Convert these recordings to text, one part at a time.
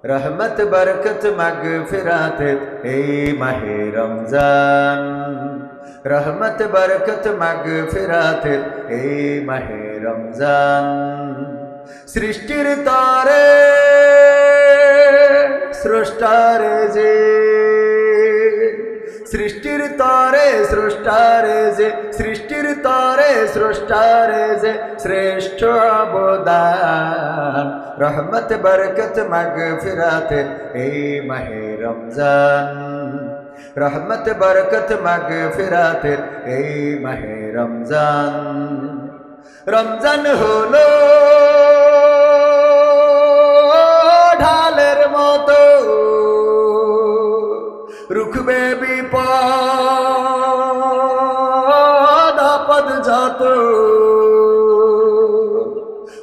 रहमत बरकत मगफिरात ए माहे रमजान, रहमत बरकत मगफिरात ए माहे रमजान। सृष्टिर तारे स्रष्टारे जे, सृष्टिर तारे स्रष्टारे जे, सृष्टिर तारे स्रष्टारे जे श्रेष्ठ अवदान। रहमत बरकत मगफिरात ए माहे रमजान, रहमत बरकत मगफिरात ए माहे रमजान। रमजान हलो ढालेर मतो रुखबे বিপদ আপদ যত।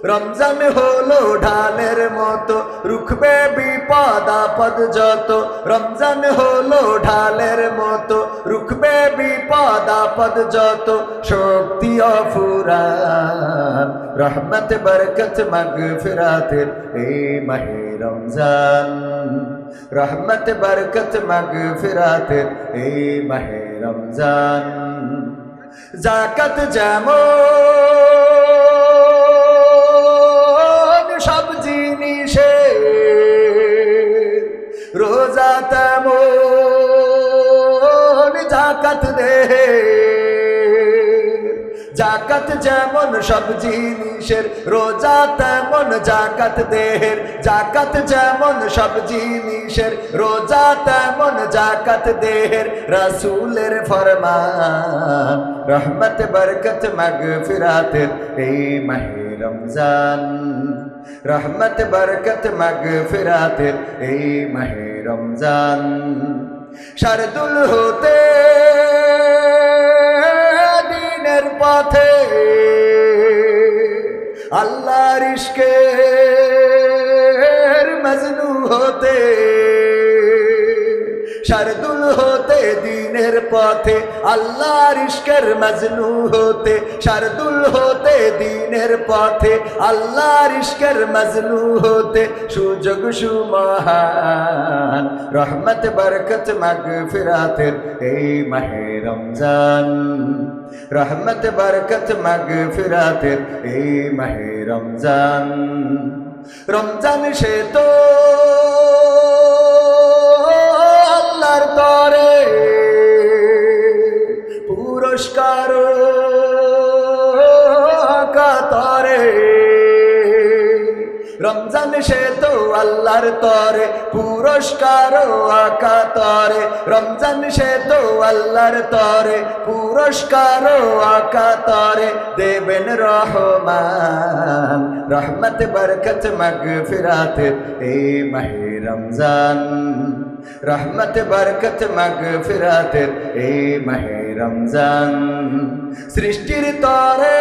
রমজান হলো ঢালের মতো রুখবে বিপদ আপদ যত। রমজান হলো ঢালের মতো রুখবে বিপদ আপদ যত। শক্তি অফুরান রহমত বরকত মগফিরাতের এই মাহে রমজান, रहमत बरकत मगफिरातेर এই মাহে রমজান। যাকাত যেমন সব জিনিসের, রোজা তেমন যাকাত দেহের। जाकत जेमन सब जिनिसेर, रोजा तेमन जाकत देहेर। जाकत जेमन सब जिनिसेर, रोजा तेमन जाकत देहेर। रसूलेर फरमान रहमत बरकत मगफिरातेर এই মাহে রমজান, रहमत बरकत मगफिरातेर এই মাহে রমজান। শারদুল হতে দিনের পথে আল্লাহর ইশকের মজনু হতে, শারদুল হতে দিনের পথে আল্লাহর ইশকের মজনু হতে। শারদুল হতে দিনের পথে আল্লাহর ইশকের মজনু হতে। সুযোগ সুমহান রহমত বরকত মগফিরাতের এই মাহে রমজান, रहमत बरकत मगफिरातेर এই মাহে রমজান। রমজান সে তো আল্লাহর তরে পুরস্কার কাতরে। রমজান সে তো আল্লাহর তরে পুরস্কার আকাতরে। রমজান সে তো আল্লাহর তরে পুরস্কার আকাতরে। দেবেন রহমান রহমত বরকত মগফিরাতের এই মাহে রমজান, रहमत बरकत मगफिरातेर এই মাহে রমজান। সৃষ্টির তরে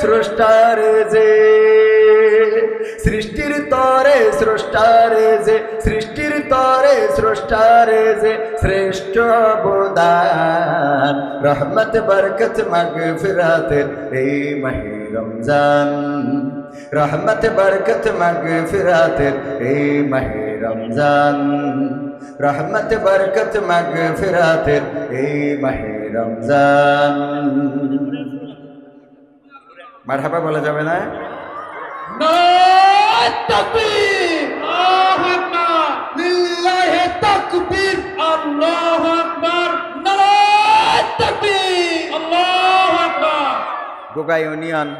স্রষ্টারে যে, সৃষ্টির তরে স্রষ্টারে যে, সৃষ্টির তরে স্রষ্টারে যে শ্রেষ্ঠ অবদান। রহমত বরকত মগফিরাতের এই মাহে রমজান, रहमत बरकत मगफिरातेर এই মাহে রমজান, रहमत बरकत मगफिरातेर এই মাহে রমজান। মারহাবা বলা যাবে না? নারায়ে তাকবীর, আল্লাহু আকবার, লিল্লাহি তাকবীর, আল্লাহু আকবার, নারায়ে তাকবীর, আল্লাহু আকবার। গোগা ইউনিয়ন,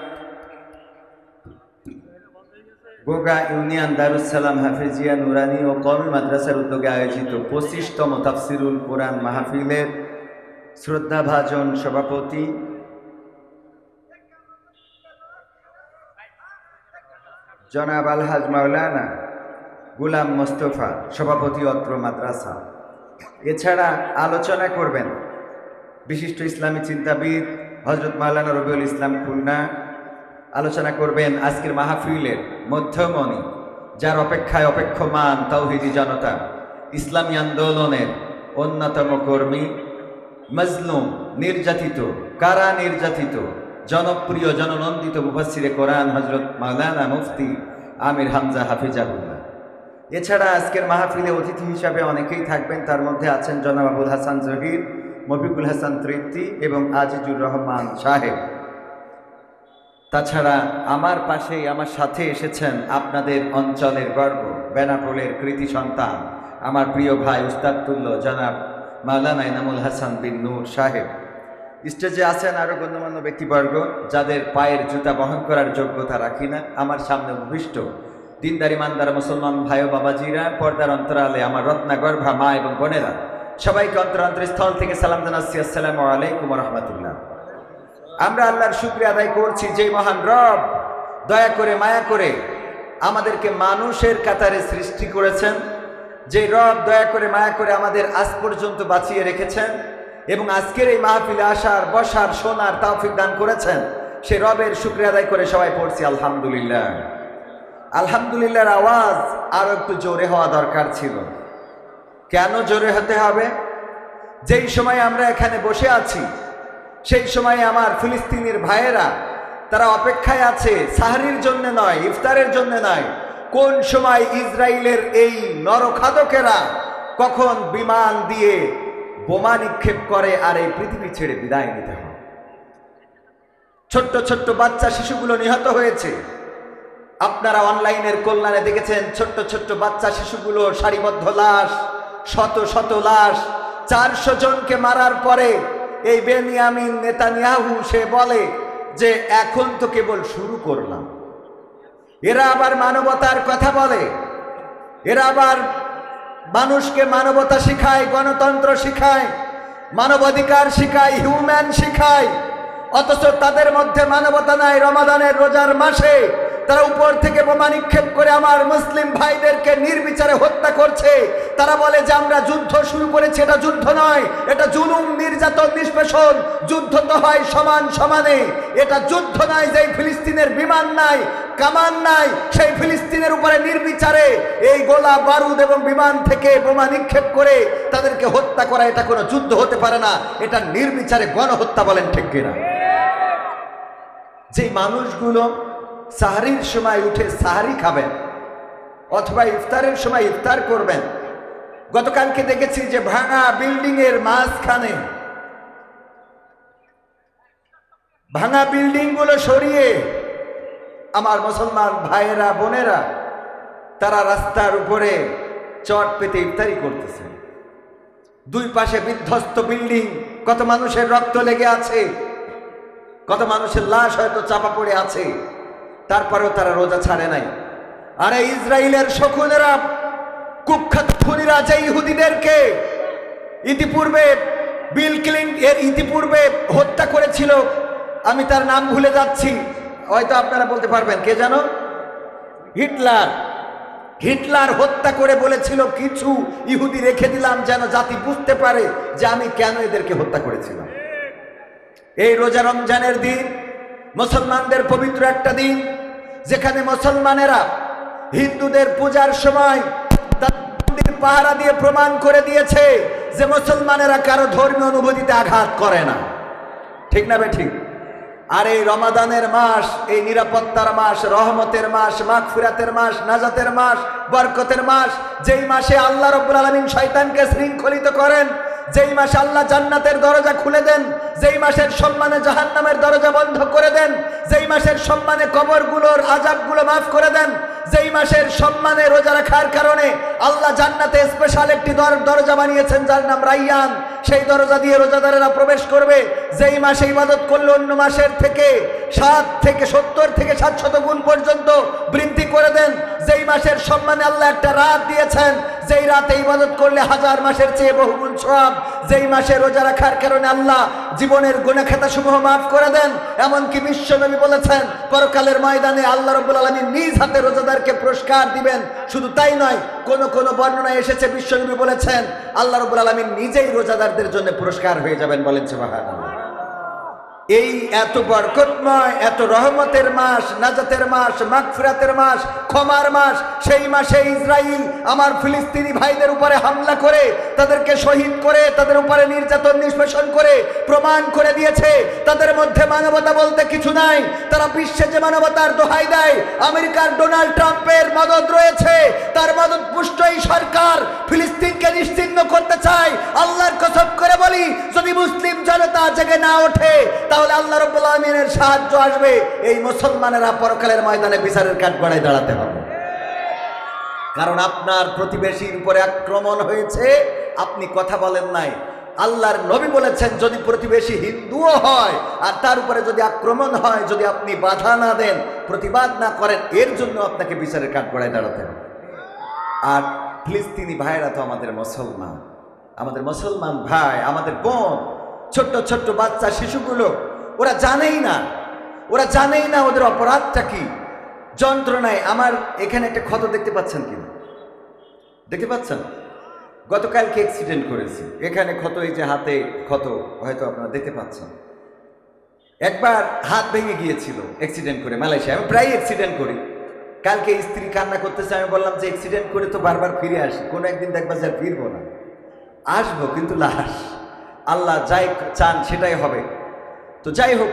গোগা ইউনিয়ন দারুস সালাম হাফেজিয়া নুরানি ও কওমি মাদ্রাসার উদ্যোগে আয়োজিত 25তম তাফসিরুল কোরআন মাহফিলের শ্রদ্ধাভাজন সভাপতি জনাব আলহাজ মাওলানা গোলাম মোস্তফা, সভাপতি অত্র মাদ্রাসা। এছাড়া আলোচনা করবেন বিশিষ্ট ইসলামী চিন্তাবিদ হযরত মাওলানা রবিউল ইসলাম খুলনা। আলোচনা করবেন আজকের মাহফিলের মধ্যমণি, যার অপেক্ষায় অপেক্ষমান তাওহীদি জনতা, ইসলামী আন্দোলনের অন্যতম কর্মী, মজলুম, নির্যাতিত, কারা নির্যাতিত, জনপ্রিয় জননন্দিত মুফাসসিরে কোরআন হযরত মাওলানা মুফতি আমির হামজা হাফিজাহুল্লাহ। এছাড়া আজকের মাহফিলে অতিথি হিসাবে অনেকেই থাকবেন, তার মধ্যে আছেন জনাব আবুল হাসান জহির, মফিকুল হাসান তৃপ্তি এবং আজিজুর রহমান সাহেব। তাছাড়া আমার পাশেই আমার সাথে এসেছেন আপনাদের অঞ্চলের গর্ব, বেনাপোলের কৃতি সন্তান, আমার প্রিয় ভাই উস্তাদতুল্য জনাব মাওলানা ইনামুল হাসান বিন নূর সাহেব। স্টেজে আছেন আরও গণ্যমান্য ব্যক্তিবর্গ যাদের পায়ের জুতা বহন করার যোগ্যতা রাখি না। আমার সামনে উপবিষ্ট দিনদার ইমানদার মুসলমান ভাই ও বাবাজিরা, পর্দার অন্তরালে আমার রত্নাগর্ভা মা এবং বোনেরা, সবাইকে অন্তরস্থল থেকে সালাম জানাচ্ছি, আসসালামু আলাইকুম রহমতুল্লাহ। আমরা আল্লাহর শুকরিয়া আদায় করছি যে মহান রব দয়া করে মায়া করে আমাদেরকে মানুষের কাতারে সৃষ্টি করেছেন, যে রব দয়া করে মায়া করে আমাদের আজ পর্যন্ত বাঁচিয়ে রেখেছেন এবং আজকের এই মাহফিলে আসার বসার শোনার তৌফিক দান করেছেন, সে রবের শুকরিয়া আদায় করে সবাই পড়ছি আলহামদুলিল্লাহ। আলহামদুলিল্লাহর আওয়াজ আরো একটু জোরে হওয়া দরকার ছিল। কেন জোরে হতে হবে? যেই সময় আমরা এখানে বসে আছি সেই সময় আমার ফিলিস্তিনের ভাইয়েরা তারা অপেক্ষায় আছে সাহরির জন্য নয়, ইফতারের জন্য নয়, কোন সময় ইসরায়েলের এই নরখাদকেরা কখন বিমান দিয়ে বোমা নিক্ষেপ করে আর এই পৃথিবী ছেড়ে বিদায় নিতে হয়। ছোট্ট ছোট্ট বাচ্চা শিশুগুলো নিহত হয়েছে। আপনারা অনলাইনের কল্যাণে দেখেছেন ছোট্ট ছোট্ট বাচ্চা শিশুগুলো সারিবদ্ধ লাশ, শত শত লাশ। 400 জনকে মারার পরে এই বেনিয়ামিন নেতানিয়াহু সে বলে যে এখন তো কেবল শুরু করলাম। এরা আবার মানবতার কথা বলে, এরা আবার মানুষকে মানবতা শিখায়, গণতন্ত্র শিখায়, মানবাধিকার শিখায়, হিউম্যান শিখায়, অথচ তাদের মধ্যে মানবতা নাই। রমাদানের রোজার মাসে তারা উপর থেকে বোমা নিক্ষেপ করে আমার মুসলিম ভাইদেরকে নির্বিচারে হত্যা করছে। তারা বলে যে আমরা যুদ্ধ শুরু করেছি, এটা যুদ্ধ নয়, এটা জুলুম, নির্যাতন, নিষ্পেষণ। যুদ্ধ তো হয় সমান সমানে, এটা যুদ্ধ নয়। যেই ফিলিস্তিনের বিমান নাই, কামান নাই, সেই ফিলিস্তিনের উপরে নির্বিচারে এই গোলা বারুদ এবং বিমান থেকে বোমা নিক্ষেপ করে তাদেরকে হত্যা করা, এটা কোনো যুদ্ধ হতে পারে না, এটা নির্বিচারে গণহত্যা। বলেন ঠিক কিনা? যে মানুষগুলো সাহারির সময় উঠে সাহারি খাবেন অথবা ইফতারের সময় ইফতার করবেন, গতকালকে দেখেছি যে ভাঙা বিল্ডিং এর মাঝখানে ভাঙা বিল্ডিং গুলো সরিয়ে আমার মুসলমান ভাইয়েরা বোনেরা তারা রাস্তার উপরে চট পেতে ইফতারি করতেছে। দুই পাশে বিধ্বস্ত বিল্ডিং, কত মানুষের রক্ত লেগে আছে, কত মানুষের লাশ হয়তো চাপা পড়ে আছে, তারপরেও তারা রোজা ছাড়ে নাই। আর এই ইসরায়েলের শকুনেরা, কুখ্যাত খুনিরা যে ইহুদিদেরকে ইতিপূর্বে বিল ক্লিনটন এর ইতিপূর্বে হত্যা করেছিল, আমি তার নাম ভুলে যাচ্ছি, হয়তো আপনারা বলতে পারবেন কে জানো? হিটলার হত্যা করে বলেছিল কিছু ইহুদি রেখে দিলাম যেন জাতি বুঝতে পারে যে আমি কেন এদেরকে হত্যা করেছিলাম। এই রোজা রমজানের দিন মুসলমানদের পবিত্র একটা দিন, যেখানে মুসলমানেরা হিন্দুদের পূজার সময় মন্দির পাহারা দিয়ে প্রমাণ করে দিয়েছে যে মুসলমানেরা কারো ধর্মীয় অনুভূতিতে আঘাত করে না। ঠিক না বে ঠিক? আর এই রমাদানের মাস, এই নিরাপত্তার মাস, রহমতের মাস, মাগফিরাতের মাস, নাজাতের মাস, বরকতের মাস, যেই মাসে আল্লাহ রাব্বুল আলামিন শয়তানকে শৃঙ্খলিত করেন, যেই মাসে আল্লাহ জান্নাতের দরজা খুলে দেন, যেই মাসের সম্মানে জাহান্নামের দরজা বন্ধ করে দেন, যেই মাসের সম্মানে কবরগুলোর আযাবগুলো মাফ করে দেন, যেই মাসের সম্মানে রোজা রাখার কারণে আল্লাহ জান্নাতে স্পেশাল একটি দরজা বানিয়েছেন যার নাম রাইয়ান, সেই দরজা দিয়ে রোজাদারেরা প্রবেশ করবে। যেই মাসে ইবাদত করলে অন্য মাসের থেকে 70 থেকে 700 গুণ পর্যন্ত বৃদ্ধি করে দেন। যেই মাসের সম্মানে আল্লাহ একটা রাত দিয়েছেন, যেই রাতে ইবাদত করলে 1000 মাসের চেয়ে বহুগুণ সওয়াব। যেই মাসে রোজা রাখার কারণে আল্লাহ জীবনের গুনাহ খাতা সমূহ মাফ করে দেন। এমনকি বিশ্বনবী বলেছেন পরকালের ময়দানে আল্লাহ রাব্বুল আলামিন নিজ হাতে রোজাদারকে পুরস্কার দিবেন। শুধু তাই নয়, কোন কোন বর্ণনায় এসেছে বিশ্বনবী বলেছেন আল্লাহ রাব্বুল আলামিন নিজেই রোজাদারদের জন্য পুরস্কার হয়ে যাবেন। বলেন সুবহানাল্লাহ। এই এত বরকতময়, এত রহমতের মাস, নাজাতের মাস, মাগফিরাতের মাস, ক্ষমার মাস, সেই মাসে ইসরাইল আমার ফিলিস্তিনি ভাইদের উপরে হামলা করে তাদেরকে শহীদ করে তাদের উপরে নির্যাতন নিষ্পেষণ করে প্রমাণ করে দিয়েছে তাদের মধ্যে মানবতা বলতে কিছু নাই। তারা বিশ্বে যে মানবতার দোহাই দেয়, আমেরিকার ডোনাল্ড ট্রাম্পের মদদ রয়েছে, তার মদত পুষ্ট এই সরকার ফিলিস্তিনকে নিশ্চিহ্ন করতে চায়। আল্লাহর কসম করে বলি, যদি মুসলিম জনতা জেগে না ওঠে তাহলে আল্লাহ রাব্বুল আমিনের সাহায্য আসবে। এই মুসলমানেরা পরকালের ময়দানে বিচারের কাঠগড়ায় দাঁড়াতে হবে। কারণ আপনার প্রতিবেশীর উপরে আক্রমণ হয়েছে, আপনি কথা বলেন নাই। আল্লাহর নবী বলেছেন, যদি প্রতিবেশী হিন্দুও হয় আর তার উপরে যদি আক্রমণ হয়, যদি আপনি বাধা না দেন, প্রতিবাদ না করেন, এর জন্য আপনাকে বিচারের কাঠগড়ায় দাঁড়াতে হবে। আর ফিলিস্তিনি ভাইরা তো আমাদের মুসলমান, আমাদের মুসলমান ভাই, আমাদের বোন, ছোট্ট ছোট্ট বাচ্চা শিশুগুলো, ওরা জানেই না ওদের অপরাধটা কি, যন্ত্রণায়। আমার এখানে একটা ক্ষত দেখতে পাচ্ছেন কিনা, দেখতে পাচ্ছেন? গতকালকে অ্যাক্সিডেন্ট করেছি, এখানে ক্ষত, এই যে হাতে ক্ষত, হয়তো আপনারা দেখতে পাচ্ছেন। একবার হাত ভেঙে গিয়েছিল অ্যাক্সিডেন্ট করে মালয়েশিয়া। আমি প্রায় অ্যাক্সিডেন্ট করি। কালকে স্ত্রী কান্না করতেছে, আমি বললাম যে অ্যাক্সিডেন্ট করে তো বারবার ফিরে আসি, কোনো একদিন দেখবা যে ফিরবো না, আসবো কিন্তু লাশ, আল্লাহ যাই চান সেটাই হবে। তো যাই হোক,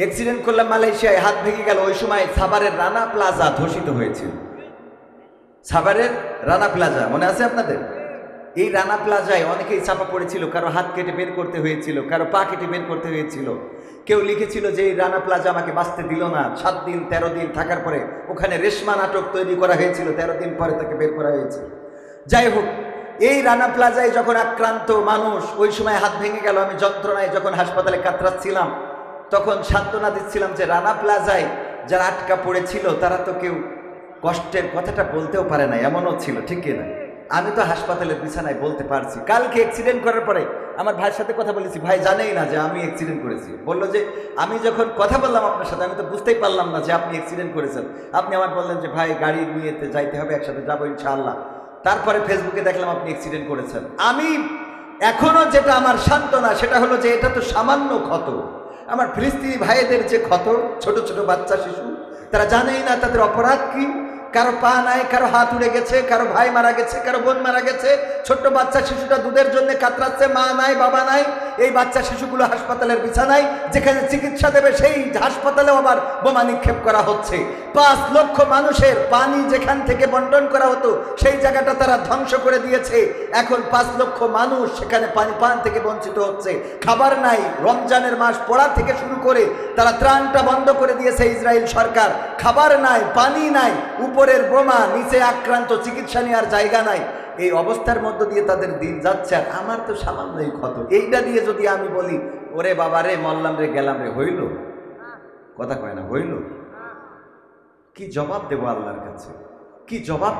অ্যাক্সিডেন্ট করলাম মালয়েশিয়ায়, হাত ভেঙে গেল। ওই সময় সাভারের রানা প্লাজা ধসিত হয়েছিল। সাভারের রানা প্লাজা মনে আছে আপনাদের? এই রানা প্লাজায় অনেকেই চাপা পড়েছিল, কারো হাত কেটে বের করতে হয়েছিল, কারো পা কেটে বের করতে হয়েছিল। কেউ লিখেছিল যে এই রানা প্লাজা আমাকে বাঁচতে দিল না। 7 দিন 13 দিন থাকার পরে ওখানে রেশমা নাটক তৈরি করা হয়েছিল, 13 দিন পরে তাকে বের করা হয়েছিল। যাই হোক, এই রানা প্লাজায় যখন আক্রান্ত মানুষ, ওই সময় হাত ভেঙে গেল, আমি যন্ত্রণায় যখন হাসপাতালে কাতরাচ্ছিলাম, তখন সান্ত্বনা দিচ্ছিলাম যে রানা প্লাজায় যারা আটকা পড়েছিল তারা তো কেউ কষ্টের কথাটা বলতেও পারে না, এমনও ছিল, ঠিক কিনা? আমি তো হাসপাতালের বিছানায় বলতে পারছি। কালকে অ্যাক্সিডেন্ট করার পরে আমার ভাইয়ের সাথে কথা বলেছি, ভাই জানেই না যে আমি অ্যাক্সিডেন্ট করেছি। বললো যে আমি যখন কথা বললাম আপনার সাথে, আমি তো বুঝতেই পারলাম না যে আপনি অ্যাক্সিডেন্ট করেছেন। আপনি আমার বললেন যে ভাই গাড়ি নিয়ে যাইতে হবে, একসাথে যাবো ইনশাআল্লাহ। তারপরে ফেসবুকে দেখলাম আপনি অ্যাক্সিডেন্ট করেছেন। আমি এখনো যেটা আমার সান্ত্বনা, সেটা হলো যে এটা তো সামান্য ক্ষত। আমার ফিলিস্তিনি ভাইদের যে ক্ষত, ছোট ছোট বাচ্চা শিশু, তারা জানেই না তাদের অপরাধ কি। কারো পা নাই, কারো হাত উড়ে গেছে, কারো ভাই মারা গেছে, কারো বোন মারা গেছে। ছোট্ট বাচ্চা শিশুটা দুধের জন্য কাতরাচ্ছে, মা নাই, বাবা নাই। এই বাচ্চা শিশুগুলো হাসপাতালের বিছানায়, যেখানে চিকিৎসা দেবে সেই হাসপাতালেও আবার বোমা নিক্ষেপ করা হচ্ছে। 5 লক্ষ মানুষের পানি যেখান থেকে বন্টন করা হতো সেই জায়গাটা তারা ধ্বংস করে দিয়েছে। এখন 5 লক্ষ মানুষ সেখানে পানি পান থেকে বঞ্চিত হচ্ছে। খাবার নাই, রমজানের মাস পড়া থেকে শুরু করে তারা ত্রাণটা বন্ধ করে দিয়েছে ইসরায়েল সরকার। খাবার নাই, পানি নাই, উপরের বোমা, নিচে আক্রান্ত, চিকিৎসা নেওয়ার জায়গা নাই। এই অবস্থার মধ্য দিয়ে তাদের দিন যাচ্ছে। আর আমার তো সামান্যই ক্ষত, এইটা দিয়ে যদি আমি বলি ওরে বাবা রে, মরলাম রে, গেলাম রে, হইল? কথা কয় না, হইল? কি জবাব দেব আল্লাহর কাছে? কি জবাব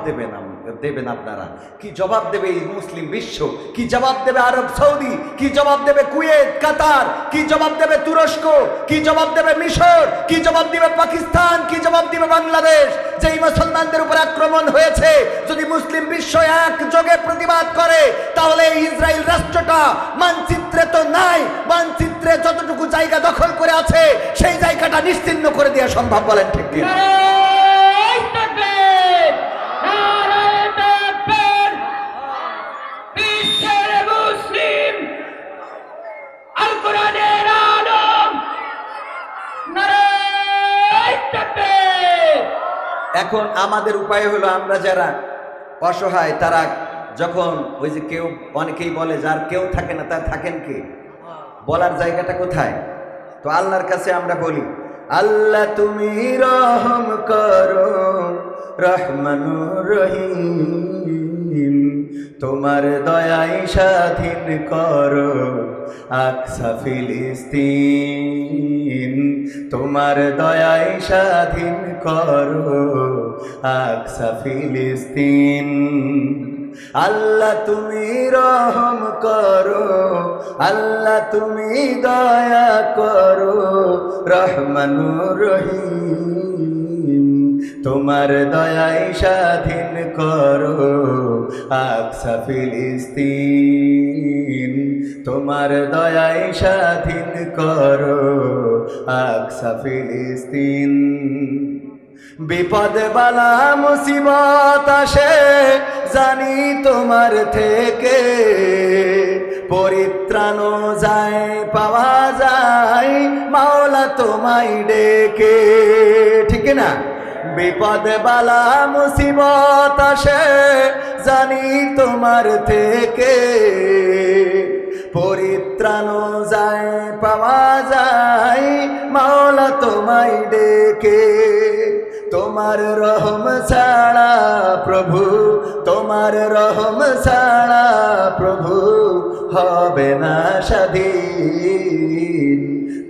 দেবেন আপনারা? কি জবাব দেবে এই মুসলিম বিশ্ব? কি জবাব দেবে আরব সৌদি? কি জবাব দেবে কুয়েত, কাতার? কি জবাব দেবে তুরস্ক? কি জবাব দেবে মিশর? কি জবাব দিবে পাকিস্তান? কি জবাব দিবে বাংলাদেশ? যেই মুসলমানদের উপর আক্রমণ হয়েছে, যদি মুসলিম বিশ্ব একযোগে প্রতিবাদ করে, তাহলে এই ইসরায়েল রাষ্ট্রটা মানচিত্রে তো নাই, মানচিত্রে যতটুকু জায়গা দখল করে আছে সেই জায়গাটা নিশ্চিহ্ন করে দেওয়া সম্ভব। বলেন ঠিক কি? এখন আমাদের উপায় হলো, আমরা যারা অসহায়, তারা যখন ওই যে কেউ, অনেকেই বলে যার কেউ থাকে না তার থাকেন কে, বলার জায়গাটা কোথায়? তো আল্লাহর কাছে আমরা বলি, আল্লাহ তুমি রহম করো, রহমানুর রহিম, তোমার দয়ায় স্বাধীন করো আকসা ফিলিস্তিন, তোমার দয়ায় স্বাধীন করো আকসা ফিলিস্তিন। আল্লাহ তুমি রহম করো, আল্লাহ তুমি দয়া করো, রহমানুর রহিম, তোমার দয়ায় স্বাধীন করো আকসা ফিলিস্তিন, তোমার দয়ায় স্বাধীন করো আকসা ফিলিস্তিন। বিপদ বালা মুসিবত আসে জানি তোমার থেকে, পরিত্রাণ যায় পাওয়া যায় মাওলা তোমায় ডেকে, ঠিক না? বিপদ বালা মুসিবত আসে জানি তোমার থেকে, পরিত্রাণ যায় পাওয়া যায় মাওলা তোমায় ডেকে। তোমার রহম ছাড়া প্রভু, তোমার রহম ছাড়া প্রভু হবে না স্বাধীন।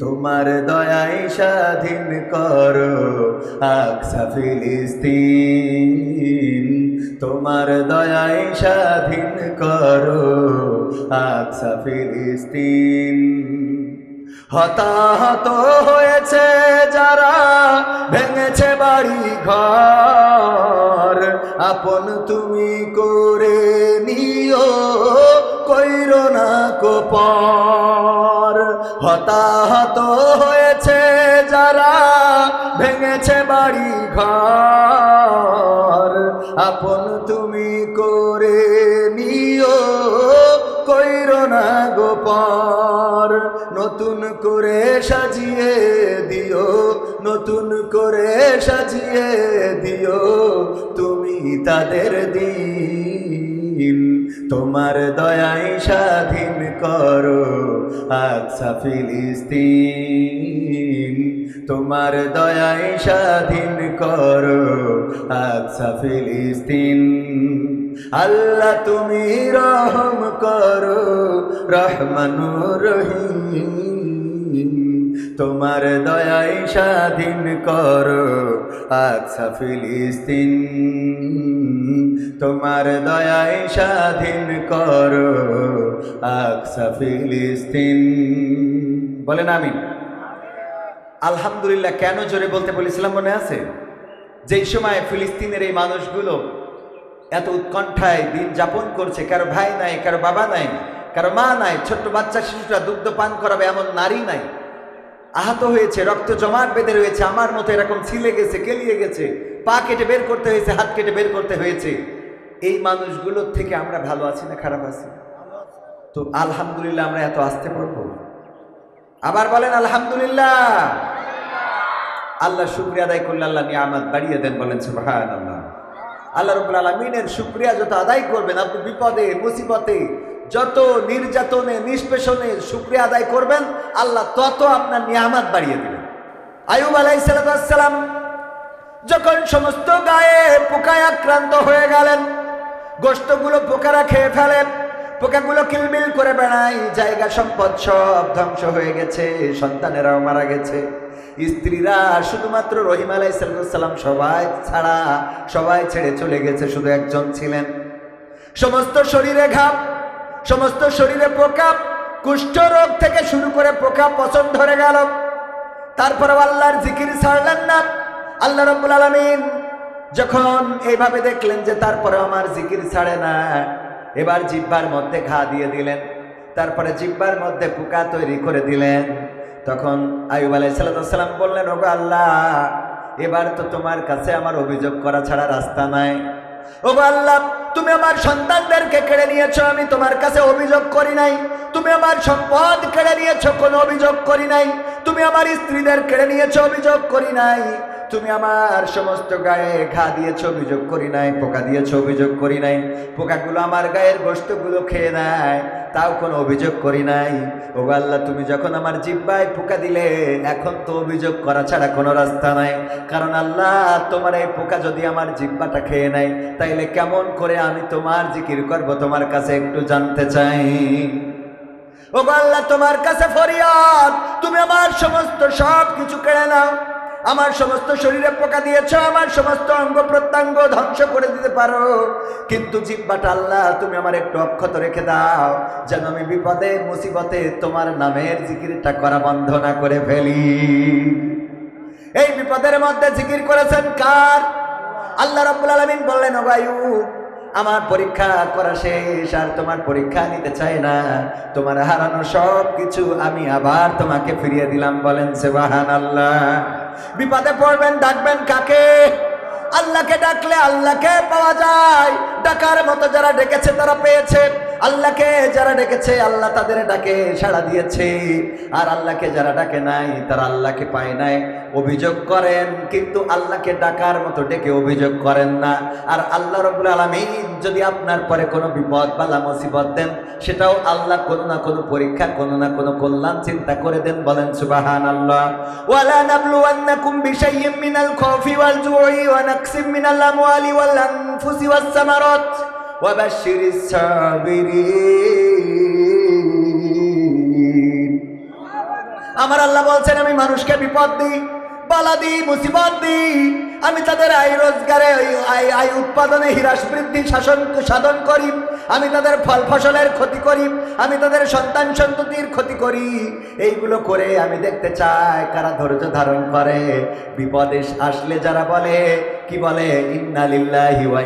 তোমার দয়ায় স্বাধীন করো আকসা ফিলিস্তিন। তোমার দয়ায় স্বাধীন করো আকসা ফিলিস্তিন। হতাহত হয়েছে যারা, ভেঙেছে বাড়ি ঘর, আপন তুমি করে নিও কইরো না কোপর। হতাহত হয়েছে যারা, ভেঙেছে বাড়ি ঘর, আপন তুমি করে নিও কইরো না গোপর। নতুন করে সাজিয়ে দিও, নতুন করে সাজিয়ে দিও তুমি তাদের দিন। তোমার দয়ায় স্বাধীন করো আকসা ফিলিস্তিন। তোমার দয়ায় স্বাধীন করো আকসা ফিলিস্তিন। আল্লাহ তুমি রহম করো রহমানুর রহিম। তোমার দয়ায় স্বাধীন করো আকসা ফিলিস্তিন। তোমার দয়ায় স্বাধীন করো আকসা ফিলিস্তিন। বলেন আমিন। আলহামদুলিল্লাহ কেন জোরে বলতে বলেছিলাম মনে আছে? যেই সময় ফিলিস্তিনের এই মানুষগুলো এত উৎকণ্ঠায় দিন যাপন করছে, কারো ভাই নাই, কারো বাবা নাই, কারো মা নাই, ছোট্ট বাচ্চা শিশুরা দুগ্ধ পান করাবে এমন নারী নাই, আহত হয়েছে, রক্ত জমাট বেঁধে রয়েছে, আমার মতো এরকম ছিলে গেছে, কেলিয়ে গেছে, পা কেটে বের করতে হয়েছে, হাত কেটে বের করতে হয়েছে। এই মানুষগুলোর থেকে আমরা ভালো আছি না খারাপ আছি? তো আলহামদুলিল্লাহ আমরা এত আসতে পারবো? আবার বলেন আলহামদুলিল্লাহ। আল্লাহ শুকরিয়া আদায় করলে আল্লাহ নিয়ামত বাড়িয়ে দেন, বলেন সুবহানাল্লাহ। আল্লাহ রাব্বুল আলামিনের শুকরিয়া যত আদায় করবেন, আপনি বিপদে মুসিবতে যত নির্যাতনে নিষ্পেষণে শুকরিয়া আদায় করবেন, আল্লাহ তত আপনার নিয়ামত বাড়িয়ে দিবেন। আইয়ুব আলাইহিস সালাম যখন সমস্ত গায়ে পোকায় আক্রান্ত হয়ে গেলেন, গোশতগুলো পোকারা খেয়ে ফেলে, পোকাগুলো কিলবিল করে বেড়ায়, জায়গা সম্পদ সব ধ্বংস হয়ে গেছে, সন্তানেরাও মারা গেছে, স্ত্রীরা শুধুমাত্র রহিম আলাইহিস সালাম সবাই ছেড়ে চলে গেছে, শুধু একজন ছিলেন। সমস্ত শরীরে ঘাম, সমস্ত শরীরে পোকা, কুষ্ঠ রোগ থেকে শুরু করে পোকা পচন ধরে গেল। তারপরে আল্লাহর জিকির ছাড়লেন না। আল্লাহ রাব্বুল আলামিন যখন এইভাবে দেখলেন যে তারপরে আমার জিকির ছাড়ে না, এবার জিহ্বার মধ্যে ঘা দিয়ে দিলেন, তারপরে জিহ্বার মধ্যে পোকা তৈরি করে দিলেন। তখন আইয়ুব আলাইহিস সালাম বললেন, ওগো আল্লাহ, এবার তো তোমার কাছে আমার অভিযোগ করা ছাড়া রাস্তা নাই। ওগো আল্লাহ, তুমি আমার সন্তানদেরকে কেড়ে নিয়েছো, আমি তোমার কাছে অভিযোগ করি নাই। তুমি আমার সম্পদ কেড়ে নিয়েছো, কোনো অভিযোগ করি নাই। তুমি আমার স্ত্রীদের কেড়ে নিয়েছো, অভিযোগ করি নাই। তুমি আমার সমস্ত গায়ে ঘা দিয়েছো, অভিযোগ করি নাই। পোকা দিয়েছো, অভিযোগ করি নাই। পোকাগুলো আমার গায়ের গোশতগুলো খেয়ে নেয়, তাও কোনো অভিযোগ করি নাই। ওগো আল্লাহ, তুমি যখন আমার জিহ্বায় পোকা দিলে, এখন তো অভিযোগ করা ছাড়া কোনো রাস্তা নাই। কারণ আল্লাহ, তোমার এই পোকা যদি আমার জিহ্বাটা খেয়ে নেয়, তাইলে কেমন করে আমি তোমার জিকির করব, তোমার কাছে একটু জানতে চাই। ওগো আল্লাহ, তোমার কাছে ফরিয়াদ, তুমি আমার সমস্ত সব কিছু কেড়ে নাও। আমার সমস্ত শরীরে পোকা দিয়েছ, আমার সমস্ত অঙ্গ প্রত্যঙ্গ ধ্বংস করে দিতে পারো, কিন্তু জিহ্বাটা আল্লাহ তুমি আমার একটু অক্ষত রেখে দাও, যেন আমি বিপদে মুসিবতে তোমার নামের জিকিরটা করা বন্ধ না করে ফেলি। এই বিপদের মধ্যে জিকির করেছেন কার? আল্লাহ রাব্বুল আলামিন বললেন, ও আইয়ুব, আমার পরীক্ষা করা শেষ, আর তোমার পরীক্ষা নিতে চাই না। তোমার হারানো সব কিছু আমি আবার তোমাকে ফিরিয়ে দিলাম। বলেন সুবহানাল্লাহ। বিপদে পড়বেন, ডাকবেন কাকে? আল্লাহকে ডাকলে আল্লাহকে পাওয়া যায়। ডাকার মতো যারা ডেকেছে তারা পেয়েছে। আল্লাহকে যারা ডেকেছে আল্লাহ তাদের ডাকে সাড়া দিয়েছে, আর আল্লাহকে যারা ডাকে নাই তারা আল্লাহকে পায় নাই। অভিযোগ করেন কিন্তু আল্লাহকে ডাকার মতো ডেকে অভিযোগ করেন না। আর আল্লাহ রাব্বুল আলামিন যদি আপনার পরে কোনো বিপদ বালা মুসিবত দেন, সেটাও আল্লাহ কোনো না কোনো পরীক্ষা, কোনো না কোনো কল্যাণ চিন্তা করে দেন। বলেন সুবহানাল্লাহ। ওয়ালা নাবলুওয়ান্নাকুম বিশাইইম মিনাল খাউফি ওয়াল জুই ওয়া নাকসিম মিনাল আমওয়ালি ওয়াল আনফুসি ওয়াস সামারাত ওয়া বাশশিরিস সাবিরিন। আমার আল্লাহ বলছেন, আমি মানুষকে বিপদ দিই, বালা দিই, মুসিবত দিই। আমি তাদের আয় রোজগারে, আয় উৎপাদনে হ্রাস বৃদ্ধি সাধন করি। আমি তাদের ফল ফসলের ক্ষতি করি, আমি তাদের সন্তান সন্ততির ক্ষতি করি। এইগুলো করে আমি দেখতে চাই কারা ধৈর্য ধারণ করে। বিপদে আসলে যারা বলে, কি বলে? ইন্না লিল্লাহি ওয়া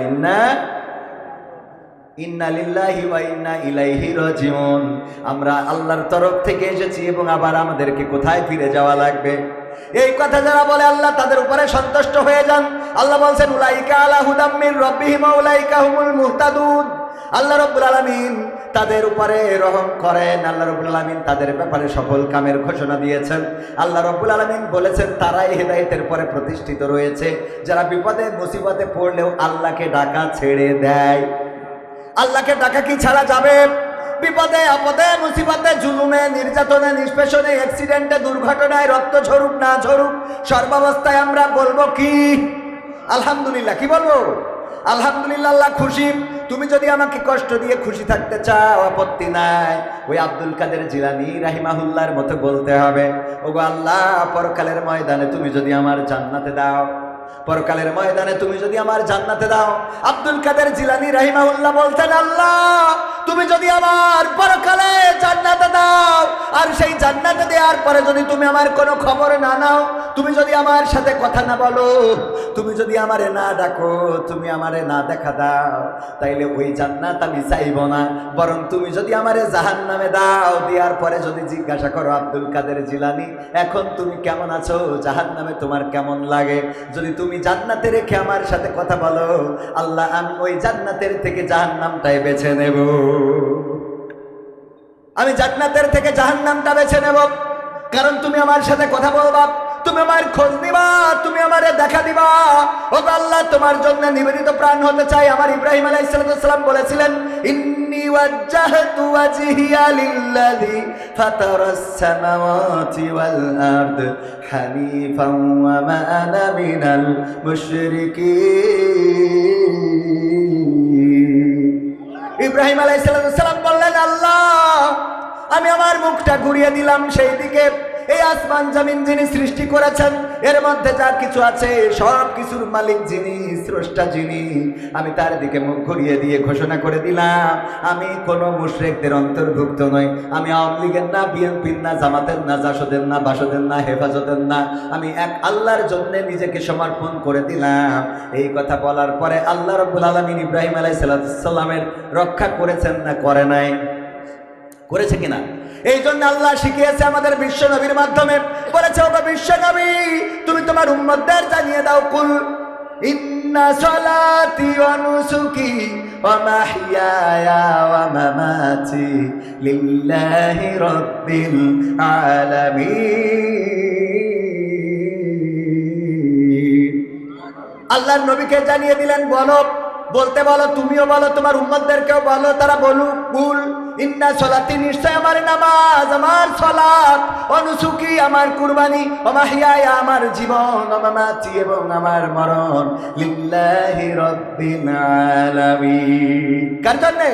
ইন্না ইলাইহি রাজিউন। আমরা আল্লাহর তরফ থেকে এসেছি এবং আবার আমাদেরকে কোথায় ফিরে যাওয়া লাগবে। এই কথা যারা বলে আল্লাহ তাদের উপরে সন্তুষ্ট হয়ে যান। আল্লাহ বলছেন, উলাইকা আলা হুদাম মির রাব্বিহিম ওয়া উলাইকা হুমুল মুহতাদুন। আল্লাহ রাব্বুল আলামিন তাদের উপরে রহম করেন। আল্লাহ রাব্বুল আলামিন তাদের ব্যাপারে সফল কামের ঘোষণা দিয়েছেন। আল্লাহ রাব্বুল আলামিন বলেছেন, তারাই হেদায়েতের পরে প্রতিষ্ঠিত রয়েছে, যারা বিপদে মুসিবতে পড়লেও আল্লাহকে ডাকা ছেড়ে দেয়। আল্লাহকে ডাকা কি ছাড়া যাবে? বিপদে আপদে মুসিবতে জুলুমে নির্যাতনে নিষ্পেষণে অ্যাক্সিডেন্টে দুর্ঘটনায় রক্ত ঝরুক না ঝরুক, সর্বাবস্থায় আমরা বলবো কি? আলহামদুলিল্লাহ। কি বলবো? আলহামদুলিল্লাহ। আল্লাহ খুশি। তুমি যদি আমাকে কষ্ট দিয়ে খুশি থাকতে চাও, আপত্তি নাই। ওই আব্দুল কাদের জিলানী রাহিমাহুল্লাহর মতো বলতে হবে, ওগো আল্লাহ, পরকালের ময়দানে তুমি যদি আমার জান্নাতে দাও, পরকালের ময়দানে তুমি যদি আমার জান্নাতে দাও। আব্দুল কাদের জিলানী রাহিমাহুল্লাহ বলতেন, আল্লাহ, তুমি যদি আমার পরকালে জান্নাতে দাও, আর সেই জান্নাতে দেওয়ার পরে যদি তুমি আমার কোনো খবর না নাও, তুমি যদি আমার সাথে কথা না বলো, তুমি যদি আমারে না ডাকো, তুমি আমারে না দেখা দাও, তাইলে ওই জান্নাত আমি চাইব না। বরং তুমি যদি আমারে জাহান্নামে দাও, দেওয়ার পরে যদি জিজ্ঞাসা করো, আব্দুল কাদের জিলানী, এখন তুমি কেমন আছো? জাহান্নামে তোমার কেমন লাগে? যদি তুমি জান্নাতে রেখে আমার সাথে কথা বলো, আল্লাহ, আমি ওই জান্নাতের থেকে জাহান্নামটাই বেছে নেব। আমি জান্নাতের থেকে জাহান্নামটা বেছে নেব, কারণ তুমি আমার সাথে কথা বলবা, তুমি আমার খোঁজ নিবা, তুমি আমারে দেখা দিবা। ও আল্লাহ, তোমার জন্য নিবেদিত প্রাণ হতে চাই। আমার ইব্রাহিম আলাইহিস সালাম বলেছিলেন, ইন্নী ওয়াজ্জাহতু ওয়াজহিয়া লিল্লাযী ফাতারাস সামাওয়াতি ওয়াল আরদ হানিফান ওয়া মা আনা মিনাল মুশরিকিন। ইব্রাহিম আলাইহিস সালাম বললেন, আল্লাহ, আমি আমার মুখটা ঘুরিয়ে দিলাম সেই দিকে। এই আসমান জমিন যিনি সৃষ্টি করেছেন, এর মধ্যে যা কিছু আছে সব কিছুর মালিক যিনি, স্রষ্টা যিনি, আমি তার দিকে মুখ ঘুরিয়ে দিয়ে ঘোষণা করে দিলাম, আমি কোনো মুশরিকদের অন্তর্ভুক্ত নই। আমি আওয়ামী লীগের না, বিএনপির না, জামাতের না, জাসদের না, বাসদের না, হেফাজতের না। আমি এক আল্লাহর জন্য নিজেকে সমর্পণ করে দিলাম। এই কথা বলার পরে আল্লাহ রাব্বুল আলামিন ইব্রাহিম আলাইহিস সালামের রক্ষা করেছেন না করে নাই? করেছে কিনা? এই জন্য আল্লাহ শিখিয়েছে আমাদের বিশ্ব নবীর মাধ্যমে, বলেছে, ওগো বিশ্ব নবী, তুমি তোমার উম্মতদের জানিয়ে দাও, কুল ইন্না সলাতি ওয়া নুসুকি ওয়া মাহইয়ায়া ওয়া মামাতি লিল্লাহি রাব্বিল আলামিন। আল্লাহর নবীকে জানিয়ে দিলেন, বলতে বলো, তুমিও বলো, তোমার উম্মতদেরকেও বলো, তারা বলুক, কুল ইন্না সলাতি, নিশ্চয় আমার নামাজ, আমার সলাত, অনুসুকি আমার কুরবানি, ও মাহইয়ায়া আমার জীবন, ও মামাতি এবং আমার মরণ, লিল্লাহি রাব্বিল আলামিন। কার জন্যে?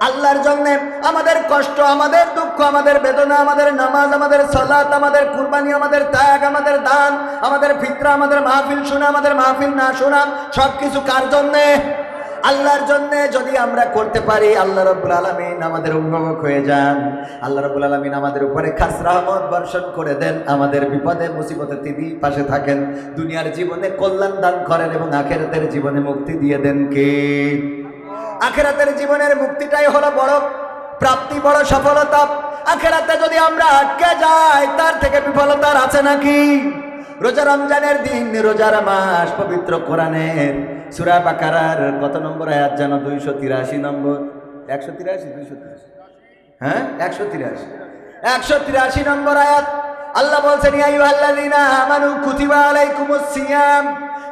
আল্লাহর জন্য। আমাদের কষ্ট, আমাদের দুঃখ, আমাদের বেদনা, আমাদের নামাজ, আমাদের সালাত, আমাদের কুরবানি, আমাদের ত্যাগ, আমাদের দান, আমাদের ফিতরা, আমাদের মাহফিল শোনা, আমাদের মাহফিল না শোনা, সবকিছু কার জন্য? আল্লাহর জন্য। যদি আমরা করতে পারি, আল্লাহ রাব্বুল আলামিন আমাদের অভিভাবক হয়ে যান। আল্লাহ রাব্বুল আলামিন আমাদের উপরে খাস রহমত বর্ষণ করে দেন, আমাদের বিপদে মুসিবতে তিনি পাশে থাকেন, দুনিয়ার জীবনে কল্যাণ দান করেন এবং আখিরাতের জীবনে মুক্তি দিয়ে দেন। কে? আখিরাতের জীবনের মুক্তিটাই হলো বড় প্রাপ্তি, বড় সফলতা। আখিরাতে যদি আমরা আটকে যাই তার থেকে বিফলতার আছে নাকি? রোজা রমজানের দিন, রোজার মাস, পবিত্র কোরআনের সূরা বাকারার কত নম্বর আয়াত যেন? 283 নম্বর, 183, 283, হ্যাঁ 183 নম্বর আয়াত। আল্লাহ বলছেন, ইয়া আইয়ুহাল্লাযীনা আমানু কুতিবা আলাইকুমুস সিয়াম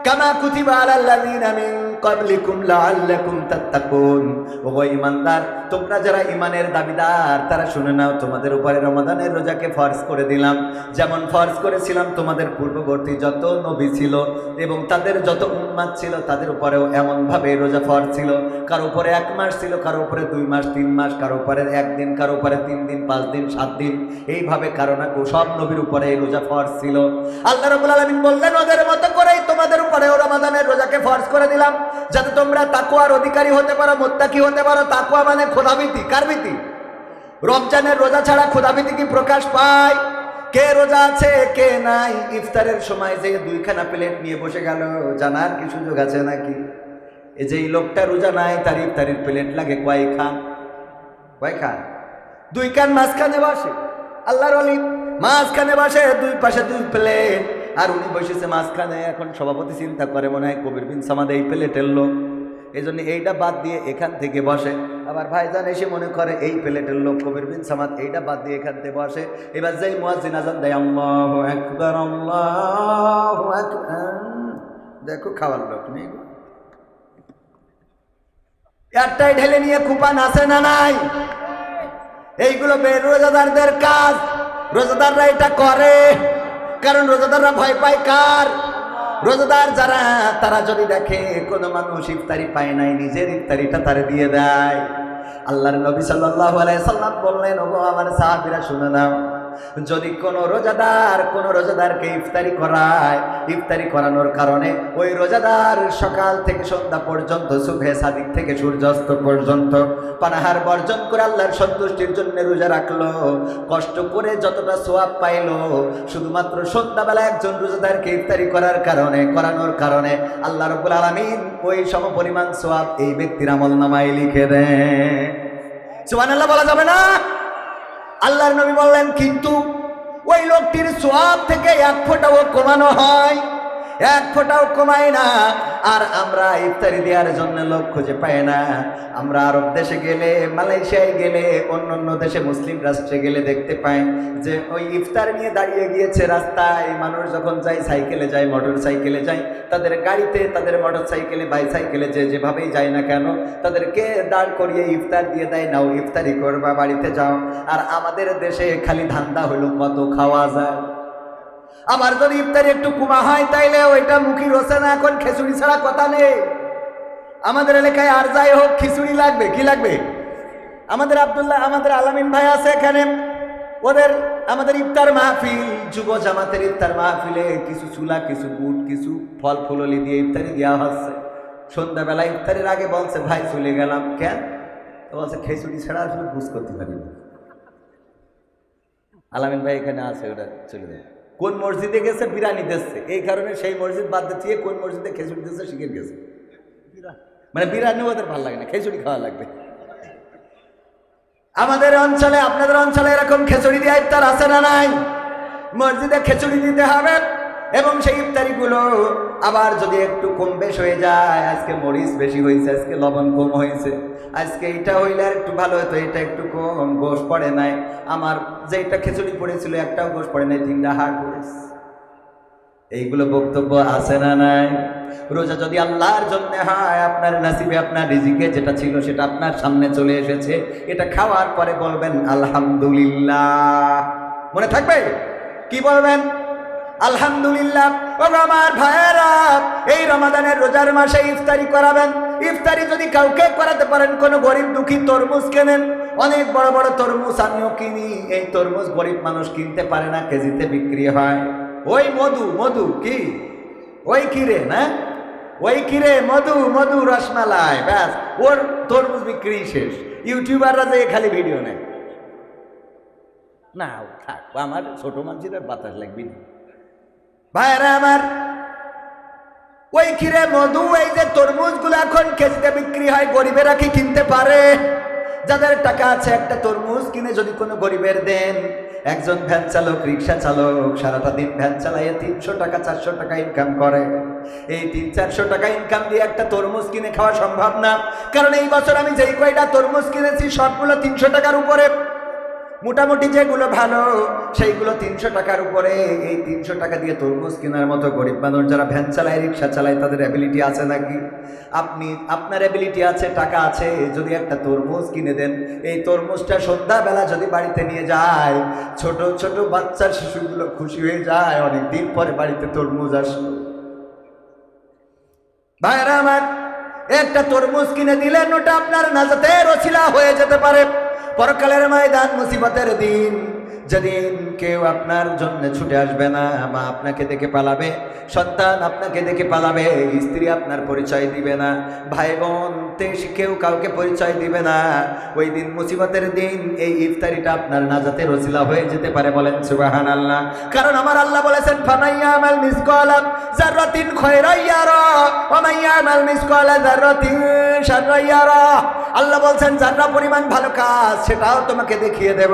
কামা কুতিবা আলাল্লাযীনা মিন ক্বাবলিকুম লাআল্লাকুম তাত্তাকুন। ওগো ঈমানদার, তোমরা যারা ঈমানের দাবিদার তারা শুনে নাও, তোমাদের উপরে রমাদানের রোজাকে ফরজ করে দিলাম, যেমন ফরজ করেছিলাম তোমাদের পূর্ববর্তী যত নবী ছিল এবং তাদের যত উম্মাত ছিল তাদের উপরেও এমনভাবে রোজা ফরজ ছিল। কারো উপরে 1 মাস ছিল, কারো উপরে 2 মাস, 3 মাস, কারো উপরে 1 দিন, কারো উপরে 3 দিন, 5 দিন, 7 দিন, এইভাবে কারো না সব নবীর উপরে এই রোজা ফরজ ছিল। আল্লাহ রাব্বুল আলামিন বললেন, ওদের মতো করেই তোমাদের উপরেও রমাদানের রোজাকে ফরজ করে দিলাম, যাতে তোমরা তাকওয়ার অধিকারী হতে পারো, মুত্তাকি হতে পারো। তাকওয়া মানে খোদাভীতি। কার ভীতি? রমজানের রোজা ছাড়া খোদাভীতি কি প্রকাশ পায়? কে রোজা আছে কে নাই? ইফতারের সময় যে 2খানা প্লেট নিয়ে বসে গেল, জানার কি সুযোগ আছে নাকি? এই যে লোকটা রোজা নাই, তার ইফতারের প্লেট লাগে কয় খান? 2 খান মাঝখানে বসে। আল্লাহর ওলি মাঝখানে বসে, 2 পাশে 2 প্লেট, আর উনি বসেছে মাঝখানে। এখন সভাপতি চিন্তা করে, মনে হয় কবির বিন সামাদ এই প্লেটের লোক, এই জন্য এইটা বাদ দিয়ে এখান থেকে বসে। আবার ভাইজান এসে মনে করে এই প্লেটের লোক কবির বিন সামাদ, এইটা বাদ দিয়ে এখান থেকে বসে। এবার যেই মুয়াজ্জিন আযান দেয়, আল্লাহু আকবার, আল্লাহু আকবার, দেখো খাওয়ার লোক নেই, একটাই ঢেলে নিয়ে কুপান আছে না নাই? এইগুলো রোজাদারদের কাজ। রোজাদাররা এটা করে, কারণ রোজাদাররা ভয় পায় কার? রোজাদার যারা, তারা যদি দেখে কোনো মানুষ ইফতারি পায় নাই, নিজের ইফতারিটা তারে দিয়ে দেয়। আল্লাহর নবী সাল্লাল্লাহু আলাইহি সাল্লাম বললেন, ওগো আমার সাহাবীরা শুনে নাও, যদি কোনো রোজাদারকে ইফতারি করায়, ইফতারি করানোর কারণে ওই রোজাদার সকাল থেকে সন্ধ্যা পর্যন্ত, সুবহে সাদিক থেকে সূর্যাস্ত পর্যন্ত পানাহার বর্জন করে আল্লাহর সন্তুষ্টির জন্য রোজা রাখলো, কষ্ট করে যতটা সওয়াব পাইলো, শুধুমাত্র সন্ধ্যাবেলা একজন রোজাদারকে ইফতারি করানোর কারণে আল্লাহ রাব্বুল আলামিন ওই সমপরিমাণ সওয়াব এই ব্যক্তির আমলনামায় লিখে দেন। সুবহানাল্লাহ বলা যাবে না? আল্লাহর নবী বললেন, কিন্তু ওই লোকটির সওয়াব থেকে 1 ফোঁটাও কমানো হয়, 1 ফোঁটাও কমায় না। আর আমরা ইফতারি দেওয়ার জন্য লোক খুঁজে পাই না। আমরা আরব দেশে গেলে, মালয়েশিয়ায় গেলে, অন্য দেশে মুসলিম রাষ্ট্রে গেলে দেখতে পাই যে ওই ইফতার নিয়ে দাঁড়িয়ে গিয়েছে রাস্তায়। মানুষ যখন যায়, সাইকেলে যায়, মোটর সাইকেলে যায়, তাদের গাড়িতে, তাদের মোটর সাইকেলে, বাইসাইকেলে, যেভাবেই যায় না কেন, তাদেরকে দাঁড় করিয়ে ইফতার দিয়ে দেয়, নাও ইফতারি করবা, বাড়িতে যাও। আর আমাদের দেশে খালি ধান্দা হলো কত খাওয়া যায়। আবার যদি ইফতারি একটু কমা হয় তাইলে ওইটা মুখী রোসে না, এখন খিচুড়ি ছাড়া কথা নেই। আমাদের এলাকায় আর যাই হোক খিচুড়ি লাগবে। কি লাগবে? আমাদের আলামিন ভাই আছে এখানে, আমাদের ইফতার মাহফিল, যুব জামাতের ইফতার মাহফিলে কিছু চুলা, কিছু বুট, কিছু ফল ফুললি দিয়ে ইফতারি দেওয়া হচ্ছে। সন্ধ্যাবেলা ইফতারের আগে বলছে, ভাই চলে গেলাম। কেন? তো বলছে, খিচুড়ি ছাড়া আসলে বুঝ করতে পারি না। আলামিন ভাই এখানে আছে, ওটা চলে যায়। কোন মসজিদে গেছে? বিরিয়ানি দিচ্ছে, এই কারণে সেই মসজিদ বাদ দিয়ে কোন মসজিদে খিচুড়ি দিচ্ছে শিখে গেছে। মানে বিরিয়ানি ওদের ভালো লাগে না, খিচুড়ি খাওয়া লাগবে। আমাদের অঞ্চলে, আপনাদের অঞ্চলে এরকম খিচুড়ি দিয়ে ইফতার আছে না নাই? মসজিদে খিচুড়ি দিতে হবে। এবং সেই ইফতারিগুলো আবার যদি একটু কম বেশ হয়ে যায়, আজকে মরিচ বেশি হয়েছে, আজকে লবণ কম হয়েছে, আজকে এটা হইলে আর একটু ভালো হতো, এটা একটু কম, গোশ পড়ে নাই, আমার যেটা খিচুড়ি পড়েছিল একটাও গোশ পড়ে নাই, 3টা হাড় পড়েছে। এইগুলো বক্তব্য আছে না নাই? রোজা যদি আল্লাহর জন্য হয়, আপনার নসিবে, আপনার রিজিকে যেটা ছিল সেটা আপনার সামনে চলে এসেছে, এটা খাওয়ার পরে বলবেন আলহামদুলিল্লাহ। মনে থাকবে? কি বলবেন? আলহামদুলিল্লাহ। ও আমার ভাইয়েরা, এই রমাদানের রোজার মাসে ইফতারি করাবেন। ইফতারি যদি কাউকে করাতে পারেন, কোনো গরিব দুঃখী তরমুজ কেনেন, অনেক বড় বড় তরমুজ আমিও কিনি। এই তরমুজ গরিব মানুষ কিনতে পারে না, কেজিতে বিক্রি হয়। ওই মধু কি, ওই কিরে না, ওই কিরে মধু রসমালাই, ব্যাস ওর তরমুজ বিক্রি শেষ। ইউটিউবাররা যে খালি ভিডিও নেয় না, থাক, আমার ছোট মানুষের বাতাস লাগবে না। ভাইরা আমার, ওই ক্ষীরে মধু, এই যে তরমুজগুলো এখন কেজিতে বিক্রি হয়, গরিবেরা কি কিনতে পারে? যাদের টাকা আছে একটা তরমুজ কিনে যদি কোনো গরিবের দেন, একজন ভ্যান চালক, রিক্সা চালক সারাটা দিন ভ্যান চালাইয়ে 300 টাকা 400 টাকা ইনকাম করে। এই 300-400 টাকা ইনকাম দিয়ে একটা তরমুজ কিনে খাওয়া সম্ভব না। কারণ এই বছর আমি যেই কয়টা তরমুজ কিনেছি সবগুলো 300 টাকার উপরে। মোটামুটি যেগুলো ভালো সেইগুলো 300 টাকার উপরে। এই 300 টাকা দিয়ে তরমুজ কেনার মতো গরিব মানুষ যারা ভ্যান চালায়, রিক্সা চালায়, তাদের অ্যাবিলিটি আছে নাকি? আপনার অ্যাবিলিটি আছে, টাকা আছে, যদি একটা তরমুজ কিনে দেন, এই তরমুজটা সন্ধ্যাবেলা যদি বাড়িতে নিয়ে যায়, ছোট ছোট বাচ্চা শিশুগুলো খুশি হয়ে যায়, অনেকদিন পরে বাড়িতে তরমুজ আসলো। ভাইরা আমার, একটা তরমুজ কিনে দিলেন, ওটা আপনার নাজাতের ওসিলা হয়ে যেতে পারে। পরকালের ময়দান, মুসিবতের দিন, যেদিন কেউ আপনার জন্য ছুটে আসবে না, মা আপনাকে দেখে পালাবে, সন্তান আপনাকে দেখে পালাবে, স্ত্রী আপনার পরিচয় দিবে না, ভাই বোন কেউ কাউকে পরিচয় দিবে না, ওই দিন মুসিবতের দিন এই ইফতারিটা আপনার নাজাতের ওসিলা হয়ে যেতে পারে। বলেন সুবহানাল্লাহ। কারণ আমার আল্লাহ বলেছেন, ফামাইয়ামাল মিসকালা যাররাতিন খায়রান ইয়ারা ওয়া মাইয়ামাল মিসকালা যাররাতিন শাররান ইয়ারা। আল্লাহ বলছেন, যারা পরিমাণ ভালো কাজ সেটাও তোমাকে দেখিয়ে দেব,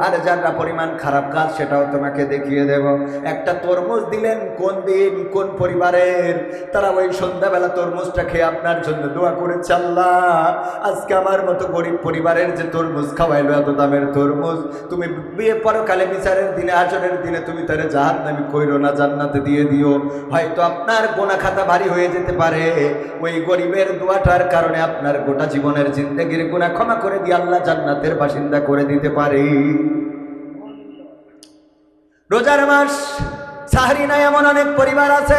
আর যারা পরিমাণ খারাপ কাজ সেটাও তোমাকে দেখিয়ে দেব। একটা তরমুজ দিলেন, কোন দিন কোন পরিবারের, তারা ওই সন্ধ্যাবেলা তরমুজটা খেয়ে আপনার জন্য দোয়া করেছে, আল্লাহ আজকে আমার মতো গরিব পরিবারের যে তরমুজ খাওয়াইলো, এত দামের তরমুজ, তুমি বিয়ে পরকালে বিচারের দিনে, হাসরের দিনে তুমি তারে জাহান্নামে কইরো না, জান্নাতে দিয়ে দিও। হয়তো আপনার গোনা খাতা ভারী হয়ে যেতে পারে, ওই গরিবের দোয়াটার কারণে আপনার গোটা জীবনের জিন্দেগির গুনাহ ক্ষমা করে দিয়ে আল্লাহ জান্নাতের বাসিন্দা করে দিতে পারে। রোজার মাস, সাহরি নাই এমন অনেক পরিবার আছে,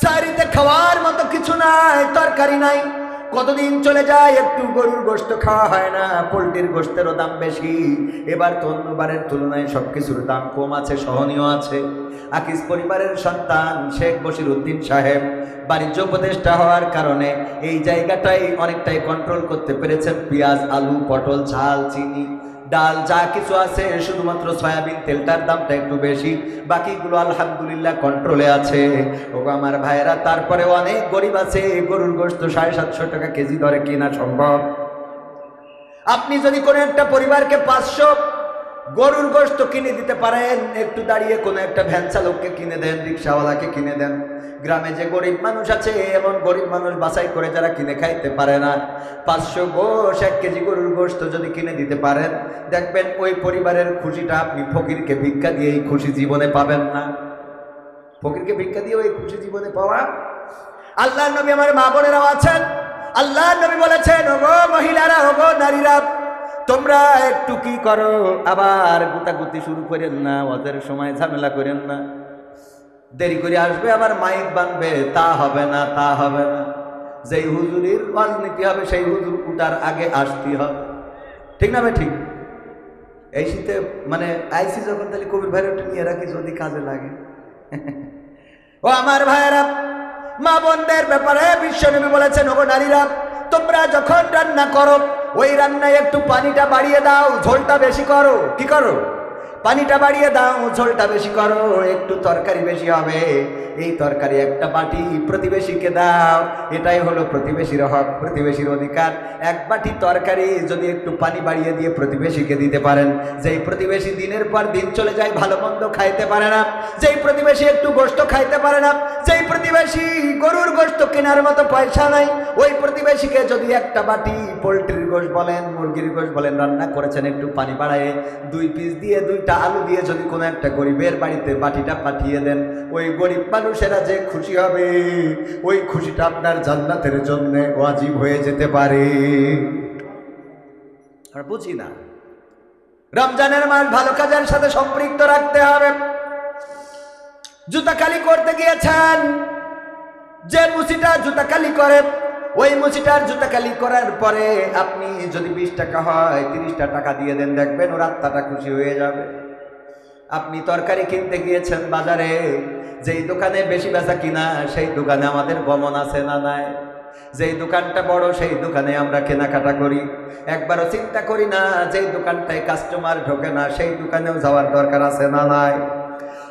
সাহরিতে খাওয়ার মতো কিছু নাই, তরকারি নাই, কতদিন চলে যায়, একটু গরুর গোশত খাওয়া হয় না, পোলট্রির গোশতেরও দাম বেশি। এবার তো অন্যবারের তুলনায় সবকিছুর দাম কম আছে, সহনীয় আছে। আকিস পরিবারের সন্তান শেখ বশির উদ্দিন সাহেব বাণিজ্য উপদেষ্টা হওয়ার কারণে এই জায়গাটাই অনেকটাই কন্ট্রোল করতে পেরেছেন। পেঁয়াজ, আলু, পটল, ঝাল, চিনি, ডাল যা কিছু আছে, শুধুমাত্র সয়াবিন তেলটার দামটা একটু বেশি, বাকিগুলো আলহামদুলিল্লাহ কন্ট্রোলে আছে। ও আমার ভাইয়েরা, তারপরে অনেক গরিব আছে, গরুর গোশত 750 টাকা কেজি দরে কেনা সম্ভব। আপনি যদি কোনো একটা পরিবারকে 500 গরুর গোশত কিনে দিতে পারেন, একটু দাঁড়িয়ে কোনো একটা ভ্যান চালককে কিনে দেন, রিক্সাওয়ালাকে কিনে দেন। গ্রামে যে গরিব মানুষ আছে, এমন গরিব মানুষ বাছাই করে যারা কিনে খাইতে পারে না, 500 গোশ 1 কেজি গরুর গোশত যদি কিনে দিতে পারেন, দেখবেন ওই পরিবারের খুশিটা আপনি ফকিরকে ভিক্ষা দিয়ে এই খুশি জীবনে পাবেন না। ফকিরকে ভিক্ষা দিয়ে ওই খুশি জীবনে পাওয়া। আল্লাহর নবী, আমার মা বোনেরাও আছেন, আল্লাহর নবী বলেছেন, ওগো মহিলারা, ওগো নারীরা, তোমরা একটু কি করো, আবার গুতাগুতি শুরু করেন না, ওদের সময় ঝামেলা করেন না, দেরি করে আসবে আবার মাইক বানবে, তা হবে না, তা হবে না। যেই হুজুরির রাজনীতি হবে সেই হুজুর উঠার আগে আসতে হবে, ঠিক না ভাই? ঠিক। এই শীতে মানে আইসি যখন, তাহলে কবির ভাইয়ের একটু নিয়ে রাখি যদি কাজে লাগে। ও আমার ভাইয়েরা, মা বোনদের ব্যাপারে বিশ্বনবী বলেছেন, ওগো নারীরা, তোমরা যখন রান্না করো, ওই রান্নায় একটু পানিটা বাড়িয়ে দাও, ঝোলটা বেশি করো। কি করো? পানিটা বাড়িয়ে দাও, ঝোলটা বেশি করো, একটু তরকারি বেশি হবে। এই তরকারি একটা বাটি প্রতিবেশীকে দাও, এটাই হলো প্রতিবেশীর হক, প্রতিবেশীর অধিকার। এক বাটি তরকারি যদি একটু পানি বাড়িয়ে দিয়ে প্রতিবেশীকে দিতে পারেন, যেই প্রতিবেশী দিনের পর দিন চলে যায়, ভালো মন্দ খাইতে পারে না, যেই প্রতিবেশী একটু গোশত খাইতে পারে না, যেই প্রতিবেশী গরুর গোশত কেনার মতো পয়সা নাই, ওই প্রতিবেশীকে যদি একটা বাটি পোলট্রির গোশত বলেন, মুরগির গোশত বলেন রান্না করেছেন, একটু পানি বাড়ায় 2 পিস দিয়ে 2টা আলু দিয়ে যদি কোনো একটা গরিবের বাড়িতে বাটিটা পাঠিয়ে দেন, ওই গরিব মানুষেরা যে খুশি হবে, ওই খুশিটা আপনার জান্নাতের জন্য ওয়াজিব হয়ে যেতে পারে। আমরা বুঝি না, রমজানের মাস ভালো কাজের সাথে সম্পৃক্ত রাখতে হবে। জুতা কালি করতে গিয়েছেন, যে মুচিটা জুতা কালি করে, ওই মুচিটার জুতা কালি করার পরে আপনি যদি 20 টাকা হয়, 30টা টাকা দিয়ে দেন, দেখবেন ওর আত্মাটা খুশি হয়ে যাবে। আপনি তরকারি কিনতে গিয়েছেন বাজারে, যেই দোকানে বেশি বেচা কিনা সেই দোকানে আমাদের গমন আছে না নাই? যেই দোকানটা বড় সেই দোকানে আমরা কেনাকাটা করি, একবারও চিন্তা করি না যেই দোকানটায় কাস্টমার ঢোকে না সেই দোকানেও যাওয়ার দরকার আছে না নাই?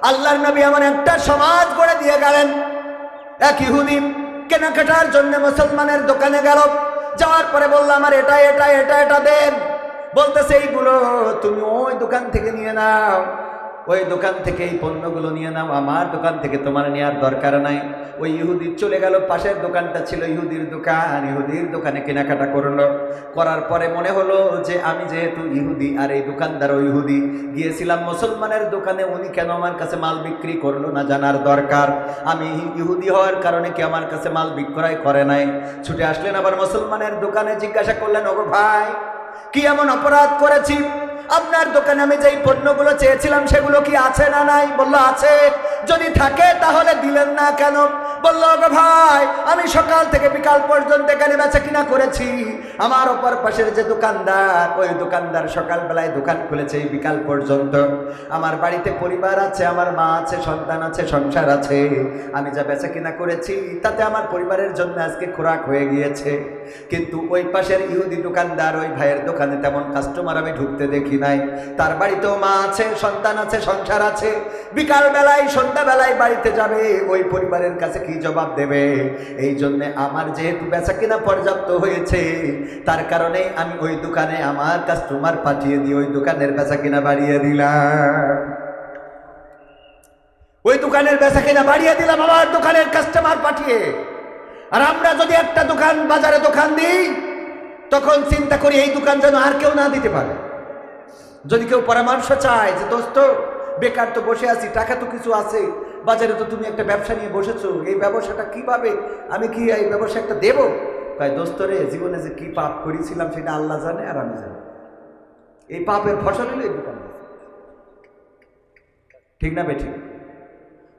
আল্লাহর নবী এমন একটা সমাজ গড়ে দিয়ে গেলেন, এক ইহুদি কেনাকাটার জন্য মুসলমানের দোকানে গেল। যাওয়ার পরে বলল, আমার এটা এটা এটা এটা দেন। বলতেছে, এইগুলো তুমি ওই দোকান থেকে নিয়ে নাও, ওই দোকান থেকে এই পণ্যগুলো নিয়ে নাও, আমার দোকান থেকে তোমার নেওয়ার দরকার নাই। ওই ইহুদি চলে গেল, পাশের দোকানটা ছিল ইহুদির দোকান, ইহুদির দোকানে কেনাকাটা করলো। করার পরে মনে হলো যে আমি যেহেতু ইহুদি আর এই দোকানদারও ইহুদি, গিয়েছিলাম মুসলমানের দোকানে, উনি কেন আমার কাছে মাল বিক্রি করলো না জানার দরকার। আমি ইহুদি হওয়ার কারণে কি আমার কাছে মাল বিক্রয় করে নাই? ছুটে আসলেন আবার মুসলমানের দোকানে, জিজ্ঞাসা করলেন, ওগো ভাই, কি এমন অপরাধ করেছি? আপনার দোকানে আমি যেই পণ্যগুলো চেয়েছিলাম সেগুলো কি আছে না নাই? বললো আছে। যদি থাকে তাহলে দিলেন না কেন? বললো, ওগো ভাই, আমি সকাল থেকে বিকাল পর্যন্ত এখানে বেচা কিনা করেছি। আমার অপর পাশের যে দোকানদার, ওই দোকানদার সকালবেলায় দোকান খুলেছে এই বিকাল পর্যন্ত। আমার বাড়িতে পরিবার আছে, আমার মা আছে, সন্তান আছে, সংসার আছে। আমি যা বেচা কিনা করেছি তাতে আমার পরিবারের জন্য আজকে খোরাক হয়ে গিয়েছে। কিন্তু ওই পাশের ইহুদি দোকানদার, ওই ভাইয়ের দোকানে তেমন কাস্টমার আমি ঢুকতে দেখি নাই। তার বাড়িতেও মা আছে, সন্তান আছে, সংসার আছে। বিকাল বেলায় সন্ধ্যাবেলায় বাড়িতে যাবে, ওই পরিবারের কাছে কি জবাব দেবে? এই জন্য আমার যেহেতু বেচা কিনা পর্যাপ্ত হয়েছে, তার কারণে আমি ওই দোকানে আমার কাস্টমার পাঠিয়ে দিয়ে ওই দোকানের বেচা কিনা বাড়িয়ে দিলাম। ওই দোকানের বেচা কিনা বাড়িয়ে দিলাম আমার দোকানের কাস্টমার পাঠিয়ে। আর আমরা যদি একটা দোকান বাজারে দোকান দিই, তখন চিন্তা করি এই দোকান যেন আর কেউ না দিতে পারে। যদি কেউ পরামর্শ চায় যে দোস্ত, বেকার তো বসে আছি, টাকা তো কিছু আছে, বাজারে তো তুমি একটা ব্যবসা নিয়ে বসেছো, এই ব্যবসাটা কিভাবে আমি কি এই ব্যবসা একটা দেবো? তাই দোস্ত রে, জীবনে যে কি পাপ করেছিলাম সেটা আল্লাহ জানে আর আমি জানি। এই পাপের ফসল হলো এই দোকান। ঠিক না বেঠিক?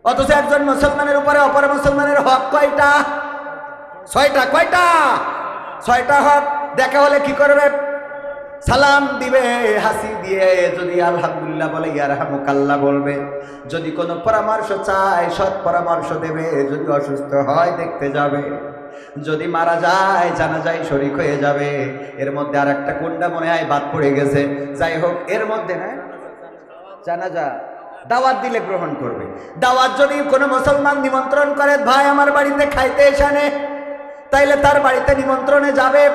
অথচ একজন মুসলমানের উপরে অপর মুসলমানের হক কয়টা? 6টা। কয়টা? 6টা হক। দেখা হলে কি করবে? সালাম দিবে, হাসি দিয়ে যদি আলহামদুলিল্লাহ বলে ইয়ারহামুকাল্লাহ বলবে। যদি কোনো পরামর্শ চায় সৎ পরামর্শ দেবে। যদি অসুস্থ হয় দেখতে যাবে। যদি মারা যায় জানাজায় শরীক হয়ে যাবে। এর মধ্যে আর একটা কোনটা মনে হয় বাদ পড়ে গেছে। যাই হোক, এর মধ্যে হ্যাঁ জানাজা, দাওয়াত দিলে গ্রহণ করবে। দাওয়াত যদি কোনো মুসলমান নিমন্ত্রণ করে, ভাই আমার বাড়িতে খাইতে এসানে, তাইলে তার বাড়িতে নিমন্ত্রণে যাবে।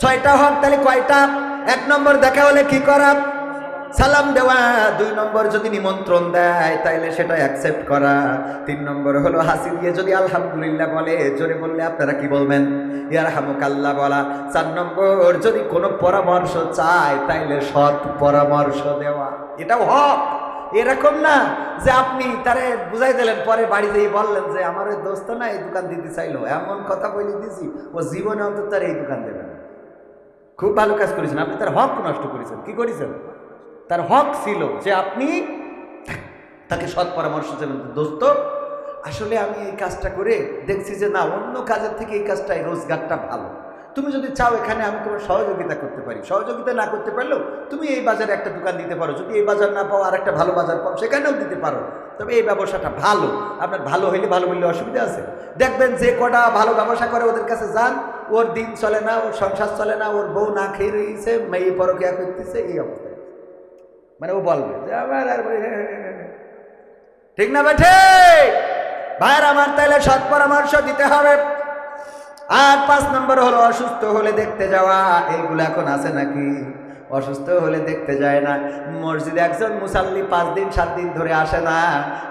6টা হক। তাহলে কয়টা? 1 নম্বর দেখা হলে কি করা? সালাম দেওয়া। 2 নম্বর যদি নিমন্ত্রণ দেয় তাইলে সেটা অ্যাকসেপ্ট করা। 3 নম্বর হলো হাসি দিয়ে যদি আলহামদুলিল্লাহ বলে, জোরে বললে আপনারা কি বলবেন? ইয়ারহামুকাল্লাহ বলা। 4 নম্বর যদি কোনো পরামর্শ চায় তাইলে সৎ পরামর্শ দেওয়া। এটাও হক। এরকম না যে আপনি তারে বুঝাই দিলেন, পরে বাড়ি যেয়ে বললেন যে আমার ওই দোস্ত না এই দোকান দিতে চাইলো, এমন কথা বলে দিছি ও জীবনে অন্তত তার এই দোকান দেবে না। খুব ভালো কাজ করেছেন আপনি, তার হক নষ্ট করেছেন। কি করেছেন? তার হক ছিল যে আপনি তাকে সৎ পরামর্শ দেবেন, দোস্ত আসলে আমি এই কাজটা করে দেখছি যে না, অন্য কাজের থেকে এই কাজটাই রোজগারটা ভালো। তুমি যদি চাও এখানে আমি তোমার সহযোগিতা করতে পারি। সহযোগিতা না করতে পারলেও তুমি এই বাজারে একটা দোকান দিতে পারো। যদি এই বাজার না পাও আর একটা ভালো বাজার পাও, সেখানেও দিতে পারো। তবে এই ব্যবসাটা ভালো, আপনার ভালো হইলে ভালো বললে অসুবিধা আছে? দেখবেন যে কটা ভালো ব্যবসা করে ওদের কাছে যান, ওর দিন চলে না, ওর সংসার চলে না, ওর বউ না খেয়ে রয়েছে, মেয়ে পরকিয়া করতেছে, এই অবস্থায়। মানে ও বলবে যে আমার আর ঠিক না বেঠে ভাইয়ের আমার, তাইলে সৎ পরামর্শ দিতে হবে। আর 5 নম্বর হলো অসুস্থ হলে দেখতে যাওয়া। এইগুলো এখন আছে নাকি? অসুস্থ হলে দেখতে যায় না। মসজিদে একজন মুসাল্লি 5 দিন 7 দিন ধরে আসে না,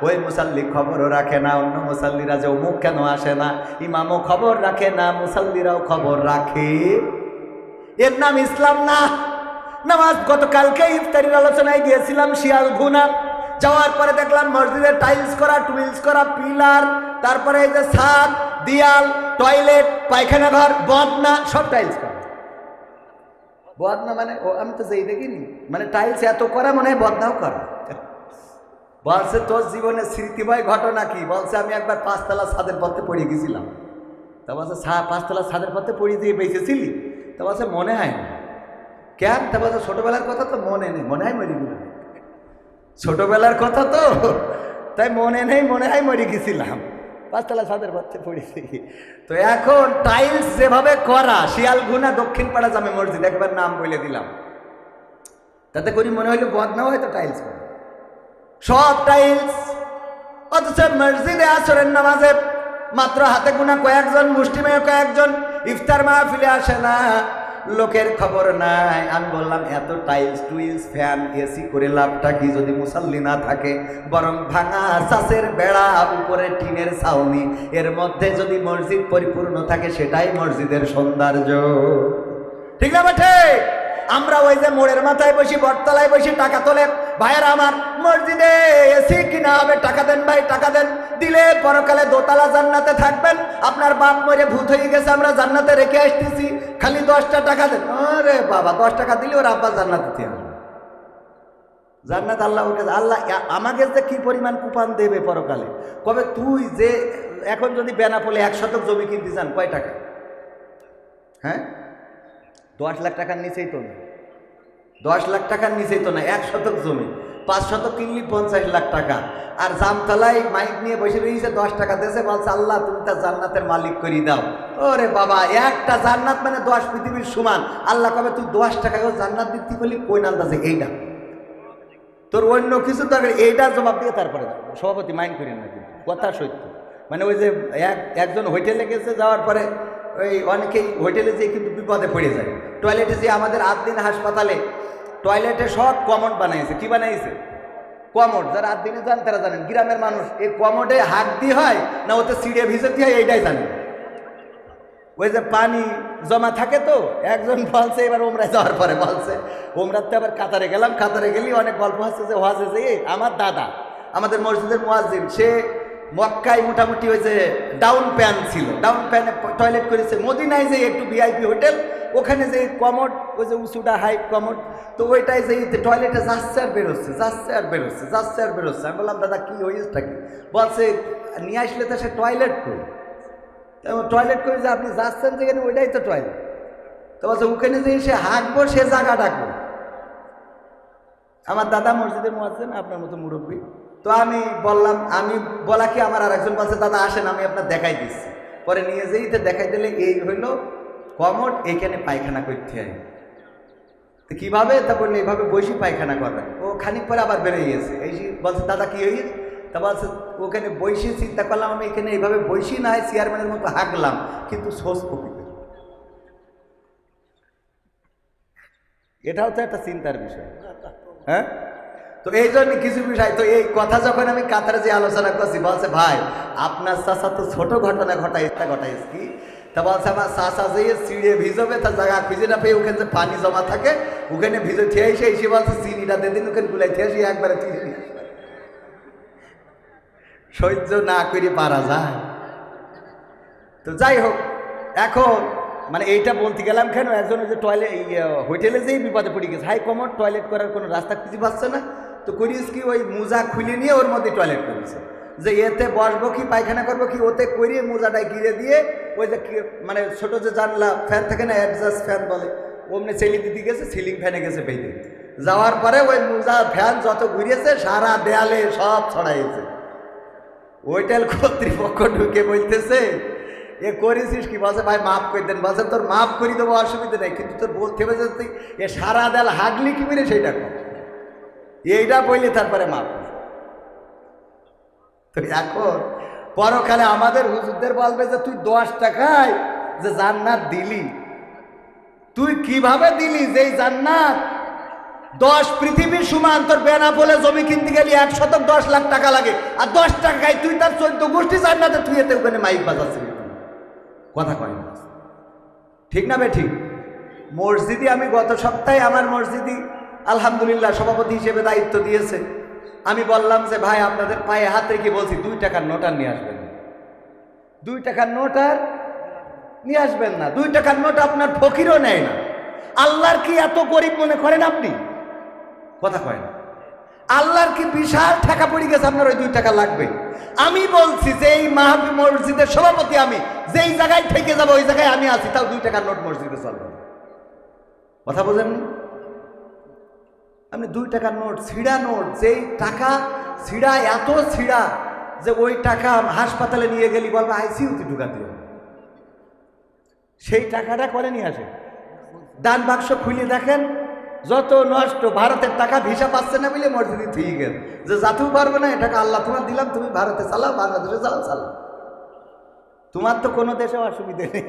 ওই মুসাল্লি খবরও রাখে না অন্য মুসাল্লিরা যে অমুক কেন আসে না। ইমামও খবর রাখে না, মুসাল্লিরাও খবর রাখে। এর নাম ইসলাম না। নামাজ গতকালকে ইফতারির আলোচনায় গিয়েছিলাম শিয়ালঘুনা। যাওয়ার পরে দেখলাম মসজিদে টাইলস করা, টুইলস করা, পিলার, তারপরে এই যে ছাদ, দেয়াল, টয়লেট, পায়খানা ঘর, বদনা সব টাইলস করা। বদনা মানে ও আমি তো যেই দেখিনি, মানে টাইলস এত করা মনে হয় বদনাও করা। বলছে তোর জীবনে স্মৃতিময় ঘটনা কি? বলছে আমি একবার 5 তলা ছাদের পথে পড়ে গেছিলাম। তা বলছে 5 তলা ছাদের পথে পড়ে দিয়ে বেঁচেছিলি? তা বলছে মনে হয় না। কেন? তা বলছে ছোটবেলার কথা তো মনে নেই, মনে হয় মরে গেলাম। ছোটবেলার কথা তো তাই মনে নেই, মনে হয় মরে গেছিলাম। 5 তলা ছাদের পথে পড়েছি। তো এখন টাইলস যেভাবে করা, শিয়ালঘুনা দক্ষিণ পাড়া জামে মসজিদ, একবার নাম বলে দিলাম, তাতে করি মনে হইলো বদনাও হয়তো টাইলস করা, সব টাইলস। অথচ মসজিদে আসরের নামাজে মাত্র হাতে গোনা কয়েকজন, মুষ্টিমেয় কয়েকজন ইফতার মাহফিলে আসে না, লোকের খবর নাই। আমি বললাম এত টাইলস টুইলস ফ্যান এসি করে লাভটা কি যদি মুসাল্লি না থাকে, বরং ভাঙা চাষের বেড়া উপরে টিনের ছাউনি, এর মধ্যে যদি মসজিদ পরিপূর্ণ থাকে সেটাই মসজিদের সৌন্দর্য। ঠিক না বেঠে? আমরা ওই যে মোড়ের মাথায় বসি, বটতলায় বসি, টাকা তোলে ভাইয়েরা আমার, মসজিদে এসি কিনা হবে, টাকা দেন ভাই, টাকা দেন, দিলে পরকালে দোতলা জান্নাতে থাকবেন। আপনার বাপ মরে ভূত হয়ে গেছে, আমরা জান্নাতে রেখে আসতেছি, খালি 10টা টাকা দেন। আরে বাবা, 10 টাকা দিলে ওর আব্বা জান্নাতে দিয়ে আসবে। জান্নাত আল্লাহ ওর কাছে, আল্লাহ আমাকে যে কি পরিমাণ কুপান দেবে পরকালে। কবে তুই যে এখন যদি বেনাপোলে 1 শতক জমি কিনতে চান, কয় টাকা? হ্যাঁ, 10 লাখ টাকার নিচেই তো না, 10 লাখ টাকার নিচেই তো না। 1 শতক জমি 5 শতক কিনলি 50 লাখ টাকা। আর জামতলায় মাইক নিয়ে বসে রয়েছে, 10 টাকা দিয়েছে, বলছে আল্লাহ তুমি তার জান্নাতের মালিক করে দাও। ওরে বাবা, একটা জান্নাত মানে 10 পৃথিবীর সমান। আল্লাহ কবে তুই 10 টাকাকেও জান্নাত দিতে বলি, কই নান্দাছে এইটা তোর অন্য কিছু দরকার, এইটার জবাব দিয়ে তারপরে সভাপতি মাইন্ড করেন না, কিন্তু কথা সত্য। মানে ওই যে একজন হোটেলে গেছে, যাওয়ার পরে ওই অনেকেই হোটেলে যেয়ে কিন্তু বিপদে পড়ে যায়। টয়লেটে যে আমাদের আদ্দিন হাসপাতালে টয়লেটে সব কমোড বানাইছে। কি বানাইছে? কমোড। যারা আদ্দিনে যান তারা জানেন, গ্রামের মানুষ এই কমোডে হাত দিয়ে হয় না ওতে সিঁড়ে ভিজে হয়, এইটাই জানেন। ওই যে পানি জমা থাকে, তো একজন বলছে এবার ওমরায় যাওয়ার পরে বলছে, ওমরাতে আবার কাতারে গেলাম, কাতারে গেলি অনেক গল্প হচ্ছে যে ওয়াজে যে আমার দাদা আমাদের মসজিদের মুয়াজ্জিন, সে মক্কায় মোটামুটি ওই যে ডাউন প্যান ছিল, ডাউন প্যানে টয়লেট করেছে। মদিনায় যে একটু ভিআইপি হোটেল, ওখানে যে কমোড, ওই যে উঁচুটা হাই কমোড, তো ওইটাই যে টয়লেটে যাচ্ছে আর বেরোচ্ছে, যাচ্ছে আর বেরোচ্ছে, যাচ্ছে আর বেরোচ্ছে। আমি বললাম দাদা কি হয়েছেটা কি? বলছে নিয়ে আসলে তো সে টয়লেট করি, টয়লেট করে যে আপনি যাচ্ছেন যেখানে ওইটাই তো টয়লেট। তো বলছে ওখানে যে সে হাঁকবো সে জায়গা ডাকবো। আমার দাদা মসজিদের মুয়াজ্জিন, আপনার মতো মুরব্বী। তো আমি বললাম, আমি বলা কি আমার আর একজন বলছে দাদা আসেন আমি আপনার দেখাই দিচ্ছি। পরে নিয়ে যেই তো দেখাই দিলে এই হইল কমোড, এইখানে পায়খানা করতে হয়। তো কীভাবে? তা বললে এইভাবে বসি পায়খানা করবেন। ও খানিক পরে আবার বেরিয়ে গেছে, এই বলছে দাদা কি হয়েছে? তা বলছে ওখানে বসে চিন্তা করলাম আমি এখানে এইভাবে বসি না হয় চেয়ারম্যানের মতো হাঁকলাম, কিন্তু সোজ প্রকৃতি। এটাও তো একটা চিন্তার বিষয়, হ্যাঁ? তো এই জন্য কিছু বিষয়, তো এই কথা যখন আমি কাতারে যে আলোচনা করছি, বলছে ভাই আপনার চাচা তো ছোট ঘটনা ঘটাইছে কি? তা বলছে আমার চাচা যে চিড়ে ভিজবে, তার জায়গা খুঁজে না পেয়ে ওখানে যে পানি জমা থাকে ওখানে ভিজে খেয়ে এসে বলছে চিনিটা দিয়ে দিন, ওখানে গুলাই খেয়ে এসে একবারে চিনি নিয়ে আসবে। সহ্য না করে পারা যায়। তো যাই হোক, এখন মানে এইটা বলতে গেলাম কেন, একজন যে টয়লেট হোটেলে যেই বিপদে পড়ে গেছে, হাই কমোড, টয়লেট করার কোনো রাস্তা খুঁজে পাচ্ছে না। তো করিস কি, ওই মোজা খুলে নিয়ে ওর মধ্যে টয়লেট করেছে, যে এতে বসবো কি পায়খানা করবো কি, ওতে করিয়ে মোজাটায় গিরে দিয়ে ওই যে মানে ছোটো যে জানলা ফ্যান থাকে না, অ্যাডজাস্ট ফ্যান বলে, অমনি চেলি দিতে গেছে, সিলিং ফ্যানে গেছে বেঁধে। যাওয়ার পরে ওই মোজা ফ্যান যত ঘুরিয়েছে সারা দেয়ালে সব ছড়াইছে। হোটেল কর্তৃপক্ষ ঢুকে বলতেছে এ করেছিস কি? বলছে ভাই মাফ করে দেন। বলছে তোর মাফ করে দেবো, অসুবিধা নেই, কিন্তু তোর বলতে হবে যে তুই এ সারা দেয়াল হাগলি কি মেরে সেইটা কর, এইটা বললে তারপরে মাফ। তো এখন পরকালে আমাদের হুজুরদের বলবে যে তুই 10 টাকায় যে জান্নাত দিলি, তুই কিভাবে দিলি? যেই জান্নাত 10 পৃথিবীর সমান, তোর বেনাপোলে জমি কিনতে গেলে 1 শতক 10 লাখ টাকা লাগে, আর 10 টাকায় তুই তার 14 গোষ্ঠী জান্নাতে, তুই এতে ওখানে মাইক বাজাচ্ছিলি। কথা কয় না, ঠিক না বে ঠিক? মসজিদে আমি গত সপ্তাহে আমার মসজিদে আলহামদুলিল্লাহ সভাপতি হিসেবে দায়িত্ব দিয়েছে। আমি বললাম যে ভাই আপনাদের পায়ে হাত রেখে বলছি 2 টাকার নোট আর নিয়ে আসবেন না, 2 টাকার নোট আর নিয়ে আসবেন না। 2 টাকার নোট আপনার ফকিরও নেয় না। আল্লাহর কি এত গরিব মনে করেন আপনি? কথা কয় না। আল্লাহর কি বিশাল টাকা পড়ে গেছে আপনার ওই 2 টাকা লাগবে? আমি বলছি যে এই মাহফিল মসজিদের সভাপতি, আমি যেই জায়গায় থেকে যাবো ওই জায়গায় আমি আছি, তাও 2 টাকার নোট মসজিদে চলবে। কথা বোঝেন? আপনি 2 টাকার নোট, ছিঁড়া নোট, যেই টাকা ছিঁড়া, এত ছিঁড়া যে ওই টাকা হাসপাতালে নিয়ে গেলি বলবে আইসিইউতে ঢুকাতে হবে, সেই টাকাটা করে নিয়ে আসে। দান বাক্স খুলে দেখেন যত নষ্ট, ভারতের টাকা ভিসা পাচ্ছে না বলে মসজিদে থুয়ে গেল, যে যাতেও পারবে না, এ টাকা আল্লাহ তোমার দিলাম, তুমি ভারতে চালাও, বাংলাদেশে চালাও। তোমার তো কোনো দেশেও অসুবিধে নেই,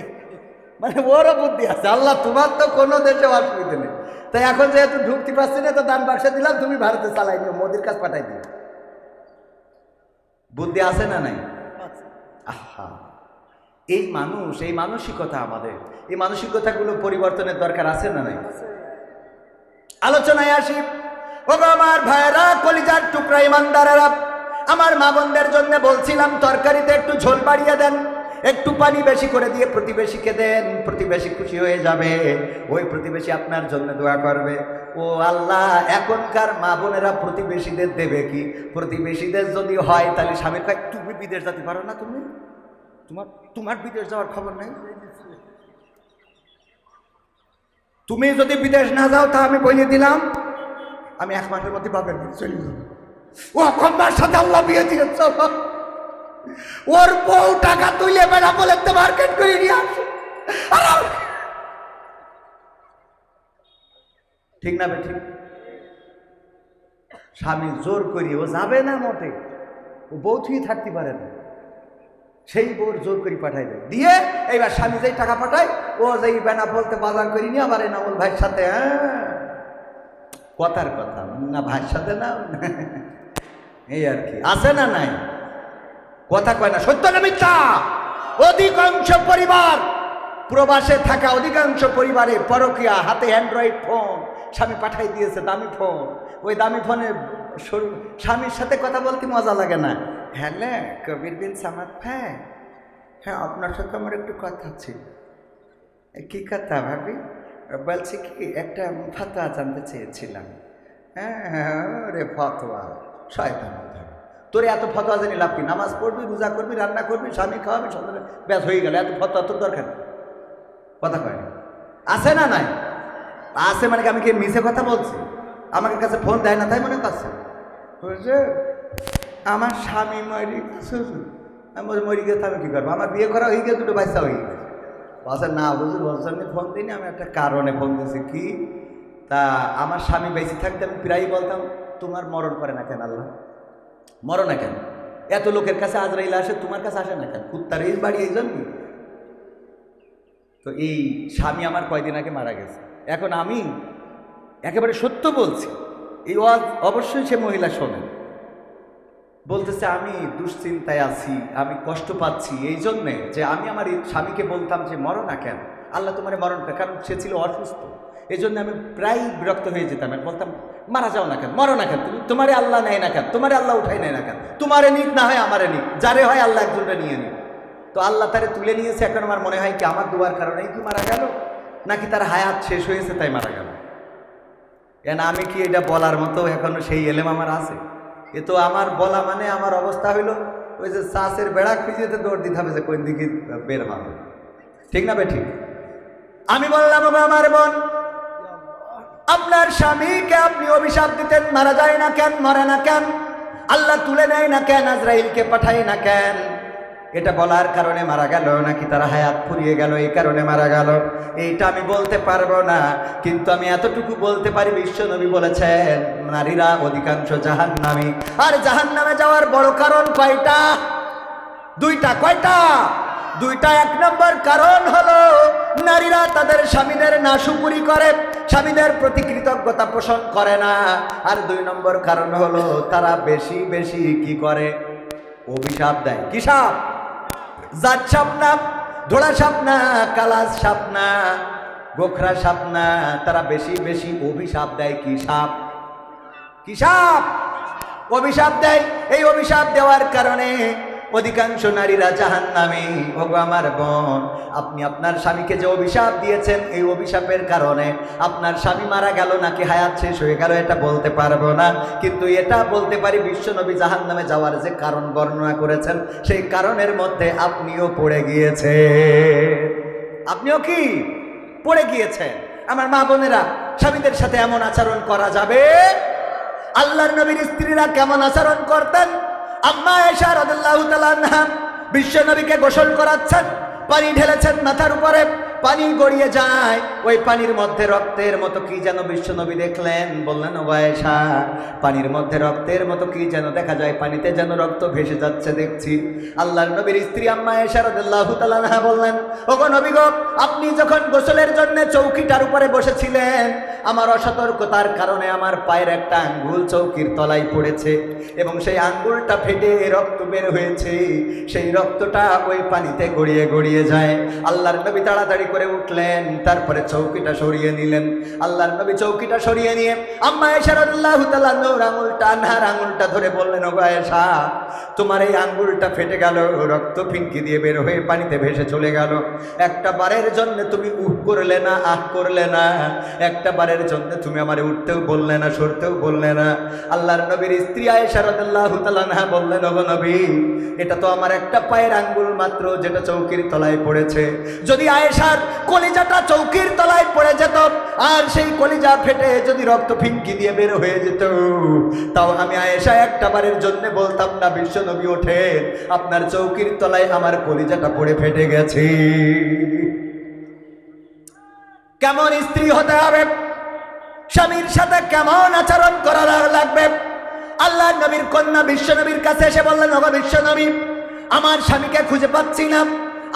মানে ওরও বুদ্ধি আছে। আল্লাহ তোমার তো কোনো দেশেও অসুবিধে নেই, তাই এখন যেহেতু ঢুকতে পারছি না তো দান বাক্সে দিলাম, তুমি ভারতে চালাই নিও, মোদির কাছে পাঠাই দিও। বুদ্ধি আছে না নাই? আহা, এই মানুষ, এই মানসিকতা আমাদের, এই মানসিকতাগুলো পরিবর্তনের দরকার আছে না নাই? আলোচনায় আসি। ও আমার ভাইয়েরা, কলিজার টুকরা ইমানদারেরা, আমার মা বোনদের জন্য বলছিলাম তরকারিতে একটু ঝোল বাড়িয়ে দেন, একটু পানি বেশি করে দিয়ে প্রতিবেশীকে দেন, প্রতিবেশী খুশি হয়ে যাবে, ওই প্রতিবেশী আপনার জন্য দোয়া করবে। ও আল্লাহ, এখনকার মা বোনেরা প্রতিবেশীদের দেবে কি? প্রতিবেশীদের যদি হয় তাহলে স্বামীর কয়, তুমি বিদেশ যেতে পারো না, তুমি তোমার বিদেশ যাওয়ার খবর নেই, তুমি যদি বিদেশ না যাও তা আমি বলে দিলাম আমি 1 মাসের মধ্যে বাপের বাড়ি চলে যাবো। ও কন্যার সাথে আল্লাহ বিয়ে দিয়েছে, ওর বউ টাকা তুলে বেড়া বলে মার্কেট করে নিয়ে আসে। ঠিক না বে ঠিক? স্বামী জোর করি ও যাবে না মোটে, ও বউ থুই থাকতে পারে না, সেই বউর জোর করে পাঠাই দেয় দিয়ে। এইবার স্বামী যেই টাকা পাঠায়, ও যেই বেনা বলতে বাজার করি নিয়ে আবার এনামুল ভাইয়ের সাথে, কথার কথা না, ভাইয়ের সাথে না, এই আর কি, আছে না নাই? কথা কয় না, সত্য না মিথ্যা? অধিকাংশ পরিবার, প্রবাসে থাকা অধিকাংশ পরিবারে পরকিয়া, হাতে অ্যান্ড্রয়েড ফোন, স্বামী পাঠাই দিয়েছে দামি ফোন, ওই দামি ফোনে স্বামীর সাথে কথা বলতে মজা লাগে না। হ্যালো কবির বিন সামাদ ভাই, হ্যাঁ আপনার সাথে আমার একটু কথা ছিল। কি কথা ভাবি? বলছি কি, একটা ফতোয়া জানতে চেয়েছিলাম। হ্যাঁ রে ফতোয়া, শয়তান কথা, তোর এত ফতোয়া জানি লাভ কি? নামাজ পড়বি, রোজা করবি, রান্না করবি, স্বামী খাওয়াবি, সন্তান, ব্যাস হয়ে গেল, এত ফতোয়া তোর দরকার? কথা কয় না, আছে না নাই? আছে মানে কি আমি কি মিছে কথা বলছি? আমাকে কাছে ফোন দেয় না তাই মনে করছে? বুঝছে, আমার স্বামী মরি গেছে, আমি মরি গেছে, আমি কী করবো? আমার বিয়ে করা হয়ে গেছে, 2 বাচ্চা হয়ে গেছে। বলছে না বুঝলি, বলছেন ফোন দিইনি, আমি একটা কারণে ফোন দিয়েছি। কি? তা আমার স্বামী বেঁচে থাকতে আমি প্রায়ই বলতাম, তোমার মরণ করে না কেন আল্লাহ? মরো না কেন? এত লোকের কাছে আজরাইল আসে, তোমার কাছে আসে না কেন? কুত্তার এই বাড়ি এই জন্য। তো এই স্বামী আমার কয়দিন আগে মারা গেছে। এখন আমি একেবারে সত্য বলছি, এই অবশ্যই সে মহিলা শোনেন, বলতেছে আমি দুশ্চিন্তায় আছি, আমি কষ্ট পাচ্ছি এই জন্যে যে আমি আমার স্বামীকে বলতাম যে মরো না কেন আল্লাহ, তোমার মরণ, কারণ সে ছিল অসুস্থ, এই জন্য আমি প্রায় বিরক্ত হয়ে যেতাম, বলতাম মারা যাও না কেন, মরো না কেন, তোমারে আল্লাহ নেয় না কেন, তোমারে আল্লাহ উঠাই নেয় না কেন, তোমারে নিক না হয় আমারে নিক, যারে হয় আল্লাহ একজনটা নিয়ে নিক। তো আল্লাহ তারে তুলে নিয়েছে। এখন আমার মনে হয় কি আমার দুয়ার কারণেই কি মারা গেল, নাকি তার হায়াত শেষ হয়েছে তাই মারা গেল? কেন আমি কি এটা বলার মতো এখনো সেই এলেম আমার আছে? এ তো আমার বলা মানে আমার অবস্থা হইল ওই যে চাষের বেড়া খুঁজিয়েতে দৌড় দিতে হবে যে কোন দিকে বের হবে, ঠিক না বে ঠিক? আমি বললাম আমার বোন, আপনার স্বামীকে আপনি অভিশাপ দিতেন, মারা যায় না কেন, মরে না কেন, আল্লাহ তুলে নেয় না কেন, আজরাইলকে পাঠায় না কেন? এটা বলার কারণে মারা গেল নাকি তার হায়াত ফুরিয়ে গেল এই কারণে মারা গেল, এইটা আমি বলতে পারবো না। কিন্তু আমি এতটুকু বলতে পারি, বিশ্ব নবী বলেছেন নারীরা অধিকাংশ জাহান্নামী। আর জাহান্নামে যাওয়ার বড় কারণ কয়টা? 2টা। কয়টা? 2টা। 1 নম্বর কারণ হলো নারীরা তাদের স্বামীদের নাশুকুরি করে, স্বামীদের প্রতি কৃতজ্ঞতা পোষণ করে না। আর 2 নম্বর কারণ হলো তারা বেশি বেশি কি করে? অভিশাপ দেয়। কি সাপ? জাত সাপ না, ধোড়া সাপ না, কালাস সাপ না, গোখরা সাপ না, তারা বেশি বেশি অভিশাপ দেয়। কি সাপ? কি সাপ? অভিশাপ দেয়। এই অভিশাপ দেওয়ার কারণে অধিকাংশ নারীরা জাহান্নামী। ওগো আমার বোন, আপনি আপনার স্বামীকে যে অভিশাপ দিয়েছেন, এই অভিশাপের কারণে আপনার স্বামী মারা গেল নাকি হায়াত শেষ হয়ে গেল এটা বলতে পারবো না, কিন্তু এটা বলতে পারি বিশ্বনবী জাহান্নামে যাওয়ার যে কারণ বর্ণনা করেছেন, সেই কারণের মধ্যে আপনিও পড়ে গিয়েছেন। আপনিও কি পড়ে গিয়েছেন? আমার মা বোনেরা, স্বামীদের সাথে এমন আচরণ করা যাবে? আল্লাহর নবীর স্ত্রীরা কেমন আচরণ করতেন? আম্মা আয়েশা রাদিয়াল্লাহু তাআলা আনহা বিশ্ব নবীকে গোসল করাচ্ছেন, পানি ঢেলেছেন মাথার উপরে, পানি গড়িয়ে যায়, ওই পানির মধ্যে রক্তের মতো কি যেন বিশ্বনবী দেখলেন। বললেন, ও আয়েশা, পানির মধ্যে রক্তের মতো কি যেন দেখা যায়, পানিতে যেন রক্ত ভেসে যাচ্ছে দেখছি। আল্লাহর নবীর স্ত্রী আম্মা আয়েশা রাদিয়াল্লাহু তাআলা আনহা বললেন, ওগো নবী গো, আপনি যখন গোসলের জন্য চৌকিটার উপরে বসেছিলেন, আমার অসতর্কতার কারণে আমার পায়ের একটা আঙ্গুল চৌকির তলায় পড়েছে এবং সেই আঙ্গুলটা ফেটে রক্ত বের হয়েছে। সেই রক্তটা ওই পানিতে গড়িয়ে গড়িয়ে যায়। আল্লাহর নবী তাড়াতাড়ি করে উঠলেন, তারপরে চৌকিটা সরিয়ে নিলেন। আল্লাহর নবী চৌকিটা সরিয়ে নিয়ে আম্মা আয়েশা রাদিয়াল্লাহু তাআলা আনহার আঙ্গুলটা ধরে বললেন, ওগো আয়েশা, তোমার এই আঙ্গুলটা ফেটে গেল, রক্ত ফিনকি দিয়ে বের হয়ে পানিতে ভেসে চলে গেল। একটা বারের জন্য তুমি উহ করলে না, আহ করলে না। একটা বারের জন্য তুমি আমারে উঠতেও বললে না, সরতেও বললে না। আল্লাহর নবীর স্ত্রী আয়েশা রাদিয়াল্লাহু তাআলা আনহা বললেন, ওগো নবী, এটা তো আমার একটা পায়ের আঙ্গুল মাত্র, যেটা চৌকির তলায় পড়েছে। যদি আয়েশার কলিজাটা চৌকির তলায় পড়ে যেত আর সেই কলিজা ফেটে যদি রক্ত ফিনকি দিয়ে বের হয়ে যেত, তাও আমি আয়েশা একটা বারের জন্য বলতাম না, বিশ্ব নবী ওঠেন, আপনার চৌকির তলায় আমার কলিজাটা পড়ে ফেটে গেছে। কেমন স্ত্রী হতে হবে, স্বামীর সাথে কেমন আচরণ করা লাগবে। আল্লাহ নবীর কন্যা বিশ্ব নবীর কাছে এসে বললেন, ওগো বিশ্ব নবী, আমার স্বামীকে খুঁজে পাচ্ছি না,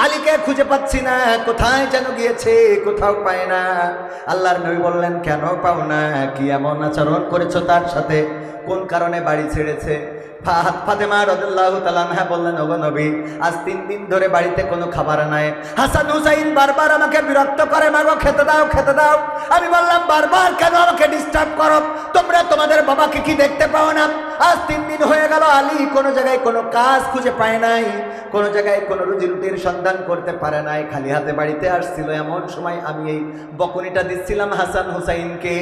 আলীকে খুঁজে পাচ্ছি না, কোথায় যেন গিয়েছে, কোথাও পায় না। আল্লাহর নবী বললেন, কেন পাও না? কি এমন আচরণ করেছো তার সাথে? কোন কারণে বাড়ি ছেড়েছে? ফাতেমা রাদিয়াল্লাহু তাআলা আনহা বললেন, ওগো নবী, আজ 3 দিন ধরে বাড়িতে কোনো খাবার নাই। হাসান হুসাইন বারবার আমাকে বিরক্ত করে, মাগো খেতে দাও, খেতে দাও। আমি বললাম, বারবার কেন আমাকে ডিস্টার্ব করো? তোমরা তোমাদের বাবাকে কি দেখতে পাও না? আজ 3 দিন হয়ে গেল, আলী কোনো জায়গায় কোনো কাজ খুঁজে পায় নাই, কোনো জায়গায় কোনো রুজি রুটির সন্ধান করতে পারে নাই, খালি হাতে বাড়িতে আসছিল। এমন সময় আমি এই বকুনিটা দিচ্ছিলাম হাসান হুসাইনকে।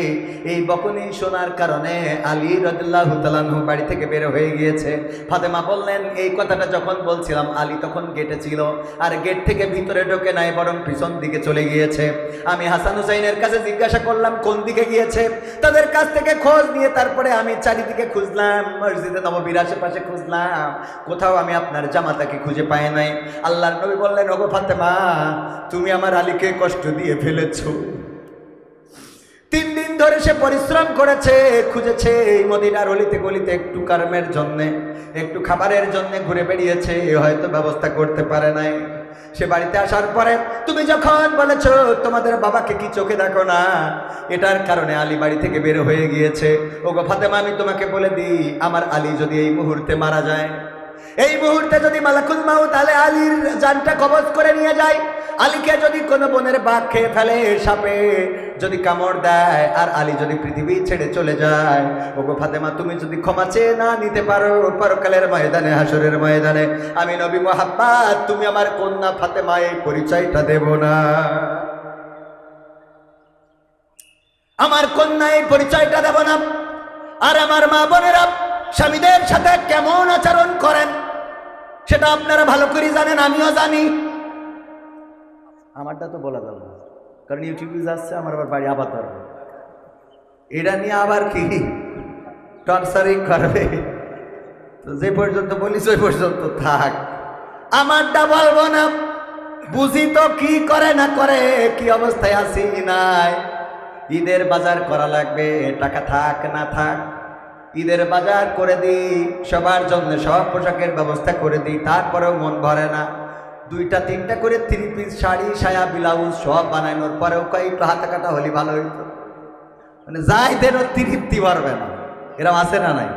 এই বকুনি শোনার কারণে আলী রাদিয়াল্লাহু তাআলা আনহু বাড়ি থেকে বের হয়ে গিয়েছে। ফাতেমা বললেন, এই কথাটা যখন বলছিলাম, আলী তখন গেটে ছিল, আর গেট থেকে ভিতরে ঢোকে নাই, বরং পিছন দিকে চলে গিয়েছে। আমি হাসান হুসাইনের কাছে জিজ্ঞাসা করলাম কোন দিকে গিয়েছে। তাদের কাছ থেকে খোঁজ নিয়ে তারপরে আমি চারিদিকে খুঁজলাম, মসজিদে নববীর আশেপাশে খুঁজলাম, কোথাও আমি আপনার জামাতাকে খুঁজে পাই নাই। আল্লাহর নবী বললেন, ওগো ফাতেমা, তুমি আমার আলীকে কষ্ট দিয়ে ফেলেছো। 3 দিন ধরে সে পরিশ্রম করেছে, খুঁজেছে এই মদিনার অলিতে গলিতে, একটু কর্মের জন্যে, একটু খাবারের জন্য ঘুরে বেরিয়েছে, হয়তো ব্যবস্থা করতে পারে নাই। সে বাড়িতে আসার পরে তুমি যখন বলেছো তোমাদের বাবাকে কি চোখে দেখো না, এটার কারণে আলী বাড়ি থেকে বের হয়ে গিয়েছে। ওগো ফাতেমা, আমি তোমাকে বলে দিই, আমার আলী যদি এই মুহূর্তে মারা যায়, এই মুহূর্তে যদি মালাকুল মাউত তাহলে আলীর জানটা কবজ করে নিয়ে যায়, আলীকে যদি কোনো বনের বাঘ খেয়ে ফেলে, সাপে যদি কামড় দেয়, আর আলী যদি পৃথিবী ছেড়ে চলে যায়, ওগো ফাতেমা, তুমি যদি ক্ষমা চেয়ে না নিতে পারো পরকালের ময়দানে, হাসরের ময়দানে, আমি নবী মুহাম্মদ, তুমি আমার কন্যা ফাতেমা এই পরিচয়টা দেব না। আমার কন্যা এই পরিচয়টা দেব না। আর আমার মা বোনেরা স্বামীদের সাথে কেমন আচরণ করেন সেটা আপনারা ভালো করে জানেন, আমিও জানি। আমারটা তো বলা যাবে না, কারণ ইউটিউবে যাচ্ছে, আমার আবার বাড়ি আবার ধরবে, এটা নিয়ে আবার কি টর্চারিং করবে। তো যে পর্যন্ত বলিস ওই পর্যন্ত থাক, আমারটা বলবো না। বুঝি তো কি করে না করে, কি অবস্থায় আছি নাই। ঈদের বাজার করা লাগবে, টাকা থাক না থাক, ঈদের বাজার করে দিই, সবার জন্য সব পোশাকের ব্যবস্থা করে দিই, তারপরেও মন ভরে না। 2টা 3টা করে 3 পিস শাড়ি, সায়া, ব্লাউজ সব বানানোর পরেও কয়েকটু হাতে কাটা হলে ভালো হইতো। মানে যাই দেন তৃপ্তি ভরবে না, এরকম আছে না নাই?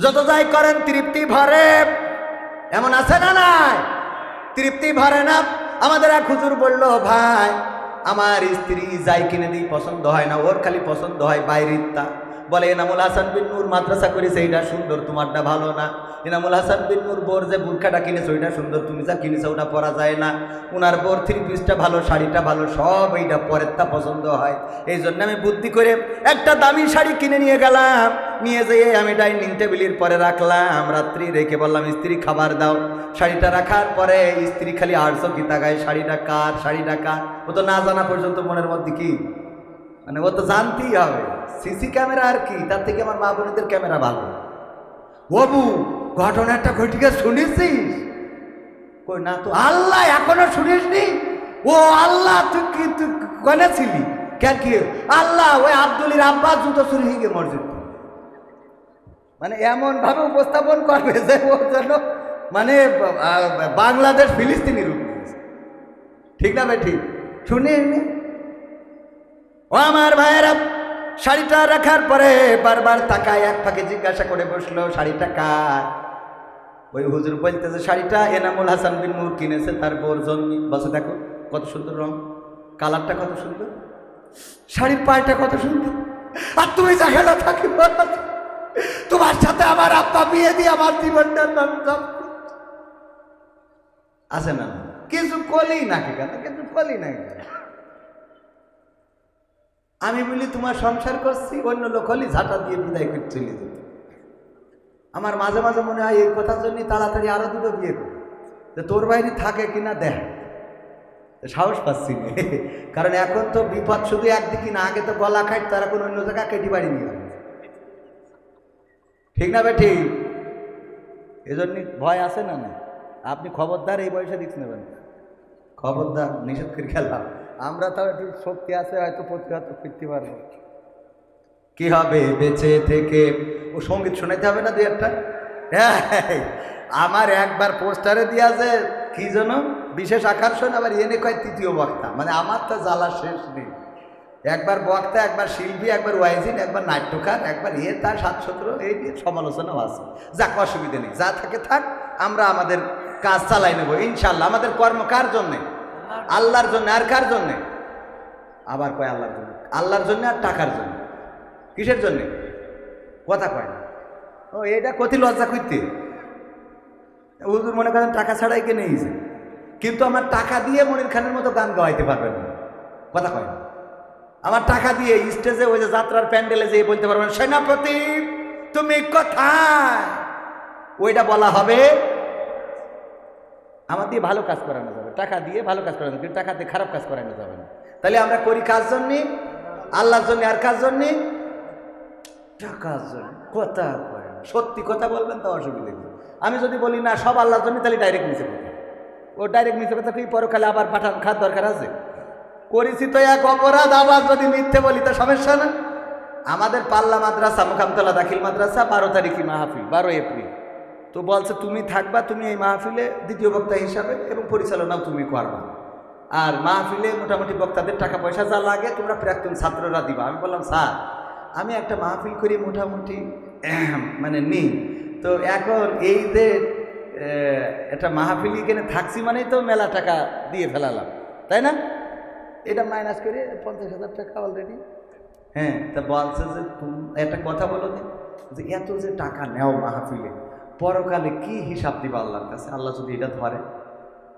যত যাই করেন তৃপ্তি ভরে, এমন আছে না নাই? তৃপ্তি ভরে না। আমাদের এক হুজুর বলল, ভাই আমার স্ত্রী যাই কিনে দিই পছন্দ হয় না, ওর খালি পছন্দ হয় বাইরের তা। বলে, এনামুল হাসান বিন নূর মাদ্রাসা করেছে, এইটা সুন্দর, তোমারটা ভালো না। এনামুল হাসান বিন নূর বোর যে বুরখাটা কিনেছে ওইটা সুন্দর, তুমি যা কিনেছো ওটা পরা যায় না। ওনার বোর 3 পিসটা ভালো, শাড়িটা ভালো, সব এইটা পরেরটা পছন্দ হয়। এই জন্য আমি বুদ্ধি করে একটা দামি শাড়ি কিনে নিয়ে গেলাম, নিয়ে যেয়ে আমি ডাইনিং টেবিলের পরে রাখলাম। রাত্রি রেখে বললাম, স্ত্রী খাবার দাও। শাড়িটা রাখার পরে স্ত্রী খালি আড়শো কি তাকায়, শাড়িটা কার, শাড়িটা কার। ও তো না জানা পর্যন্ত মনের মধ্যে কি, মানে ও তো জানতেই হবে। সিসি ক্যামেরা আর কি, তার থেকে আমার মা বোনদের ক্যামেরা ভালো। বাবু ঘটনাটা ঘটিকে শুনেছিস? কই না তো। আল্লাহ, এখনো শুনিসনি? ও আল্লাহ, তুই কনে ছিলি কেন? কি আল্লাহ, ওই আব্দুলের আব্বা জুতো চুরি হয়ে গিয়ে মসজিদ। মানে এমন ভাবে উপস্থাপন করবে যে ওর জন্য মানে বাংলাদেশ ফিলিস্তিনি রূপ নিয়েছে। ঠিক না ভাই? ঠিক শুনে ও আমার ভাইয়েরা, শাড়িটা রাখার পরে বারবার তাকায়, এক ফাঁকে জিজ্ঞাসা করে বসলো, শাড়িটা কার? ওই হুজুর বলতেছে শাড়িটা এনামুল হাসান বিন নূর কিনেছে তার বোর জন্য। বসে দেখো কত সুন্দর রং, কালারটা কত সুন্দর, শাড়ির পায়টা কত সুন্দর। আর তুমি যেখানে থাকি তোমার সাথে আমার আব্বা বিয়ে দিয়ে আমার জীবনটার নাম আছে না? কিছু কলি নাকি কেন? কিছু কলি নাই। আমি বলি তোমার সংসার করছি, অন্য লোক হলি ঝাঁটা দিয়ে বিদায় করে চলে যেত। আমার মাঝে মাঝে মনে হয় এই কথার জন্য তাড়াতাড়ি আরো দুটো বিয়ে করি, যে তোর বাইরে থাকে কিনা দেখ। সাহস পাচ্ছি না, কারণ এখন তো বিপদ শুধু একদিকে না, আগে তো গলা খাট, তারা কোনো অন্য জায়গা কেটে বাড়ি নিয়ে যাবে। ঠিক না ভাই? ঠিক। এজন্য ভয় আছে না? না, আপনি খবরদার এই বয়সে রিস্ক নেবেন, খবরদার, নিষেধ করে খেলাম। আমরা তাও একটু শক্তি আছে, হয়তো প্রতিহত ফিরতে পারবো। কি হবে বেঁচে থেকে? ও সঙ্গীত শোনাইতে হবে না দুই একটা? আমার একবার পোস্টারে দিয়েছে কি যেন বিশেষ আকর্ষণ, আবার এনে কয় তৃতীয় বক্তা। মানে আমার তো জ্বালা শেষ নেই। একবার বক্তা, একবার শিল্পী, একবার ওয়াইজিন, একবার নাট্যকার, একবার তার 7-17 এই নিয়ে সমালোচনাও আছে। যাক, অসুবিধা নেই, যা থাকে থাক, আমরা আমাদের কাজ চালাই নেবো ইনশাল্লাহ। আমাদের কর্ম কার জন্যে? আল্লাহর জন্য। আর কার জন্যে? আবার কয় আল্লাহর জন্য। আল্লাহর জন্য আর টাকার জন্য। কিসের জন্যে? কথা কয় না। ও এটা কতি লজ্জা করতে। হুজুর মনে করেন টাকা ছাড়াই কে নিয়েছে, কিন্তু আমার টাকা দিয়ে মনির খানের মতো গান গাওয়াইতে পারবেন না। কথা কয় না। আমার টাকা দিয়ে স্টেজে ওই যে যাত্রার প্যান্ডেলে যেয়ে বলতে পারবেন, সেনাপতি তুমি কোথায়, ওইটা বলা হবে। আমার দিয়ে ভালো কাজ করানো যাবে, টাকা দিয়ে ভালো কাজ করানো, কিন্তু টাকা দিয়ে খারাপ কাজ করানো যাবে না। তাহলে আমরা করি কার জন্যে? আল্লাহর জন্য। আর কার জন্যে? টাকার জন্য। কথা কয় না। সত্যি কথা বলবেন তো অসুবিধা নেই। আমি যদি বলি না সব আল্লাহর জন্য, তাহলে ডাইরেক্ট মিশে কথা। ও ডাইরেক্ট মিশে কথা কি পরকালে আবার পাঠান খাত দরকার আছে? করেছি তো এক অপরাধ, আবার যদি মিথ্যে বলি তা সমস্যা না। আমাদের পাল্লা মাদ্রাসা, মুকামতলা দাখিল মাদ্রাসা 12 তারিখে মাহফিল, 12 এপ্রিল। তো বলছে তুমি থাকবা, তুমি এই মাহফিলে দ্বিতীয় বক্তা হিসাবে, এবং পরিচালনাও তুমি করবা। আর মাহফিলে মোটামুটি বক্তাদের টাকা পয়সা যা লাগে তোমরা প্রাক্তন ছাত্ররা দিবা। আমি বললাম স্যার, আমি একটা মাহফিল করি মোটামুটি মানে নিই, তো এখন এই যে একটা মাহফিল এখানে থাকছি মানেই তো মেলা টাকা দিয়ে ফেলালাম, তাই না? এটা মাইনাস করে 50,000 টাকা অলরেডি। হ্যাঁ, তা বলছে যে তুমি একটা কথা বলো যে এত যে টাকা নেও মাহফিলে, পরকালে কি হিসাব দিবা আল্লাহর কাছে, আল্লাহ যদি এটা ধরে?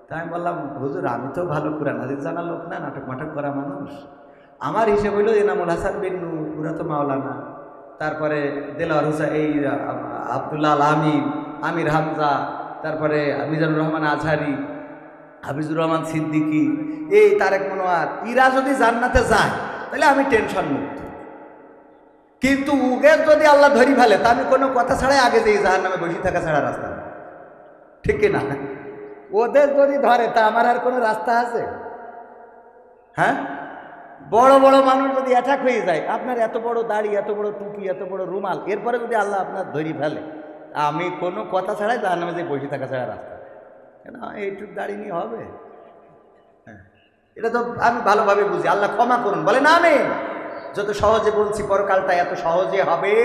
তাই আমি বললাম হুজুর, আমি তো ভালো কোরআন হাদিস জানা লোক না, নাটক মাটক করা মানুষ। আমার হিসেব হইল এনামুল হাসান বিন নূর, পুরা তো মাওলানা, তারপরে দেলোয়ার হোসেন, এই আব্দুল্লাহ আল আমিন, আমির হামজা, তারপরে মিজানুর রহমান আজহারি, হাফিজুর রহমান সিদ্দিকী, এই তারেক মনোয়ার, ইরা যদি জান্নাতে যায় তাহলে আমি টেনশন মুক্ত। কিন্তু উগের যদি আল্লাহ ধরি ফেলে, তা আমি কোনো কথা ছাড়াই আগে যেই জাহান্নামে বসে থাকা ছাড়া রাস্তা না। ঠিক না? ওদের যদি ধরে তা আমার আর কোনো রাস্তা আছে? হ্যাঁ, বড় বড় মানুষ যদি অ্যাটাক হয়ে যায়, আপনার এত বড় দাড়ি, এত বড় টুপি, এত বড় রুমাল, এরপরে যদি আল্লাহ আপনার ধরি ফেলে, আমি কোনো কথা ছাড়াই জাহান্নামে যে বসে থাকা ছাড়া রাস্তা। কেন এইটুক দাড়ি নিয়ে হবে? হ্যাঁ, এটা তো আমি ভালোভাবে বুঝি। আল্লাহ ক্ষমা করুন, বলে না আমি যত সহজে বলছি, পরকালটা এত সহজে হবে।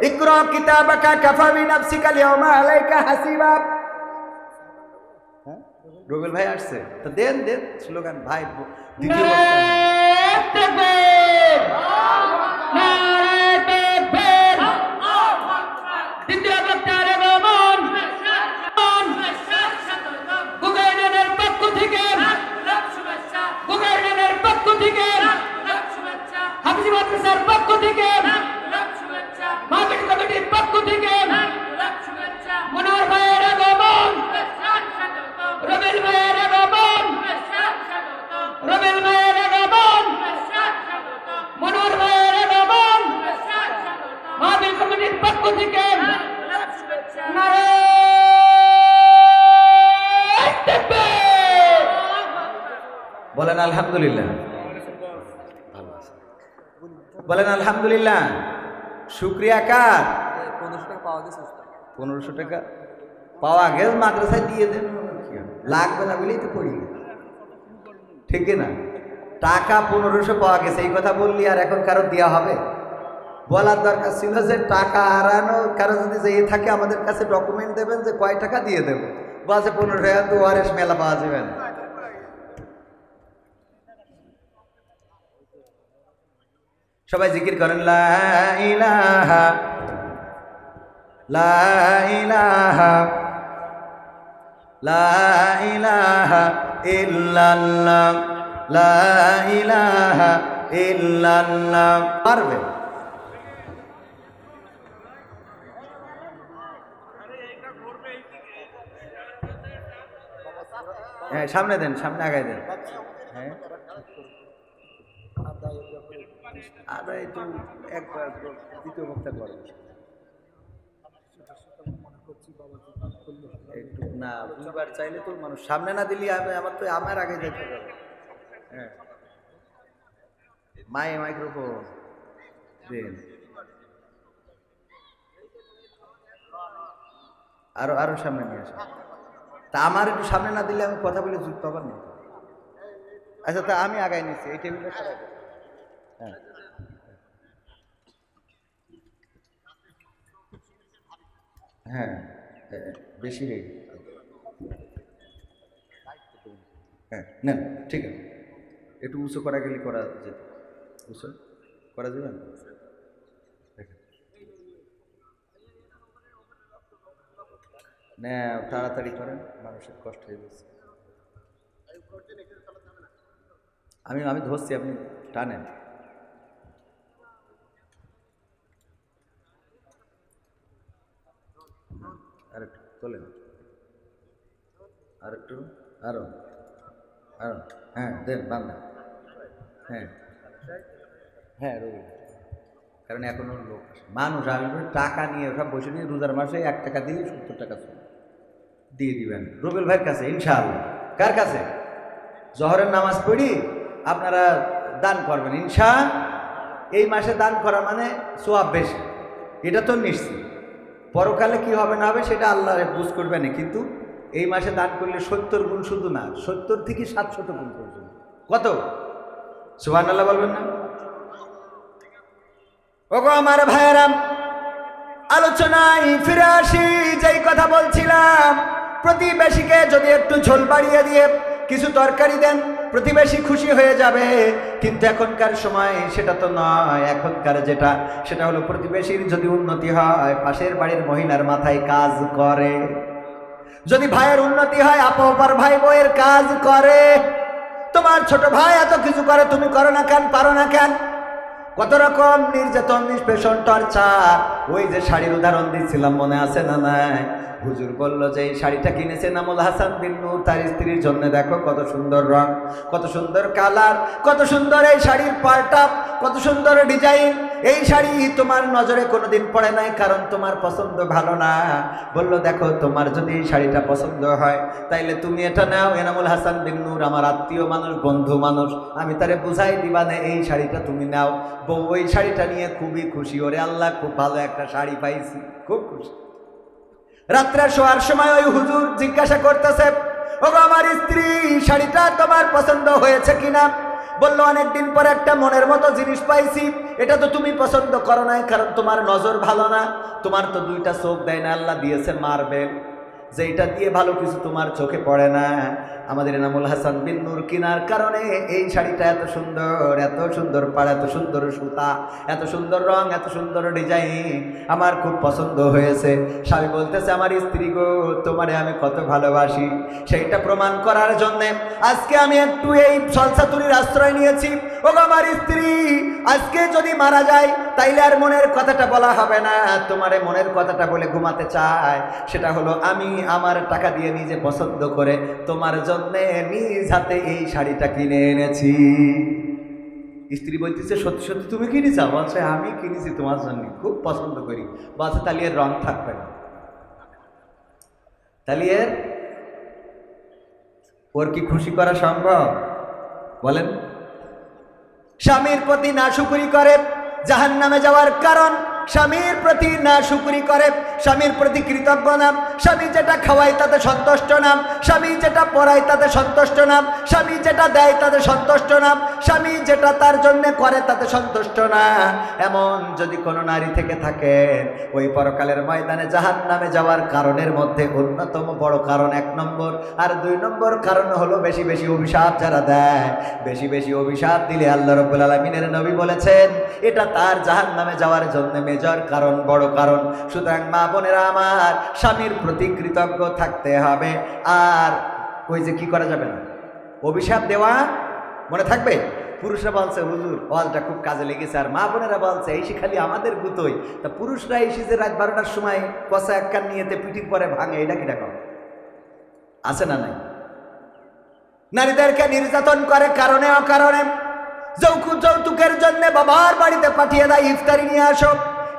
ইকরা কিতাবাকা কাফা বিনাফসিকা আল-ইয়াওমা আলাইকা হাসিবা। হ্যাঁ, রুবেল ভাই আসছে তো দেন স্লোগান ভাই। দ্বিতীয় আলহামদুলিল্লাহ, ভালো আছে বলেন আলহামদুলিল্লাহ। শুক্রিয়া কার? 1500 টাকা পাওয়া গেছে। 1500 টাকা পাওয়া গেল, মাদ্রাসায় দিয়ে দেন, লাগবে না বলেই তো পড়ি, ঠিক না? টাকা 1500 পাওয়া গেছে এই কথা বললি আর এখন কারো দেওয়া হবে? বলার দরকার ছিল যে টাকা হারানো কারো যদি যে থাকে আমাদের কাছে ডকুমেন্ট দেবেন যে কয় টাকা দিয়ে দেবো, বলছে 15 টাকা তো ওয়ারেস মেলা পাওয়া যাবে না। সবাই জিকির করেন লা ইলাহা লা ইলাহা লা ইলাহা ইল্লাল্লাহ লা ইলাহা ইল্লাল্লাহ। পারবে? হ্যাঁ সামনে দেন, সামনে আগায় দেন। হ্যাঁ আর একটু একবার দ্বিতীয় বক্তা করেন একটু না, দুইবার চাইলে তো মানুষ সামনে না দিলি আমার তো আমার আগে যেতে হবে। হ্যাঁ মাইক্রোফোন দেন, আরো আরো সামনে নিয়ে আসেন। তা আমার একটু সামনে না দিলে আমি কথা বলে যুক্ত হবার না। আচ্ছা তা আমি আগায় নিচ্ছি, এই টেবিলটা সরাই দেন। হ্যাঁ হ্যাঁ বেশি হয়ে গেছে। হ্যাঁ নেন, ঠিক আছে, একটু উঁচু করা গেলে করা যেত, উঁচু করা যাবে না? না তাড়াতাড়ি করেন, মানুষের কষ্ট হয়ে গেছে। আমি আমি ধরছি, আপনি টানেন। আর একটু তোলেন, আর একটু, আরো আরো, হ্যাঁ দেন বাংলা। হ্যাঁ হ্যাঁ রবি, কারণ এখনো লোক মানুষ আসবে টাকা নিয়ে সব বসে নিয়ে রোজার মাসে 1 টাকা দিয়ে 70 টাকা দিয়ে দিবেন রুবেল ভাইয়ের কাছে ইনশাআল্লাহ। কার কাছে? জহরের নামাজ পড়ি আপনারা দান করবেন ইনশা। এই মাসে দান করা মানে সোয়াব বেশি, এটা তো নিশ্চিত। পরকালে কি হবে না হবে সেটা আল্লাহ বুঝ করবে না, কিন্তু এই মাসে দান করলে 70 গুণ, শুধু না 70 থেকে 700 গুণ পর্যন্ত। কত? সুবহানাল্লাহ বলবেন না? ওগো আমার ভাইয়েরাম, আলোচনায় ফিরে আসি। যেই কথা বলছিলাম, প্রতিবেশীকে যদি একটু ঝোল বাড়িয়ে দিয়ে কিছু তরকারি দেন প্রতিবেশী খুশি হয়ে যাবে, কিন্তু এখনকার সময় সেটা তো নয়। এখনকার যেটা সেটা হলো প্রতিবেশীর যদি উন্নতি হয় পাশের বাড়ির মহিলার মাথায় কাজ করে, যদি ভাইয়ের উন্নতি হয় আপর ভাই বইয়ের কাজ করে। তোমার ছোট ভাই এত কিছু করে, তুমি করো না কেন, পারো না কেন? কত রকম নির্যাতন, নিষ্পেষণ, টর্চার। ওই যে শাড়ির উদাহরণ দিচ্ছিলাম মনে আছে না নাই? হুজুর বলল যে এই শাড়িটা কিনেছে নামুল হাসান বিন নূর তার স্ত্রীর জন্য, দেখো কত সুন্দর রং, কত সুন্দর কালার, কত সুন্দর এই শাড়ির পাল্টা, কত সুন্দর ডিজাইন। এই শাড়ি তোমার নজরে কোনোদিন পড়ে নাই, কারণ তোমার পছন্দ ভালো না। বলল দেখো তোমার যদি এই শাড়িটা পছন্দ হয় তাইলে তুমি এটা নাও। এনামুল হাসান বিন নূর আমার আত্মীয় মানুষ, বন্ধু মানুষ, আমি তারে বুঝাই দিবা না এই শাড়িটা তুমি নাও। বউ ওই শাড়িটা নিয়ে খুবই খুশি, ওরে আল্লাহ খুব ভালো একটা শাড়ি পাইছি, খুব খুশি। রাত্রে শোয়ার সময় ওই হুজুর জিজ্ঞাসা করতেছে, ওগো আমার স্ত্রী শাড়িটা তোমার পছন্দ হয়েছে কিনা? বললো অনেকদিন পর একটা মনের মতো জিনিস পাইছি, এটা তো তুমি পছন্দ করো নাই, কারণ তোমার নজর ভালো না, তোমার তো 2টা চোখ দেয় না, আল্লাহ দিয়েছে মার্বেল, যেটা দিয়ে ভালো কিছু তোমার চোখে পড়ে না। আমাদের এনামুল হাসান বিন নূর কেনার কারণে এই শাড়িটা এত সুন্দর পাড়, এত সুন্দর সুতা, এত সুন্দর রং, এত সুন্দর ডিজাইন আমার খুব পছন্দ হয়েছে। স্বামী বলতেছে, আমার স্ত্রী গো তোমারে আমি কত ভালোবাসি, সেইটা প্রমাণ করার জন্য আজকে আমি একটু এই সলসাতুরির আশ্রয় নিয়েছি। ও আমার স্ত্রী আজকে যদি মারা যায় তাইলে আর মনের কথাটা বলা হবে না, তোমারে মনের কথাটা বলে ঘুমাতে চায়। সেটা হলো আমি আমার টাকা দিয়ে নিজে পছন্দ করে তোমার জন্য নিজ হাতে এই শাড়িটা কিনে এনেছি। স্ত্রী বলতেছে, সত্যি সত্যি তুমি কিনেছ? বলছে আমি কিনেছি তোমার জন্য, খুব পছন্দ করি। বলছে তাহলে এর রং থাকবে না, তাহলে ওর কি খুশি করা সম্ভব? বলেন, স্বামীর প্রতি নাশুকরি করে জাহান্নামে যাওয়ার কারণ, স্বামীর প্রতি নাশুকরি করে, স্বামীর প্রতি কৃতজ্ঞ নাম, স্বামী যেটা খাওয়ায় তাতে সন্তুষ্ট নাম, স্বামী যেটা পড়ায় তাতে সন্তুষ্ট নাম, স্বামী যেটা দেয় তাতে সন্তুষ্ট নাম, স্বামী যেটা তার জন্য করে তাতে সন্তুষ্ট না। এমন যদি কোনো নারী থেকে থাকে, ওই পরকালের ময়দানে জাহান্নামে যাওয়ার কারণের মধ্যে অন্যতম বড় কারণ 1 নম্বর, আর 2 নম্বর কারণ হলো বেশি বেশি অভিশাপ যারা দেয়। বেশি বেশি অভিশাপ দিলে আল্লাহ রাব্বুল আলামিনের নবী বলেছেন এটা তার জাহান্নামে যাওয়ার জন্য মেজর কারণ, বড় কারণ। সুতরাং মা বোনেরা আমার, স্বামীর প্রতি কৃতজ্ঞ থাকতে হবে। আর ওই যে কি করা যাবে না, অভিশাপ দেওয়া মনে থাকবে। পুরুষরা বলছে হুজুর ওয়াজটা খুব কাজে লেগেছে, আর মা বোনেরা বলছে এই খালি আমাদের গুতোই। তা পুরুষরা এসে যে রাত 12টার সময় কষা এক কান নিয়েতে পিটির পরে ভাঙে, এটা কি রকম আছে না নাই? নারীদেরকে নির্যাতন করে কারণে অকারণে। যৌতুকের জন্য বাবার বাড়িতে পাঠিয়ে দেয় ইফতারি নিয়ে আসো।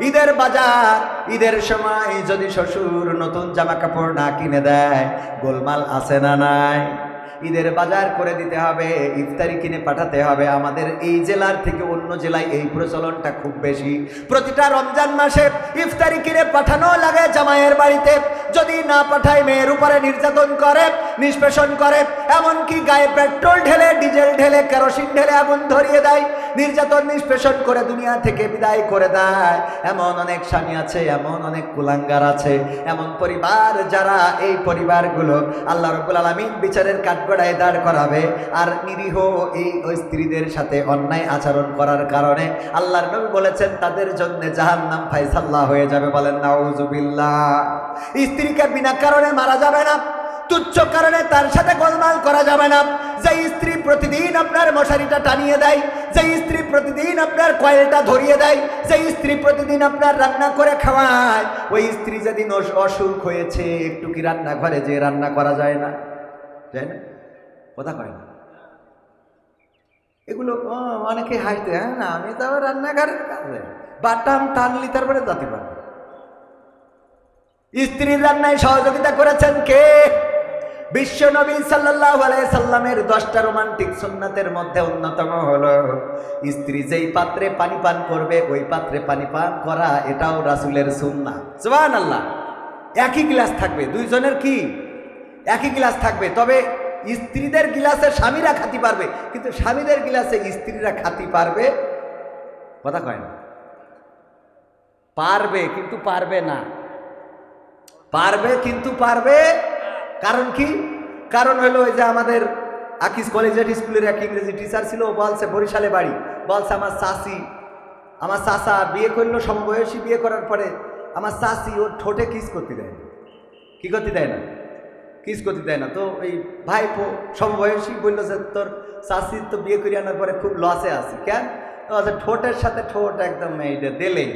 ঈদের বাজার, ঈদের সময় যদি শ্বশুর নতুন জামা কাপড় না কিনে দেয়, গোলমাল আছে না নাই? ঈদের বাজার করে দিতে হবে, ইফতারি কিনে পাঠাতে হবে। আমাদের এই জেলার থেকে অন্য জেলায় এই প্রচলনটা খুব বেশি। প্রতিটা রমজান মাসে ইফতারি কিনে পাঠানো লাগে জামাইয়ের বাড়িতে। যদি না পাঠায় মেয়ের উপরে নির্যাতন করে, নিষ্পেষণ করে, এমনকি গায়ে পেট্রোল ঢেলে, ডিজেল ঢেলে, কেরোসিন ঢেলে আগুন ধরিয়ে দেয়, নির্যাতন নিষ্পেষণ করে দুনিয়া থেকে বিদায় করে দেয়। এমন অনেক স্বামী আছে, এমন অনেক কুলাঙ্গার আছে, এমন পরিবার যারা এই পরিবারগুলো আল্লাহ রাব্বুল আলামিন বিচারের কাঠগড়ায় দাঁড় করাবে। আর নিরীহ এই স্ত্রীদের সাথে অন্যায় আচরণ করার কারণে আল্লাহর নবী বলেছেন তাদের জন্য জাহান্নাম ফায়সাল্লাহ হয়ে যাবে। বলেন নাউজুবিল্লাহ। স্ত্রীকে বিনা কারণে মারা যাবে না, তুচ্ছ কারণে তার সাথে গোলমাল করা যাবে না। যে স্ত্রী প্রতিদিন আপনার মশারিটা টানিয়ে দেয়, যে স্ত্রী প্রতিদিন আপনার কয়েলটা ধরিয়ে দেয়, যে স্ত্রী প্রতিদিন আপনার রান্না করে খাওয়ায়, ওই স্ত্রী যেদিন অসুখ হয়েছে, একটু কি রান্নাঘরে যে রান্না করা যায় না? যায় না? কথা কয় না এগুলো। অনেকে হাসতে, হ্যাঁ না আমি তো আবার রান্নাঘরের কাজে বাটাম টানলি তারপরে যাতে পারবে। স্ত্রীর রান্নায় সহযোগিতা করেছেন কে? বিশ্ব নবী সাল্লাল্লাহু আলাইহি সাল্লামের 10টা রোমান্টিক সুন্নাতের মধ্যে অন্যতম হলো স্ত্রী যেই পাত্রে পানি পান করবে ওই পাত্রে পানি পান করা, এটাও রাসূলের সুন্নাহ। সুবহানাল্লাহ। একই গ্লাস থাকবে, দুইজনের কি একই গ্লাস থাকবে, তবে স্ত্রীদের গ্লাসে স্বামীরা খাতি পারবে, কিন্তু স্বামীদের গ্লাসে স্ত্রীরা খাতি পারবে। কথা কয় না? পারবে কিন্তু পারবে না, পারবে কিন্তু পারবে। কারণ কি? কারণ হলো ওই যে আমাদের আকিস কলেজিয়েট স্কুলের এক ইংরেজি টিচার ছিল, বলছে বরিশালে বাড়ি, বলছে আমার চাচা বিয়ে করলো, সমবয়সী বিয়ে করার পরে আমার চাচি ওর ঠোঁটে কিস করতে দেয় না। কি করতে দেয় না? কিস করতে দেয় না। তো এই ভাইপো সমবয়সী বললো যে তোর চাচির তো বিয়ে করে আনার পরে খুব লসে আছি। কেন? ঠোঁটের সাথে ঠোঁট একদম এইটা দিলেই।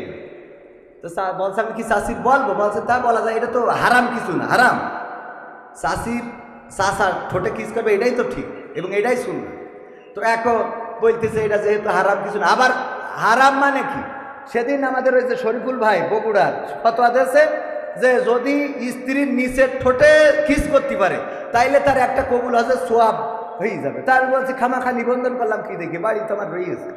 তো বলছে আমি কি চাচির বলবো? বলছে তা বলা যায়, এটা তো হারাম কিছু না, হারাম। চাচার ঠোঁটে কিস করবে এটাই তো ঠিক এবং এটাই শুনবে। তো এখন বলতেছে এটা যেহেতু হারাম কিছু না। আবার হারাম মানে কি? সেদিন আমাদের ওই যে শরীফুল ভাই বগুড়ার ফতোয়া দিয়েছে যে যদি স্ত্রীর নিচের ঠোঁটে কিস করতে পারে তাইলে তার একটা কবুল হজের সোয়াব হয়ে যাবে। তার বলছে খামাখা নিবন্ধন করলাম, কি দেখি বাড়ি তোমার রয়েছে,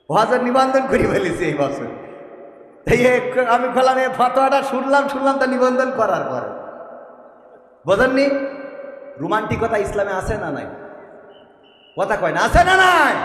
হজের নিবন্ধন করে ফেলেছি এই বছর। আমি বললাম এই ফতোয়াটা শুনলাম তা নিবন্ধন করার পরে। বোঝেননি? রোমান্টিকতা ইসলামে আছে না নাই? কথা কয় না, আছে না নাই?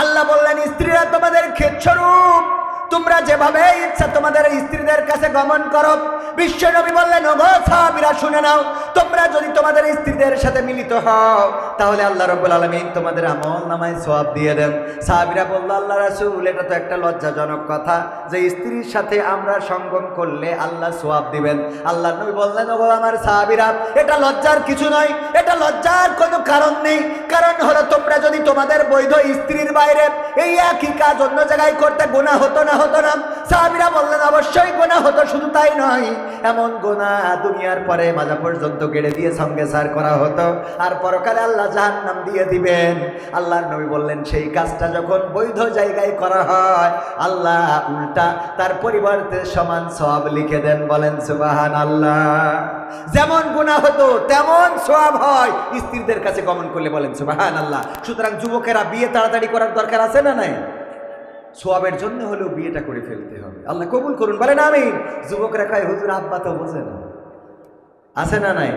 আল্লাহ বললেন স্ত্রীরা তোমাদের ক্ষেতস্বরূপ, তোমরা যেভাবে ইচ্ছা তোমাদের স্ত্রীদের কাছে গমন করো। বিশ্ব নবী বললেন ওগো সাহাবীরা শুনে নাও, তোমরা যদি তোমাদের স্ত্রীদের সাথে মিলিত হও তাহলে আল্লাহ রাব্বুল আলামিন তোমাদের আমল নামায় সওয়াব দিয়ে দেন। সাহাবীরা বলল আল্লাহ রাসূল এটা তো একটা লজ্জাজনক কথা যে স্ত্রীর সাথে আমরা সঙ্গম করলে আল্লাহ সওয়াব দিবেন। আল্লাহর নবী বললেন ওগো আমার সাহাবীরা এটা লজ্জার কিছু নয়, এটা লজ্জার কোনো কারণ নেই। কারণ হলো তোমরা যদি তোমাদের বৈধ স্ত্রীর বাইরে এই একই কাজ অন্য জায়গায় করতে গুনাহ হতো না হতো না? সাহাবীরা বললেন অবশ্যই গুনাহ হতো, শুধু তাই নয়, এমন গুনাহ দুনিয়ার পরে মাজা পর্যন্ত গেড়ে দিয়ে সঙ্গে সার করা হতো, আর পরকালে আল্লাহ জাহান্নাম দিয়ে দিবেন। আল্লাহর নবী বললেন সেই কাজটা যখন বৈধ জায়গায় করা হয়, আল্লাহ উল্টা তার পরিবর্তে সমান সওয়াব লিখে দেন। বলেন সুবহানাল্লাহ। যেমন গুনাহ হতো তেমন সওয়াব হয় স্ত্রীদের কাছে গমন করলে। বলেন সুবহানাল্লাহ। সুতরাং যুবকেরা বিয়ে তাড়াতাড়ি করার দরকার আছে না নাই? সওয়াবের জন্য হলেও বিয়েটা করে ফেলতে হবে। আল্লাহ কবুল করুন, বলেন আমিন। যুবকরা কয় হুজুর আব্বা তো বোঝে না, আছে না নাই?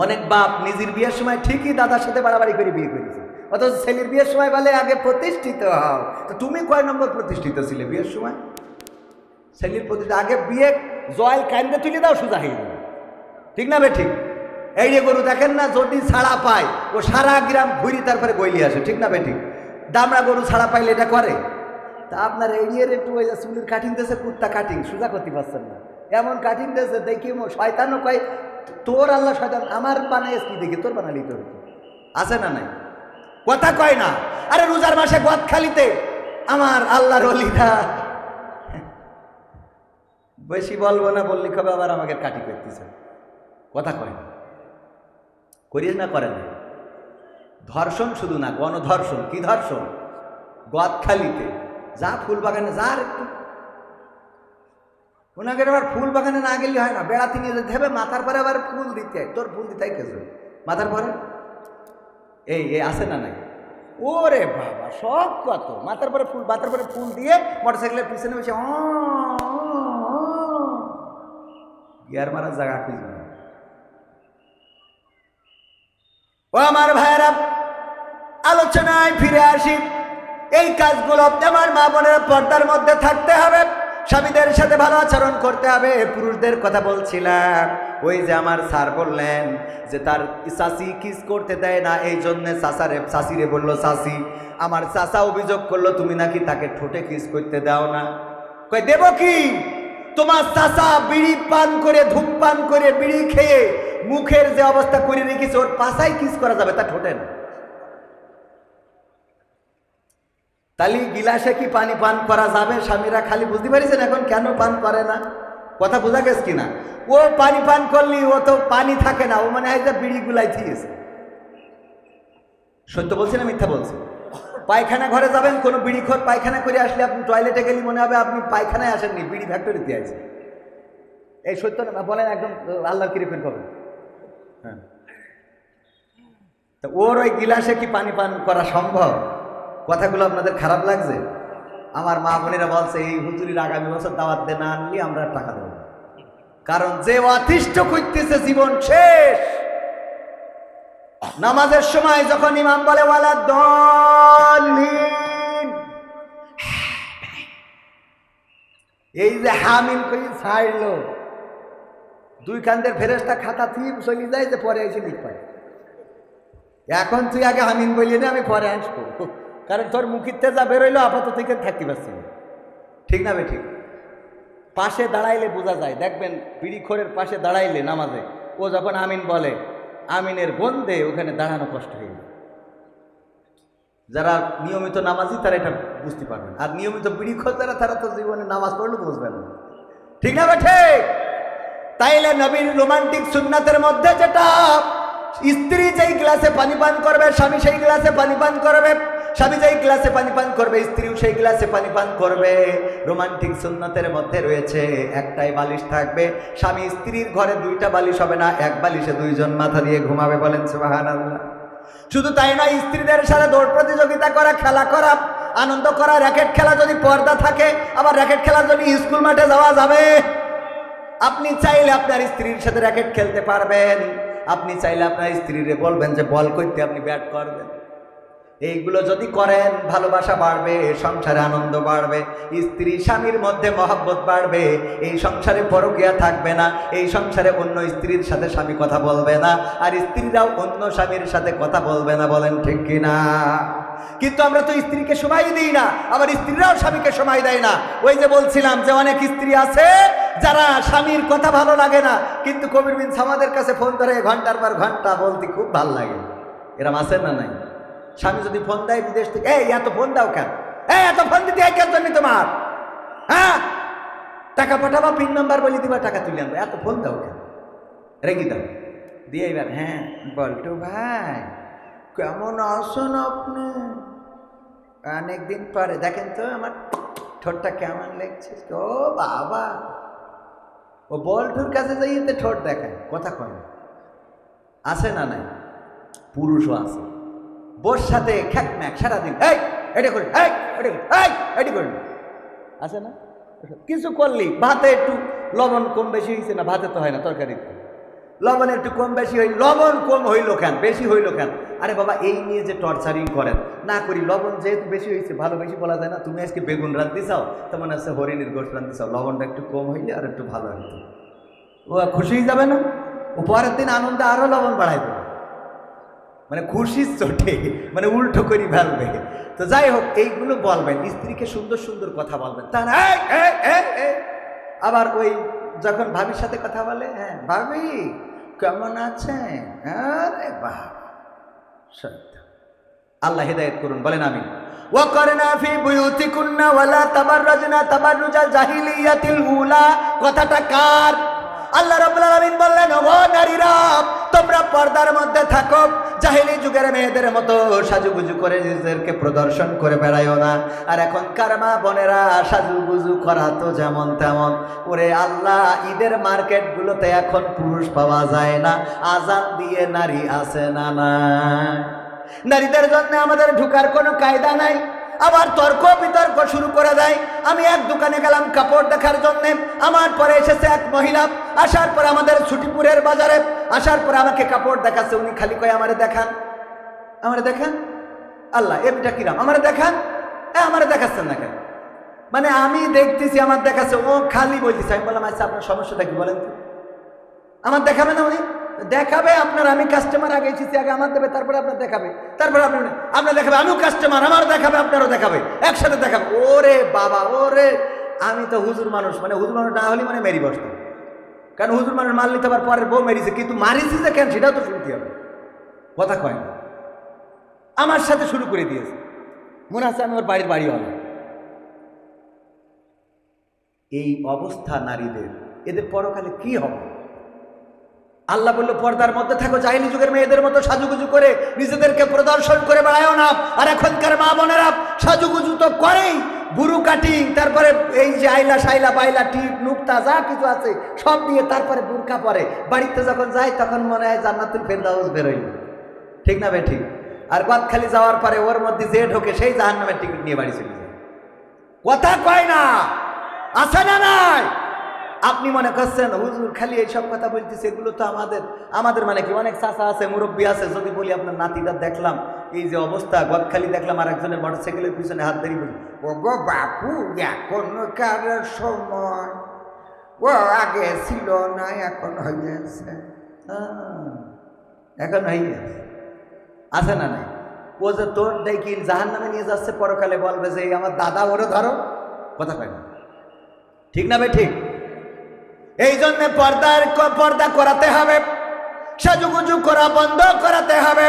অনেক বাপ নিজের বিয়ের সময় ঠিকই দাদার সাথে বাড়াবাড়ি করে বিয়ে করেছে, অথচ ছেলের বিয়ের সময় বলে আগে প্রতিষ্ঠিত হও। তো তুমি কয় নম্বর প্রতিষ্ঠিত ছিলে বিয়ের সময়? ছেলের প্রতিষ্ঠিত আগে বিয়ে জয়েল কান্দে তুলে দাও, সোজা হয়ে যাবে। ঠিক না বে ঠিক? এই যে গরু দেখেন না, যদি ছাড়া পায় ও সারা গ্রাম ঘুরি তারপরে গইলি আসে। ঠিক না বে ঠিক? দামড়া গরু ছাড়া পাইলে এটা করে। তা আপনার এরিয়ার একটু ওই চুলের কাটিং দিয়েছে, কুত্তা কাটিং, সোজা করতে পারছেন না, এমন কাটিং দিয়েছে দেখি শয়তানও কয় তোর আল্লাহ শয়তান আমার বানাইস কি দেখি তোর বানালি তোর, আছে না নাই? কথা কয় না। আরে রোজার মাসে গদখালিতে আমার আল্লাহর ওলিরা, বেশি বলবো না, বললি কবে আবার আমাকে কাটি করতেছে। কথা কয় না, করিস না, করে না। ধর্ষণ শুধু না, গণধর্ষণ। কি ধর্ষণ? গদখালিতে যা ফুল বাগানে যা, আর একটু ওনাকে আবার ফুল বাগানে না গেলে হয় না, বেড়াতে নিয়ে যেতে হবে, মাথার পরে আবার ফুল দিতে হয়। তোর ফুল দিতে হয় কেছে মাথার পরে? এই আছে না নাই? ওরে বাবা সব কত, মাথার পরে ফুল, মাথার পরে ফুল দিয়ে মোটরসাইকেলের পিছনে বসে গিয়ার মারার জায়গা খুঁজবে। ও আমার ভাইয়েরা, আলোচনায় ফিরে আসি। এই কাজগুলো আমার মা বোনের পর্দার মধ্যে থাকতে হবে, স্বামীদের সাথে ভালো আচরণ করতে হবে। পুরুষদের কথা বলছিলাম, ওই যে আমার স্যার বললেন যে তার চাচি কিস করতে দেয় না, এই জন্যে চাচিরে বললো চাচি। আমার চাচা অভিযোগ করলো তুমি নাকি তাকে ঠোঁটে কিস করতে দাও না। কই দেব কি? তোমার চাচা বিড়ি পান করে, ধূপ পান করে, বিড়ি খেয়ে মুখের যে অবস্থা করে রেখেছে, ওর পাশায় কিস করা যাবে, তা ঠোঁটে না। তালি গিলাসে কি পানি পান করা যাবে? স্বামীরা খালি বুঝতে পারিছেন এখন কেন পান করে না? কথা বোঝা গেছে কিনা? ও পানি পান করলি ও তো পানি থাকে না, ও মানে হয় যে বিড়ি গুলাই থিয়েছে। সত্য বলছি না মিথ্যা বলছি? পায়খানা ঘরে যাবেন, কোনো বিড়িখোর পায়খানা করে আসলে আপনি টয়লেটে গেলে মনে হবে আপনি পায়খানায় আসেননি, বিড়ি ফ্যাক্টরিতে আছে। এই সত্য না বলেন, একদম আল্লাহর কিরকম পাবেন। হ্যাঁ, তা ওর ওই গিলাসে কি পানি পান করা সম্ভব? কথাগুলো আপনাদের খারাপ লাগছে? আমার মা বোনেরা বলছে এই হুজুরির আগামী বছর দাওয়াত দে, না আনলি আমরা টাকা দেবো। কারণ যে অতিষ্ঠ করতেছে জীবন শেষ। নামাজের সময় যখন ইমাম বলে ওয়ালা দলিন, এই যে হামিম কই ছাড়লো, দুই কান্দের ফেরেশতা খাতা থিপ চলে যায় যে পরে এসে লিখ পায়। এখন তুই আগে হামিম বলি না, আমি পরে আসবো, কারণ তোর মুখিতে যা বেরোইলো আপাতত থেকে থাকতে পারছি না। ঠিক না ঠিক? পাশে দাঁড়াইলে বোঝা যায়, দেখবেন বিড়িখোরের পাশে দাঁড়াইলে নামাজে ও যখন আমিন বলে, আমিনের গন্ধে ওখানে দাঁড়ানো কষ্ট হয়ে যায়। যারা নিয়মিত নামাজি তারা এটা বুঝতে পারবেন, আর নিয়মিত বিড়িখোর যারা তারা তো জীবনে নামাজ পড়লেও বুঝবেন না। ঠিক না ঠিক? তাইলে নবীর রোমান্টিক সুন্নাতের মধ্যে যেটা, স্ত্রী যেই গ্লাসে পানি পান করবে স্বামী সেই গ্লাসে পানি পান করবে, স্বামী যেই গ্লাসে পানি পান করবে স্ত্রীও সেই গ্লাসে পানি পান করবে। রোমান্টিক সুন্নতের মধ্যে রয়েছে একটাই বালিশ থাকবে, স্বামী স্ত্রীর ঘরে দুইটা বালিশ হবে না, এক বালিশে দুইজন মাথা দিয়ে ঘুমাবে। বলেন সুবহানাল্লাহ। শুধু তাই নয়, স্ত্রীদের সাথে দৌড় প্রতিযোগিতা করা, খেলা করা, আনন্দ করা। র্যাকেট খেলা যদি পর্দা থাকে, আবার র্যাকেট খেলা যদি স্কুল মাঠে যাওয়া যাবে। আপনি চাইলে আপনার স্ত্রীর সাথে র্যাকেট খেলতে পারবেন, আপনি চাইলে আপনার স্ত্রীরে বলবেন যে বল করতে, আপনি ব্যাট করবেন। এইগুলো যদি করেন ভালোবাসা বাড়বে, সংসারে আনন্দ বাড়বে, স্ত্রী স্বামীর মধ্যে মহব্বত বাড়বে, এই সংসারে পরকীয়া থাকবে না, এই সংসারে অন্য স্ত্রীর সাথে স্বামী কথা বলবে না, আর স্ত্রীরাও অন্য স্বামীর সাথে কথা বলবে না। বলেন ঠিক কিনা? কিন্তু আমরা তো স্ত্রীকে সময় দিই না, আবার স্ত্রীরাও স্বামীকে সময় দেয় না। ওই যে বলছিলাম যে অনেক স্ত্রী আছে যারা স্বামীর কথা ভালো লাগে না, কিন্তু কবির বিন সামাদের কাছে ফোন ধরে ঘন্টার পর ঘন্টা বলতে খুব ভালো লাগে। এরম আছে না নাই? স্বামী যদি ফোন দেয় বিদেশ থেকে, এই এত ফোন দাও কেন, এই এত ফোন দিতে কেন জন্য তোমার, হ্যাঁ, টাকা পাঠাবা, পিন নাম্বার বলে দিবা, টাকা তুলে আনবো। এত ফোন দাও কেন? রেখে দাও, দিয়ে এবার হ্যাঁ বল্টু ভাই কেমন আছেন আপনি? অনেকদিন পরে দেখেন তো আমার ঠোঁটটা কেমন লাগছে। ও বাবা, ও বল্টুর কাছে যাইতে ঠোঁট দেখায়, কথা কয় না। আছে না নাই? পুরুষও আছে, বোর সাথে খ্যাক ম্যাক সারাদিন, এই এটা করি, এই এটা করি, এই এটি করি, আছে না? কিছু করলি ভাতে একটু লবণ কম বেশি হয়েছে না, ভাতে তো হয় না, তরকারিতে লবণ একটু কম বেশি হইল, লবণ কম হইল কেন, বেশি হইল কেন? আরে বাবা, এই নিয়ে যে টর্চারিং করেন না করি, লবণ যেহেতু বেশি হয়েছে, ভালো বেশি বলা যায় না। তুমি আজকে বেগুন রাঁধতে চাও, তেমন আছে হরিণের গোষ্ঠ রাঁধতে চাও, লবণটা একটু কম হইলে আর একটু ভালো হইতো, ও খুশি হয়ে যাবে না? ও পরের দিন আনন্দে আরো লবণ বাড়াই দেবে, মানে খুশির চোটে, মানে উল্টো করি ফেলবে। তো যাই হোক, এইগুলো বলবেন, স্ত্রীকে সুন্দর সুন্দর কথা বলবেন। তা না আবার ওই যখন ভাবির সাথে কথা বলে, হ্যাঁ ভাবি কেমন আছেন, আরে বাবা, সত্য। আল্লাহ হেদায়েত করুন, বলেন আমিন। ওয়াকারনা ফি বুয়ুতিকুন্না ওয়ালা তাবাররাজনা তাবাররুজাল জাহিলিয়াতিল উলা। কথাটা কার? আল্লাহ রাব্বুল আলামিন বললেন, ও নারীরা তোমরা পর্দার মধ্যে থাকো, জাহিলি যুগের মেয়েদের মতো সাজুগুজু করে নিজেদেরকে প্রদর্শন করে বেড়াইও না। আর এখনকার মা বোনেরা সাজুগুজু করা তো যেমন তেমন। ওরে আল্লাহ, ঈদের মার্কেটগুলোতে এখন পুরুষ পাওয়া যায় না, আজান দিয়ে নারী আছে না নাই? নারীদের জন্য আমাদের ঢুকার কোনো কায়দা নাই, আবার তর্ক বিতর্ক শুরু করে দেয়। আমি এক দোকানে গেলাম কাপড় দেখার জন্য, আমার পরে এসেছে এক মহিলা, আসার পর আমাদের ছুটিপুরের বাজারে আসার পরে আমাকে কাপড় দেখাচ্ছে। উনি খালি কয় আমারে দেখান, আমারে দেখান। আল্লাহ, এটা কিরাম, আমারে দেখান, আমারে দেখাচ্ছেন না কেন? মানে আমি দেখতেছি আমার দেখাচ্ছে, ও খালি বলতেছে। আমি বললাম, আচ্ছা আপনার সমস্যাটা কি বলেন তো? আমার দেখাবে না? উনি দেখাবে আপনার, আমি কাস্টমার আগে এসেছি, আগে আমার দেবে, তারপরে আপনার দেখাবে, তারপরে আপনার দেখাবে, আমিও কাস্টমার, আমার দেখাবে, আপনারও দেখাবে, একসাথে দেখাবে। ওরে বাবা, ওরে আমি তো হুজুর মানুষ, মানে হুজুর মানুষ না হলে মানে মেরি বসতাম, কারণ হুজুর মানুষ মারলি তো আবার পরের বউ মেরিছে, কিন্তু মারিছি যে কেন সেটাও তো শুনতে হবে, কথা কয় না। আমার সাথে শুরু করে দিয়েছে, মনে আছে আমি ওর বাড়ি হলাম। এই অবস্থা নারীদের, এদের পরকালে কি হবে? আল্লাহ বলল, পর্দার মধ্যে থাকো, জাহিলি যুগের মেয়েদের মতো সাজুগুজু করে নিজেদেরকে প্রদর্শন করে বেড়ায়ও না। আর এখনকার মা বোনেরা সাজুগুজু তো করেই, বুরু কাটিং, তারপরে এই যে আইলা সাইলা বাইলা টিপ নুক্তা যা কিছু আছে সব দিয়ে তারপরে বুরকা পরে। বাড়িতে যখন যায় তখন মনে হয় জান্নাতুল ফেরদাউস বেরোইল, ঠিক না বে ঠিক? আর গদখালি যাওয়ার পরে ওর মধ্যে যে ঢোকে সেই জাহান্নামের টিকিট নিয়ে বাড়ি চলে যায়, কথা কয় না? আছে না নাই? আপনি মনে করছেন হুজুর খালি এইসব কথা বলতেছে, এগুলো তো আমাদের মানে কি অনেক চাচা আছে, মুরব্বী আছে। যদি বলি আপনার নাতিটা দেখলাম এই যে অবস্থা, গদখালি দেখলাম আর একজনের মোটরসাইকেলের পিছনে হাত ধরি, বলি ও গো বাপু, এখনকার সময় ও আগে ছিল না, এখন হয়েছে, এখন হয়ে গেছে। আছে না নাই? ও যে তোর দেখি জাহান নামে নিয়ে যাচ্ছে, পরকালে বলবে যে আমার দাদা ওরে ধরো, কথা কয় না, ঠিক না ভাই ঠিক? এই জন্য পর্দা করাতে হবে, সাজুগুজু করা বন্ধ করাতে হবে।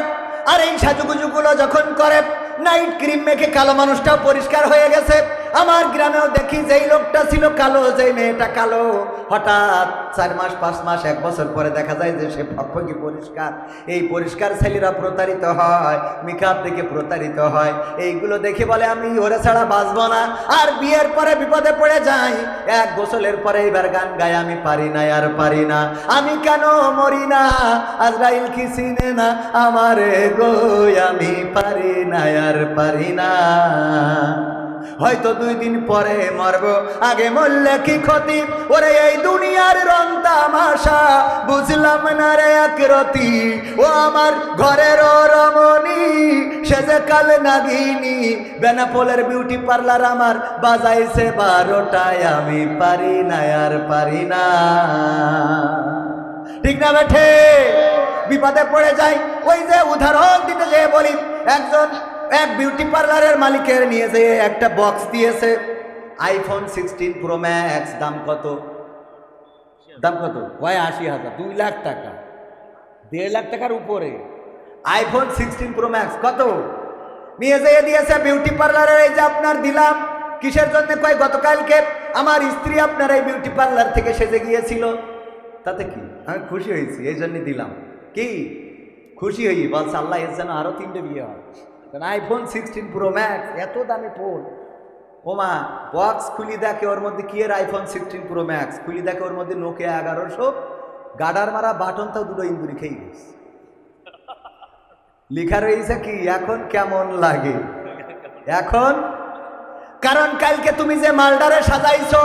আর এই সাজুগুজুগুলো যখন করে, নাইট ক্রিম মেখে কালো মানুষটাও পরিষ্কার হয়ে গেছে। আমার গ্রামেও দেখি যেই লোকটা ছিল কালো, যেই মেয়েটা কালো, হঠাৎ 4 মাস 5 মাস 1 বছর পরে দেখা যায় যে সে ফকফকি পরিষ্কার। এই পরিষ্কার ছেলেরা প্রতারিত হয়, মেকআপ দেখে প্রতারিত হয়। এইগুলো দেখে বলে আমি ওরে ছাড়া বাঁচবো না। আর বিয়ের পরে বিপদে পড়ে যাই, 1 গোসলের পরে এবার গান গায়, আমি পারি না আর পারি না, আমি কেন মরি না, আজরাইল কি চিনে না আমারে গো, আমি পারি না আর পারি না। হয়তো 2 দিন পরে মরব, আগে মরলে কি ক্ষতি? ওরে এই দুনিয়ার রং তামাশা বুঝলাম না রে একরতি। ও আমার ঘরের রমণী, সে যে কাল নাগিনী, বেনাপোলের বিউটি পার্লার আমার বাজাইছে 12টায়, আমি পারি না আর পারি না, ঠিক না বেঠে? বিপদে পড়ে যাই। ওই যে উদাহরণ দিতে যে বলি, এক বিউটি পার্লারের মালিকের নিয়ে যে একটা বক্স দিয়েছে, আইফোন 16 প্রো ম্যাক্স। দাম কত? ওই 80,000, 2 লাখ টাকা, 1.5 লাখ টাকার উপরে আইফোন 16 প্রো ম্যাক্স। কত নিয়ে যেয়ে দিয়েছে বিউটি পার্লারের? এই যে আপনার দিলাম, কিসের জন্য? কয় গতকালকে আমার স্ত্রী আপনার এই বিউটি পার্লার থেকে সেজে গিয়েছিল, তাতে কি, আমি খুশি হয়েছি, এই জন্য দিলাম। কি খুশি হই, বলছে আল্লাহ এর যেন আরো 3টে বিয়ে হয়। কারণ আইফোন 16 প্রো ম্যাক্স এত দামি ফোন, ওমা বক্স খুলি দেখে ওর মধ্যে কি এর আইফোন 16 প্রো ম্যাক্স, খুলি দেখে ওর মধ্যে নোকিয়া 1100, গাডার মারা বাটনটাও 2 ইন্দুরি খেয়ে গেছে। লিখা রয়েছে কি, এখন কেমন লাগে এখন, কারণ কালকে তুমি যে মালডারে সাজাইছো,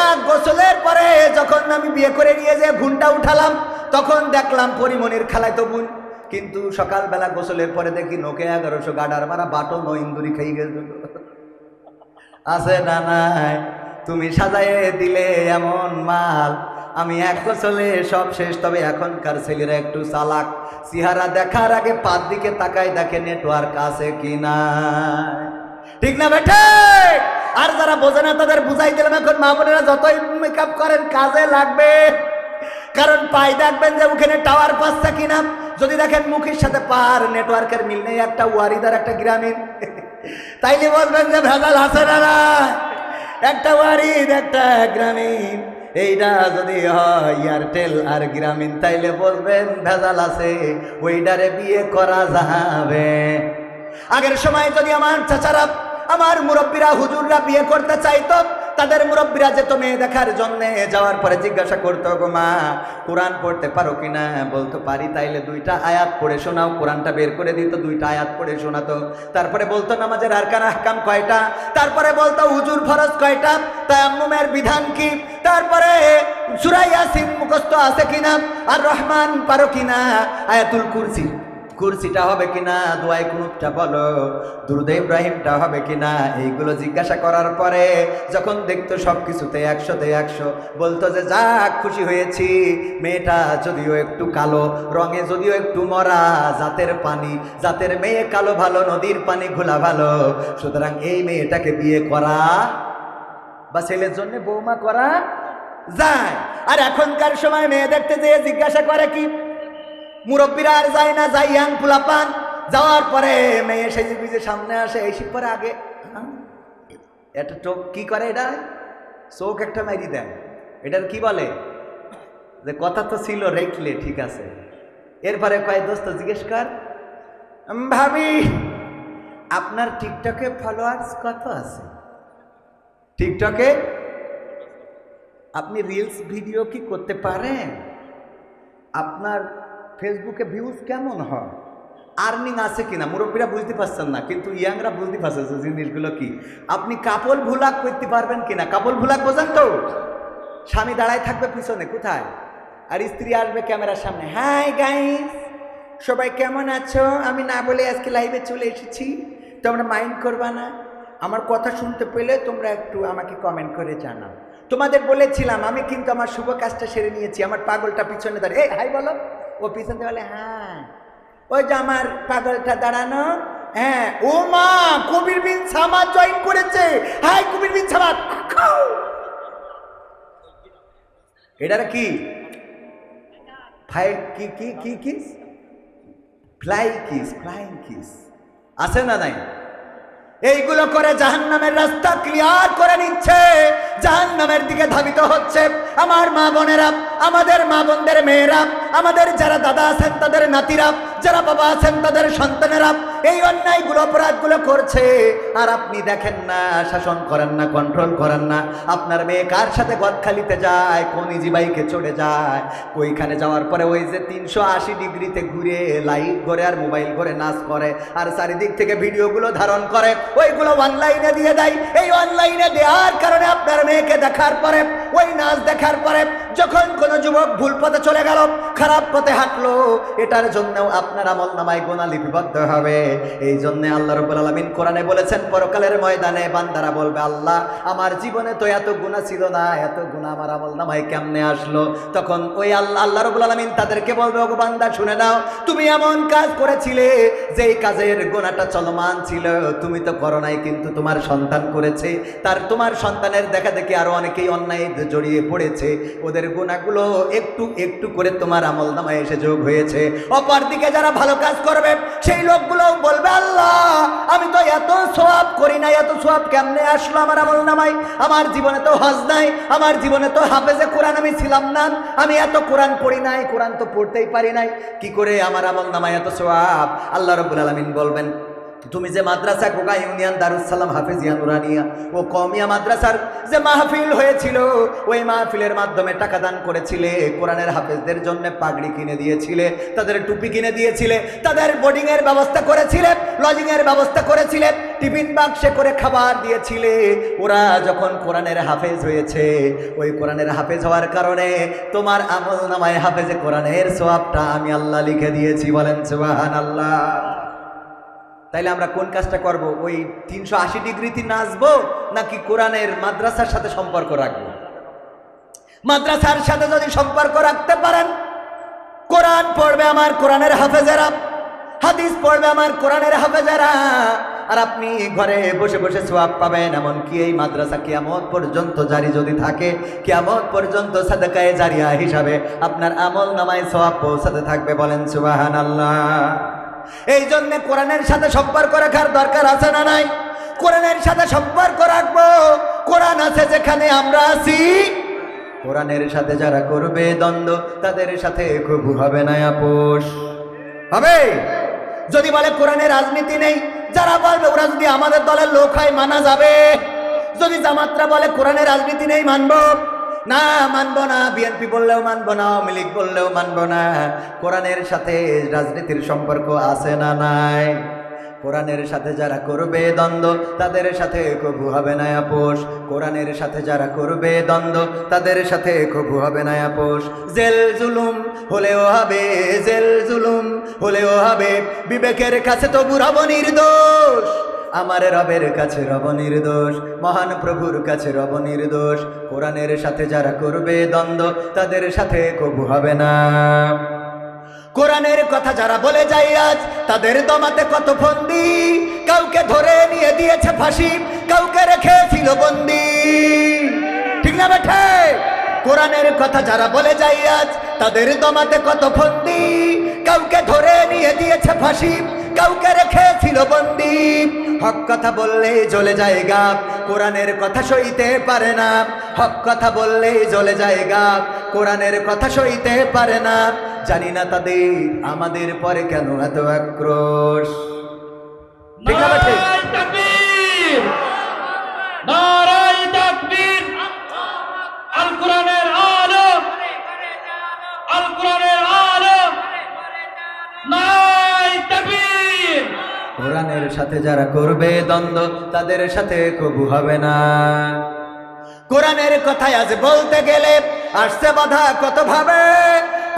এক গোসলের পরে যখন আমি বিয়ে করে নিয়ে যে ঘুমটা উঠালাম, তখন দেখলাম পরিমণির খালাইতো বোন, কিন্তু সকালবেলা গোসলের পরে দেখি নোকিয়া 1100 গাডার মারা বাটন ও ইন্দুরি খেয়ে গেছে। আছে না নাই, তুমি সাজায়ে দিলে এমন মাল, আমি এক গোসলে সব শেষ। তবে এখনকার ছেলেরা একটু চালাক, চেহারা দেখার আগে পাত দিকে তাকায় দেখে নেটওয়ার্ক আছে কিনা, ঠিক না বেঠে? আর যারা বোঝে না তাদের বুঝাই দিলাম, এখন মা বোনেরা যতই মেকআপ করেন কাজে লাগবে, কারণ পাই দেখবেন যে ওখানে টাওয়ার পাচ্ছে কিনা। যদি দেখেন মুখের সাথে পার নেটওয়ার্কের মিল নেই, একটা ওয়ারিদার একটা গ্রামীণ, তাইলে বলবেন যে ভেজাল আছে না, একটা ওয়ারিদ একটা গ্রামীণ, এইটা যদি হয় এয়ারটেল আর গ্রামীণ, তাইলে বলবেন ভেজাল আছে, ওইটারে বিয়ে করা যাবে। আগের সময় যদি আমার চাচারা, আমার মুরব্বীরা, হুজুররা বিয়ে করতে চাইতো, তাদের মুরব্বীরা যেত মেয়ে দেখার জন্য, যাওয়ার পরে জিজ্ঞাসা করতো, গো মা কোরআন পড়তে পারো কিনা? বলতো পারি। তাইলে 2টা আয়াত পড়ে শোনাও। কোরআনটা বের করে দিত, 2টা আয়াত পড়ে শোনাতো। তারপরে বলতো নামাজের আরকান আহকাম কয়টা, তারপরে বলতো হুজুর ফরজ কয়টা, তায়াম্মুমের বিধান কি, তারপরে সূরা ইয়াসিন মুখস্থ আছে কিনা, আর রহমান পারো কিনা, আয়াতুল কুরসিটা হবে কিনা, দোয়ায়ে কুনুতটা বলো, দুরুদ ইব্রাহিমটা হবে কিনা, এইগুলো জিজ্ঞাসা করার পরে যখন দেখতো সবকিছুতে 100তে 100, বলতো যে যাক খুশি হয়েছি, মেয়েটা যদিও একটু কালো, রঙে যদিও একটু মরা, জাতের পানি, জাতের মেয়ে কালো ভালো, নদীর পানি ঘোলা ভালো, সুতরাং এই মেয়েটাকে বিয়ে করা বা ছেলের জন্য বৌমা করা যায়। আর এখনকার সময় মেয়ে দেখতে যেয়ে জিজ্ঞাসা করে কি, মুরব্বীরা আর যায় না, যাই ইয়াং পোলাপান, যাওয়ার পরে মেয়ে সেজে গুজে সামনে আসে, এই পরে আগে এটা চোখ কি করে, এটা চোখ একটা মারি দেয়, এটার কি বলে, যে কথা তো ছিল রেখলে ঠিক আছে। এরপরে কয় দোস্ত জিজ্ঞেস কর, ভাবি আপনার টিকটকে ফলোয়ার্স কত আছে? টিকটকে আপনি রিলস ভিডিও কি করতে পারেন? আপনার ফেসবুকে ভিউজ কেমন হয়? আর্নিং আছে কিনা? মুরব্বীরা বুঝতে পারছেন না, কিন্তু ইয়াংরা বুঝতে পারছে জিনিসগুলো কি। আপনি কাপল ভুলাক করতে পারবেন কিনা? কাপল ভুলাক বোঝেন তো? স্বামী দাঁড়ায় থাকবে পিছনে কোথায়, আর স্ত্রী আসবে ক্যামেরার সামনে, হাই গাইস সবাই কেমন আছো, আমি না বলে আজকে লাইভে চলে এসেছি, তোমরা মাইন্ড করবা না, আমার কথা শুনতে পেলে তোমরা একটু আমাকে কমেন্ট করে জানাও। তোমাদের বলেছিলাম আমি কিন্তু আমার শুভ কাজটা সেরে নিয়েছি। আমার পাগলটা পিছনে দাঁড়িয়ে, এই হাই বলো, ও পিছনে বলে হ্যাঁ, ওই যে আমার পাগলটা দাঁড়ানো, হ্যাঁ। ও মা, কবির বিন সামাদ জয়েন করেছে, হাই কবির বিন সামাদ। এটার কি ফাই কি কি কি kiss, fly kiss, flying kiss আছে না নাই? এইগুলো করে জাহান্নামের রাস্তা ক্লিয়ার করে নিচ্ছে, জাহান্নামের দিকে ধাবিত হচ্ছে। আমার মা বোনেরা, আমাদের মা বোনদের মেয়েরা, আমাদের যারা দাদা আছেন তাদের নাতিরা, যারা বাবা আছেন তাদের সন্তানেরা এই অন্যায়গুলো অপরাধগুলো করছে, আর আপনি দেখেন না, শাসন করেন না, কন্ট্রোল করেন না। আপনার মেয়ে কার সাথে গদখালিতে যায়, কোন ইজি বাইকে চড়ে যায়, ওইখানে যাওয়ার পরে ওই যে 380 ডিগ্রিতে ঘুরে লাইট ঘরে আর মোবাইল ঘরে নাচ করে, আর চারিদিক থেকে ভিডিওগুলো ধারণ করে, ওইগুলো অনলাইনে দিয়ে দেয়। এই অনলাইনে দেওয়ার কারণে আপনার মেয়েকে দেখার পরে, ওই নাচ দেখার পরে যখন কোনো যুবক ভুল পথে চলে গেল, খারাপ পথে হাঁটলো, এটার জন্যও আপনার আমলনামায় গুনাহ লিপিবদ্ধ হবে। এই জন্য আল্লাহ রাব্বুল আলামিন কোরআনে বলেছেন, পরকালের ময়দানে বান্দারা বলবে, আল্লাহ আমার জীবনে তো এত গুনাহ ছিল না, এত গুনাহ আমার আমলনামায় কেমনে আসলো? তখন ওই আল্লাহ রাব্বুল আলামিন তাদেরকে বলবে, ওগো বান্দা শুনে নাও, তুমি এমন কাজ করেছিলে যেই কাজের গুনাহটা চলমান ছিল, তুমি তো করো নাই, কিন্তু তোমার সন্তান করেছে, তার তোমার সন্তানের দেখা দেখি আরো অনেকেই অন্যায় জড়িয়ে পড়েছে, ওদের গুনাহগুলো একটু একটু করে তোমার আমল নামায় এসে যোগ হয়েছে। অপর দিকে যারা ভালো কাজ করবে সেই লোকগুলো বলবে, আল্লাহ আমি তো এত সওয়াব করি না, এত সওয়াব কেমনে আসলো আমার আমল নামায়? আমার জীবনে তো হজ নাই, আমার জীবনে তো হাফেজে কোরআন আমি ছিলাম না, আমি এত কোরআন পড়ি নাই, কোরআন তো পড়তেই পারি নাই, কি করে আমার আমল নামায় এত সওয়াব? আল্লাহ রাব্বুল আলামিন বলবেন, তুমি যে মাদ্রাসা কোকা ইউনিয়ন দারুস সালাম হাফেজিয়া নুরানিয়া ও কওমিয়া মাদ্রাসার যে মাহফিল হয়েছিল, ওই মাহফিলের মাধ্যমে টাকা দান করেছিলে, কোরআনের হাফেজদের জন্য পাগড়ি কিনে দিয়েছিলে, তাদের টুপি কিনে দিয়েছিলে, তাদের বোর্ডিং এর ব্যবস্থা করেছিলে, লজিং এর ব্যবস্থা করেছিলে, টিফিন বাক্সে করে খাবার দিয়েছিলে। ওরা যখন কোরআনের হাফেজ হয়েছে, ওই কোরআনের হাফেজ হওয়ার কারণে তোমার আমল নামায় হাফেজে কোরআনের সওয়াবটা আমি আল্লাহ লিখে দিয়েছি। বলেন সুবহানাল্লাহ। তাইলে আমরা কোন কাজটা করব? ওই 380 ডিগ্রিতে নাচবো নাকি কোরআনের মাদ্রাসার সাথে সম্পর্ক রাখবো? মাদ্রাসার সাথে যদি সম্পর্ক রাখতে পারেন, কোরআন পড়বে আমার কোরআনের হাফেজেরা, হাদিস পড়বে আমার কোরআনের হাফেজেরা, আর আপনি ঘরে বসে বসে সওয়াব পাবেন। এমনকি এই মাদ্রাসা কিয়ামত পর্যন্ত জারি যদি থাকে, কিয়ামত পর্যন্ত সাদাকায়ে জারিয়া হিসাবে আপনার আমল নামায় সওয়াব পৌঁছাতে থাকবে। বলেন সুবহানাল্লাহ। এই জন্য কোরআনের সাথে সম্পর্ক রাখার দরকার আছে না নাই? কোরআনের সাথে সম্পর্ক রাখবো। কোরআন আছে যেখানে আমরা আছি, কোরআনের সাথে যারা করবে দ্বন্দ্ব, তাদের সাথে কবু হবে না আপোষ। হবে? যদি বলে কোরআনে রাজনীতি নেই, যারা বলবে ওরা যদি আমাদের দলের লোক হয় মানা যাবে। যদি জামাতরা বলে কোরআনে রাজনীতি নেই, মানবো না? মানবো না। বিএনপি বললেও মানবো না, আওয়ামী লীগ বললেও মানবো না। কোরআনের সাথে রাজনীতির সম্পর্ক আছে না নাই? কোরআনের সাথে যারা করবে দ্বন্দ্ব, তাদের সাথে কবু হবে না আপোষ। কোরআনের সাথে যারা করবে দ্বন্দ্ব, তাদের সাথে কবু হবে না আপোষ। জেল জুলুম হলেও হবে, জেল জুলুম হলেও হবে, বিবেকের কাছে তবু রব নির্দোষ। আমার রবের কাছে রব নির্দোষ, মহান প্রভুর কাছে রব নির্দোষ। কোরআনের সাথে যারা করবে দ্বন্দ্ব, তাদের সাথে কবু হবে না। কোরআনের কথা যারা বলে যায় আজ, তাদের দমাতে কত ফন্দি। কাউকে ধরে নিয়ে দিয়েছে ফাঁসি, কাউকে রেখেছিল বন্দি। ঠিক না বেঠে? কোরআনের কথা যারা বলে যায় আজ, তাদের দমাতে কত ফন্দি। কাউকে ধরে নিয়ে দিয়েছে ফাঁসি, কাউকে রেখেছিল বন্দি। হক কথা বললে জ্বলে যায় গাব, কোরআনের কথা সইতে পারে না। হক কথা বললে জ্বলে যায় গাব, কোরআনের কথা সইতে পারে না। জানি না তাদের আমাদের পরে কেন এত আক্রোশ। ঠিক না বেঠে? নারায়ে তাকবীর, নারায়ে তাকবীর। আল কোরআনের আলো, আল কোরআনের আলো, নারায়ে তাকবীর। কোরআনের সাথে যারা করবে দ্বন্দ্ব, তাদের সাথে কবু হবে না। কোরআনের কথায় আজ বলতে গেলে আসছে বাধা কত ভাবে।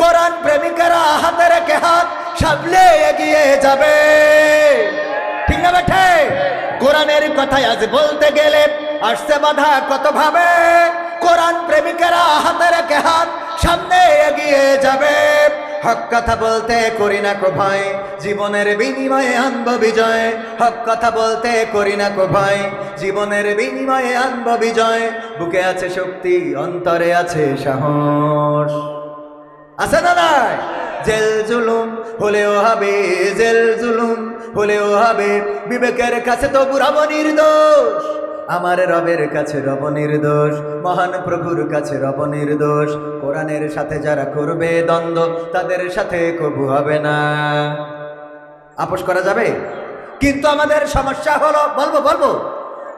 কোরআন প্রেমিকেরা হাতে রেখে হাত সামলে এগিয়ে যাবে। ঠিক না বেঠে? কোরআনের কথায় আজ বলতে গেলে আসছে বাধা কত ভাবে। কোরআন প্রেমিকেরা হাতে রেখে হাত সামনে এগিয়ে যাবে। হক কথা বলতে করি না কো ভয়, জীবনের বিনিময়ে আনব বিজয়। হক কথা বলতে করি না কো ভয়, জীবনের বিনিময়ে আনব বিজয়। বুকে আছে শক্তি, অন্তরে আছে সাহস। আছে না নাই? জেল জুলুম হলেও হবে, জেল জুলুম হলেও হবে, বিবেকের কাছে তবু রব নির্দোষ। আমার রবের কাছে রব নির্দোষ, মহান প্রভুর কাছে রব নির্দোষ। কোরআনের সাথে যারা করবে দ্বন্দ্ব, তাদের সাথে কবু হবে না। আপোষ করা যাবে? কিন্তু আমাদের সমস্যা হলো, বলবো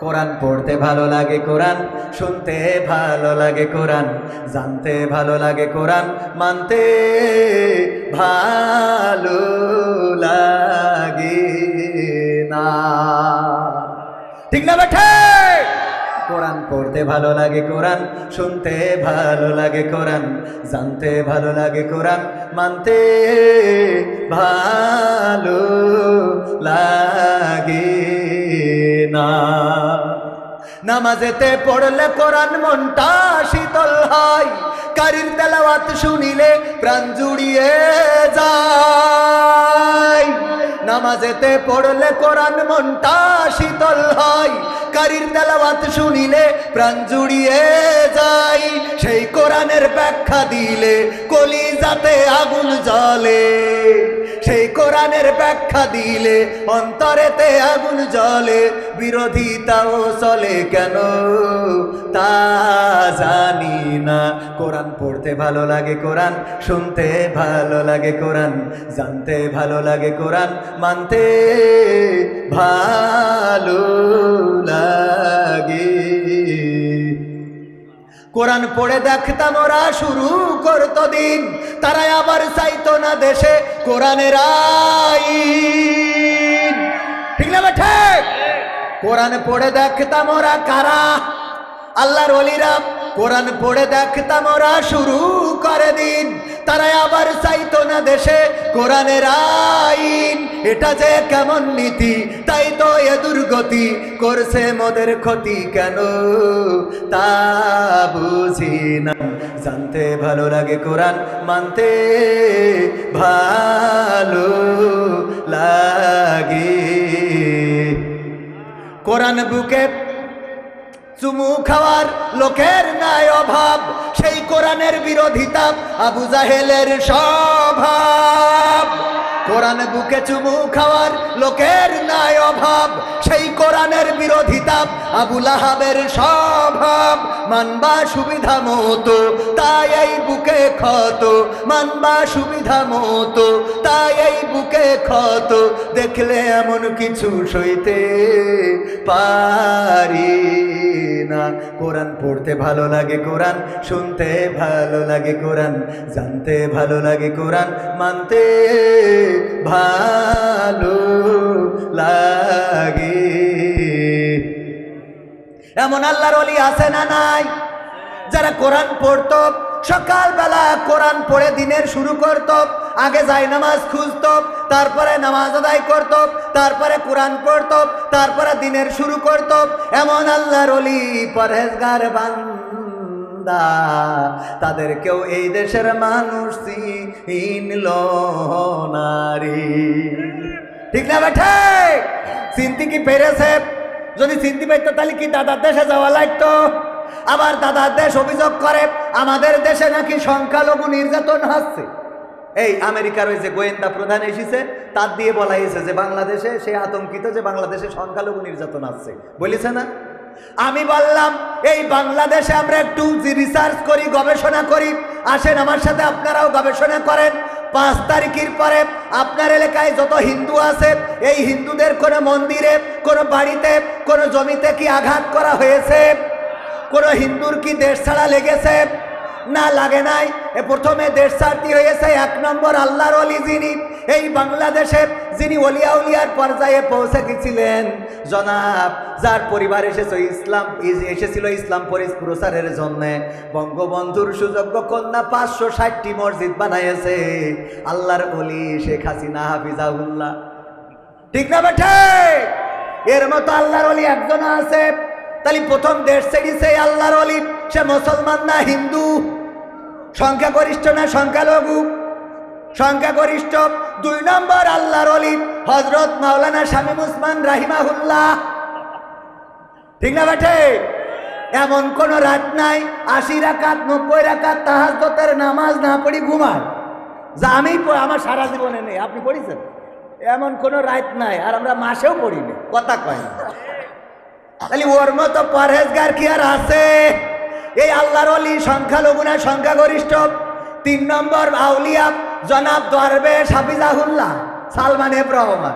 কোরআন পড়তে ভালো লাগে, কোরআন শুনতে ভালো লাগে, কোরআন জানতে ভালো লাগে, কোরআন মানতে ভালো লাগে না। ঠিক না বেঠে? কোরআন পড়তে ভালো লাগে, কোরআন শুনতে ভালো লাগে, কোরআন জানতে ভালো লাগে, কোরআন মানতে ভালো লাগে না। নামাজেতে পড়লে কোরআন মনটা শীতল হয়, কারির তেলাওয়াত শুনিলে প্রাণ জুড়িয়ে যায়। নামাজেতে পড়লে কোরআন মনটা শীতল হয়, কারির তেলাওয়াত শুনিলে প্রাণ জুড়িয়ে যায়, সেই কোরআনের ব্যাখ্যা দিলে কলিজাতে আগুন জ্বলে, সেই কোরআনের ব্যাখ্যা দিলে অন্তরেতে আগুন জ্বলে, বিরোধিতাও চলে কেন তা জানি না। কোরআন পড়তে ভালো লাগে, কোরআন শুনতে ভালো লাগে, কোরআন জানতে ভালো লাগে, কোরআন মানতে ভালো লাগে। কোরআন পড়ে দেখতাম ওরা শুরু করতো দিন, তারা আবার চাইতো না দেশে কোরআনের আইন। ঠিক না ঠিক? কোরআন পড়ে দেখতাম ওরা কারা, আল্লাহর ওলিরা। কোরআন পড়ে দেখতাম ওরা শুরু করে দিন, তারা আবার চাইতো না দেশে কোরআনের আইন। এটা যে কেমন নীতি, তাই তো এ দুর্গতি করছে মোদের ক্ষতি কেন তা বুঝি না। জানতে ভালো লাগে কোরআন, মানতে ভালো লাগে। কোরআন বুকে চুমু খাওয়ার লোকের নাই অভাব, সেই কোরআনের বিরোধিতা আবু জাহেলের স্বভাব। কোরআন বুকে চুমু খাওয়ার লোকের নাই অভাব, সেই কোরআনের বিরোধিতা আবু লাহাবের স্বভাব। মানবা সুবিধা মতো তাই এই বুকে ক্ষত, মানবা সুবিধা মতো তাই এই বুকে ক্ষত, দেখলে এমন কিছু সইতে পারি না। কোরআন পড়তে ভালো লাগে, কোরআন শুনতে ভালো লাগে, কোরআন জানতে ভালো লাগে, কোরআন মানতে ভালো লাগে। এমন আল্লাহর ওলি আছে না নাই যারা কোরআন পড়তো, সকালবেলা কোরআন পড়ে দিনের শুরু করত, আগে যায় নামাজ খুঁজত, তারপরে নামাজ আদায় করত, তারপরে কোরআন পড়ত, তারপরে দিনের শুরু করত। এমন আল্লাহর ওলি পরহেজগার বান্দা, তাদের কেউ এই দেশের মানুষ চিনল না রে। ঠিক না বেঠে? চিনতে কি পেরেছে? যদি চিনতে পারতো তাহলে কি দাদার দেশে যাওয়া লাগতো? আবার দাদার দেশ অভিযোগ করে আমাদের দেশে নাকি সংখ্যালঘু নির্যাতন হচ্ছে। এই আমেরিকার ওই যে গোয়েন্দা প্রধান এসেছে, তার দিয়ে বলা হয়েছে যে বাংলাদেশে সে আতঙ্কিত যে বাংলাদেশে সংখ্যালঘু নির্যাতন আসছে, বলেছে না? আমি বললাম এই বাংলাদেশে আমরা একটু রিসার্চ করি, গবেষণা করি, আসেন আমার সাথে আপনারাও গবেষণা করেন। 5 তারিখের পরে আপনার এলাকায় যত হিন্দু আছে, এই হিন্দুদের কোনো মন্দিরে, কোনো বাড়িতে, কোনো জমিতে কি আঘাত করা হয়েছে? কোনো হিন্দুর কি দেশ ছাড়া লেগেছে? না, লাগে নাই। প্রথমে দেশ ছাড়তে হয়েছে 1 নম্বর আল্লাহর ওলি যিনি এই বাংলাদেশে, যিনি ওলিয়া উলিয়ার পর্যায়ে পৌঁছে গেছিলেন, জনাব যার পরিবার এসেছিল ইসলাম প্রচারের জন্য। বঙ্গবন্ধুর সুযোগ্য কন্যা 560টি মসজিদ বানাইছে আল্লাহর ওলি শেখ হাসিনা হাফিজাহুল্লাহ। ঠিক না বেঠে? এর মতো আল্লাহর ওলি একজন আছে। তাহলে প্রথম দেশ ছেড়েছে আল্লাহর ওলি, সে মুসলমান না হিন্দু? সংখ্যাগরিষ্ঠ না সংখ্যালঘু? সংখ্যাগরিষ্ঠ। 2 নম্বর আল্লাহর ওলি হযরত মাওলানা শামীম উসমান রাহিমাহুল্লাহ। ঠিক না বেঠে? এমন কোন রাত নাই 80 রাকাত 90 রাকাত তাহাজ্জুদের নামাজ না পড়ি ঘুমায়, যা আমি আমার সারা জীবনে নেই। আপনি পড়েছেন? এমন কোন রাত নাই, আর আমরা মাসেও পড়িনি, কথা কয় না। তাহলে ওর মতো পরহেজগার কি আর আছে? এই আল্লাহর ওলি সংখ্যালঘু না সংখ্যাগরিষ্ঠ? 3 নম্বর আউলিয়া জনাব দরবেশ হাফিজাহুল্লাহ সালমান এফ রহমান।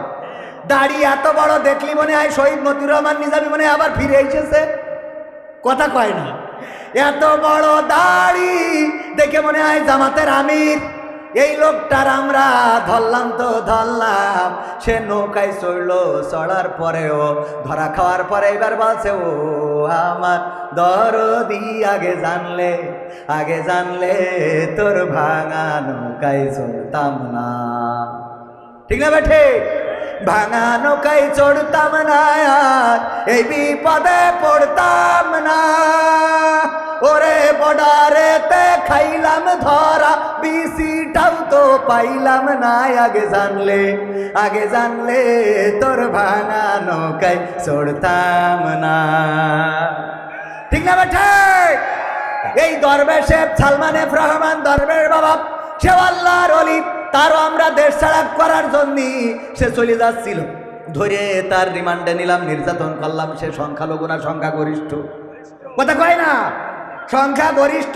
দাড়ি এত বড় দেখলি মনে হয় শহীদ মতিউর রহমান নিজামী মনে আবার ফিরে এসেছে, কথা কয় না। এত বড় দাড়ি দেখে মনে হয় জামাতের আমির। এই লোকটার আমরা ধরলাম তো ধরলাম, সে নৌকায় চড়ল, চড়ার পরেও ধরা খাওয়ার পরে এবার বলছে ও আমার দরদি, আগে জানলে তোর ভাঙা নৌকায় চড়তাম না। ঠিক না বেঠে? ভাঙা নৌকায় চড়তাম না, আর এই বিপদে পড়তাম না। ওরে বর্ডারেতে খাইলাম ধরা, 20টা কোথাও তো পাইলাম না, আগে জানলে তোর ভাঙা নৌকায় চড়তাম না। ঠিক না বেঠে? এই দরবেশ সালমান এফ রহমান দরবেশ বাবা, সে আল্লাহর ওলি, তারও আমরা দেশ ছাড়া করার জন্য সে চলে যাচ্ছিল, ধরে তার রিমান্ডে নিলাম, নির্যাতন করলাম। সে সংখ্যালঘু না সংখ্যাগরিষ্ঠ? কথা কয় না, সংখ্যাগরিষ্ঠ।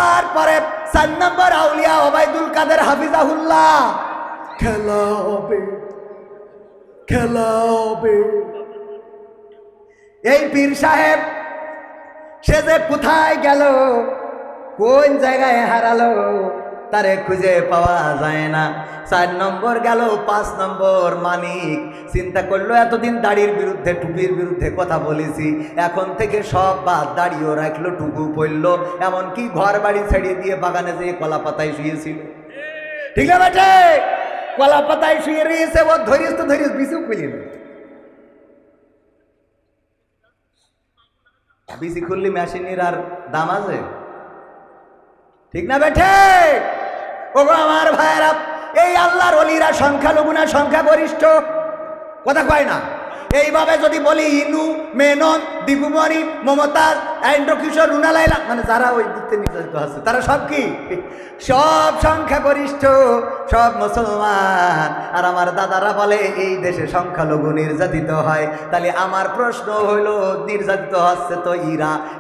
তারপরে 4 নম্বর আউলিয়া ওবায়দুল কাদের হাফিজাহুল্লাহ, খেলা হবে, খেলা হবে। এই পীর সাহেব সে যে কোথায় গেল, কোন জায়গায় হারালো, তারে খুঁজে পাওয়া যায় না। 4 নম্বর গেল, 5 নম্বর মানিক চিন্তা করলো, এতদিন দাড়ির বিরুদ্ধে টুপির বিরুদ্ধে কথা বলেছি, এখন থেকে সব বাদ, দাড়িও রাখলো, টুকু পড়লো, এমনকি ঘর বাড়ি ছেড়ে দিয়ে বাগানে যেয়ে কলা পাতায় শুয়েছিল। ঠিক আছে, কলা পাতায় শুয়ে রয়েছে, ও ধরিস তো ধরিস, বিছু খুলিল, বিসি খুললি মেশিনের আর দাম আছে? ঠিক না বেঠে? ওগো আমার ভাইয়েরা, এই আল্লাহর ওলিরা সংখ্যালঘু না সংখ্যাগরিষ্ঠ? কথা কয় না। এইভাবে যদি বলি ইনু, মেনন, দীপুমণি, মমতাজ, কিশোর, রুনা লাইলা, মানে যারা ওই দিকতে নির্যাতিত আছে, তারা সব কি? সব সংখ্যাগরিষ্ঠ, সব মুসলমান। আর আমার দাদারা বলে এই দেশে সংখ্যালঘু নির্যাতিত হয়। তাহলে আমার প্রশ্ন হইল, নির্যাতিত হচ্ছে তো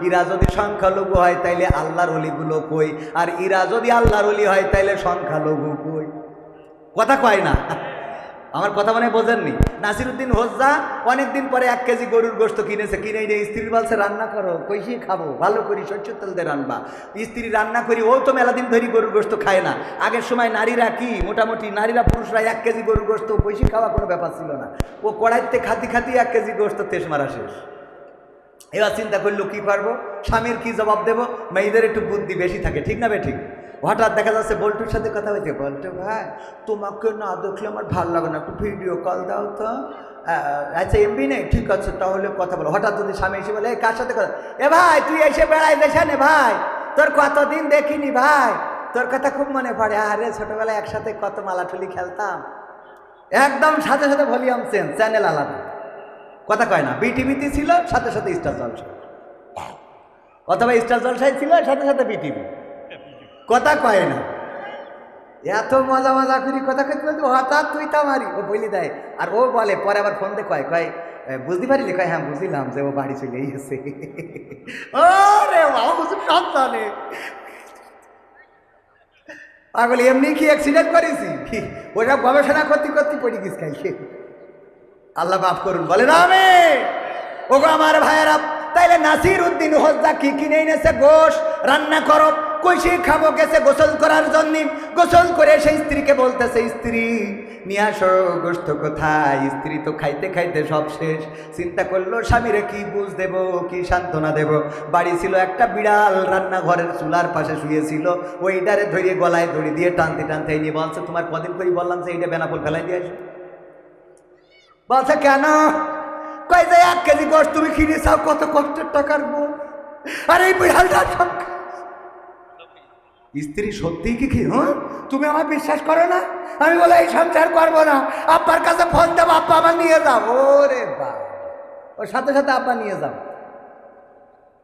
ইরা যদি সংখ্যালঘু হয় তাইলে আল্লাহর ওলিগুলো কই? আর ইরা যদি আল্লাহর ওলি হয় তাইলে সংখ্যালঘু কই? কথা কয় না। আমার কথা মানে বোঝেননি? নাসিরউদ্দিন হোজ্জা অনেকদিন পরে 1 কেজি গরুর গোশত কিনেছে, কিনে নিয়ে স্ত্রীর বলছে রান্না করো, কইসি খাবো, ভালো করি সরষের তেল দিয়ে রান্না। স্ত্রী রান্না করি, ও তো মেলা দিন ধরে গরুর গোশত খায় না। আগের সময় নারীরা কি মোটামুটি, নারীরা পুরুষরা 1 কেজি গরুর গোশত কইসি খাওয়া কোনো ব্যাপার ছিল না। ও কড়াইতে খাতি 1 কেজি গোশত তেজ মারা শেষ। এবার চিন্তা করলো কি পারবো, স্বামীর কি জবাব দেবো? মেয়েদের একটু বুদ্ধি বেশি থাকে, ঠিক না বে ঠিক? হঠাৎ দেখা যাচ্ছে বল্টুর সাথে কথা হয়েছে, বল্টু ভাই তোমাকে না দেখলে আমার ভালো লাগে না, একটু ভিডিও কল দাও তো। আচ্ছা এমবি নেই, ঠিক আছে তাহলে কথা বলো। হঠাৎ যদি স্বামী এসে বলে কার সাথে কথা, এ ভাই তুই এসে বেড়াই দেশে নে ভাই, তোর কতদিন দেখিনি ভাই, তোর কথা খুব মনে পড়ে, আরে ছোটবেলায় একসাথে কত মালাঠুলি খেলতাম। একদম সাথে সাথে ভলিউম চেঞ্জ, চ্যানেল আলাদা। কথা কয় না। বিটিভিতে ছিল, সাথে সাথে স্টার জলসা, অথবা স্টার জলসায় ছিল, সাথে সাথে বিটিভি। কথা কয় না। এত মজা মজা করি কথা কইতে বলতে, হঠাৎ তুই তা মারি, ও বলি দেয়। আর ও বলে পরে আবার ফোন দিয়ে কয় বুঝতে পারিলি? কয় হ্যাঁ বুঝলাম যে ও বাড়ি চলে গেছে। ওরে বাবা, সব জানে। পাগল, এমনি কি অ্যাক্সিডেন্ট করেছি? ওটা গবেষণা করতে করতে পড়ে গেছি খাই। আল্লাহ মাফ করুন, বলে না আমি। ওগো আমার ভাইয়েরা, তাইলে নাসিরউদ্দিন হোজ্জা কি কিনে এনেছে? গোশ রান্না করো, কইসি খাবো, গেছে গোসল করার জন্য। গোসল করে সেই স্ত্রীকে বলতেছে, স্ত্রী নিয়ে আসো গোশত কোথায়? স্ত্রী তো খাইতে খাইতে সব শেষ। চিন্তা করলো স্বামীরে কি বুঝ দেব, কি সান্ত্বনা দেব। বাড়ি ছিল একটা বিড়াল, রান্নাঘরের চুলার পাশে শুয়েছিল, ওইটারে ধরিয়ে গলায় দড়ি দিয়ে টানতে টানতে নিয়ে বলছে, তোমার কদিন করে বললাম যে এইটা বেনাপোল ফেলাই দিয়ে আসো। বলছে কেন? কয় যে 1 কেজি গোশত তুমি কিনে চাও, কত কষ্টের টাকার বোন। আর এই বিড়ালটার সংখ্যা। স্ত্রী সত্যিই কি কি? হ্যাঁ, তুমি আমার বিশ্বাস করো না? আমি বলে এই সংসার করবো না, আব্বার কাছে ফোন দেবো, আব্বা আমার নিয়ে যাও। ওরে বা, ওর সাথে সাথে আব্বা নিয়ে যাও।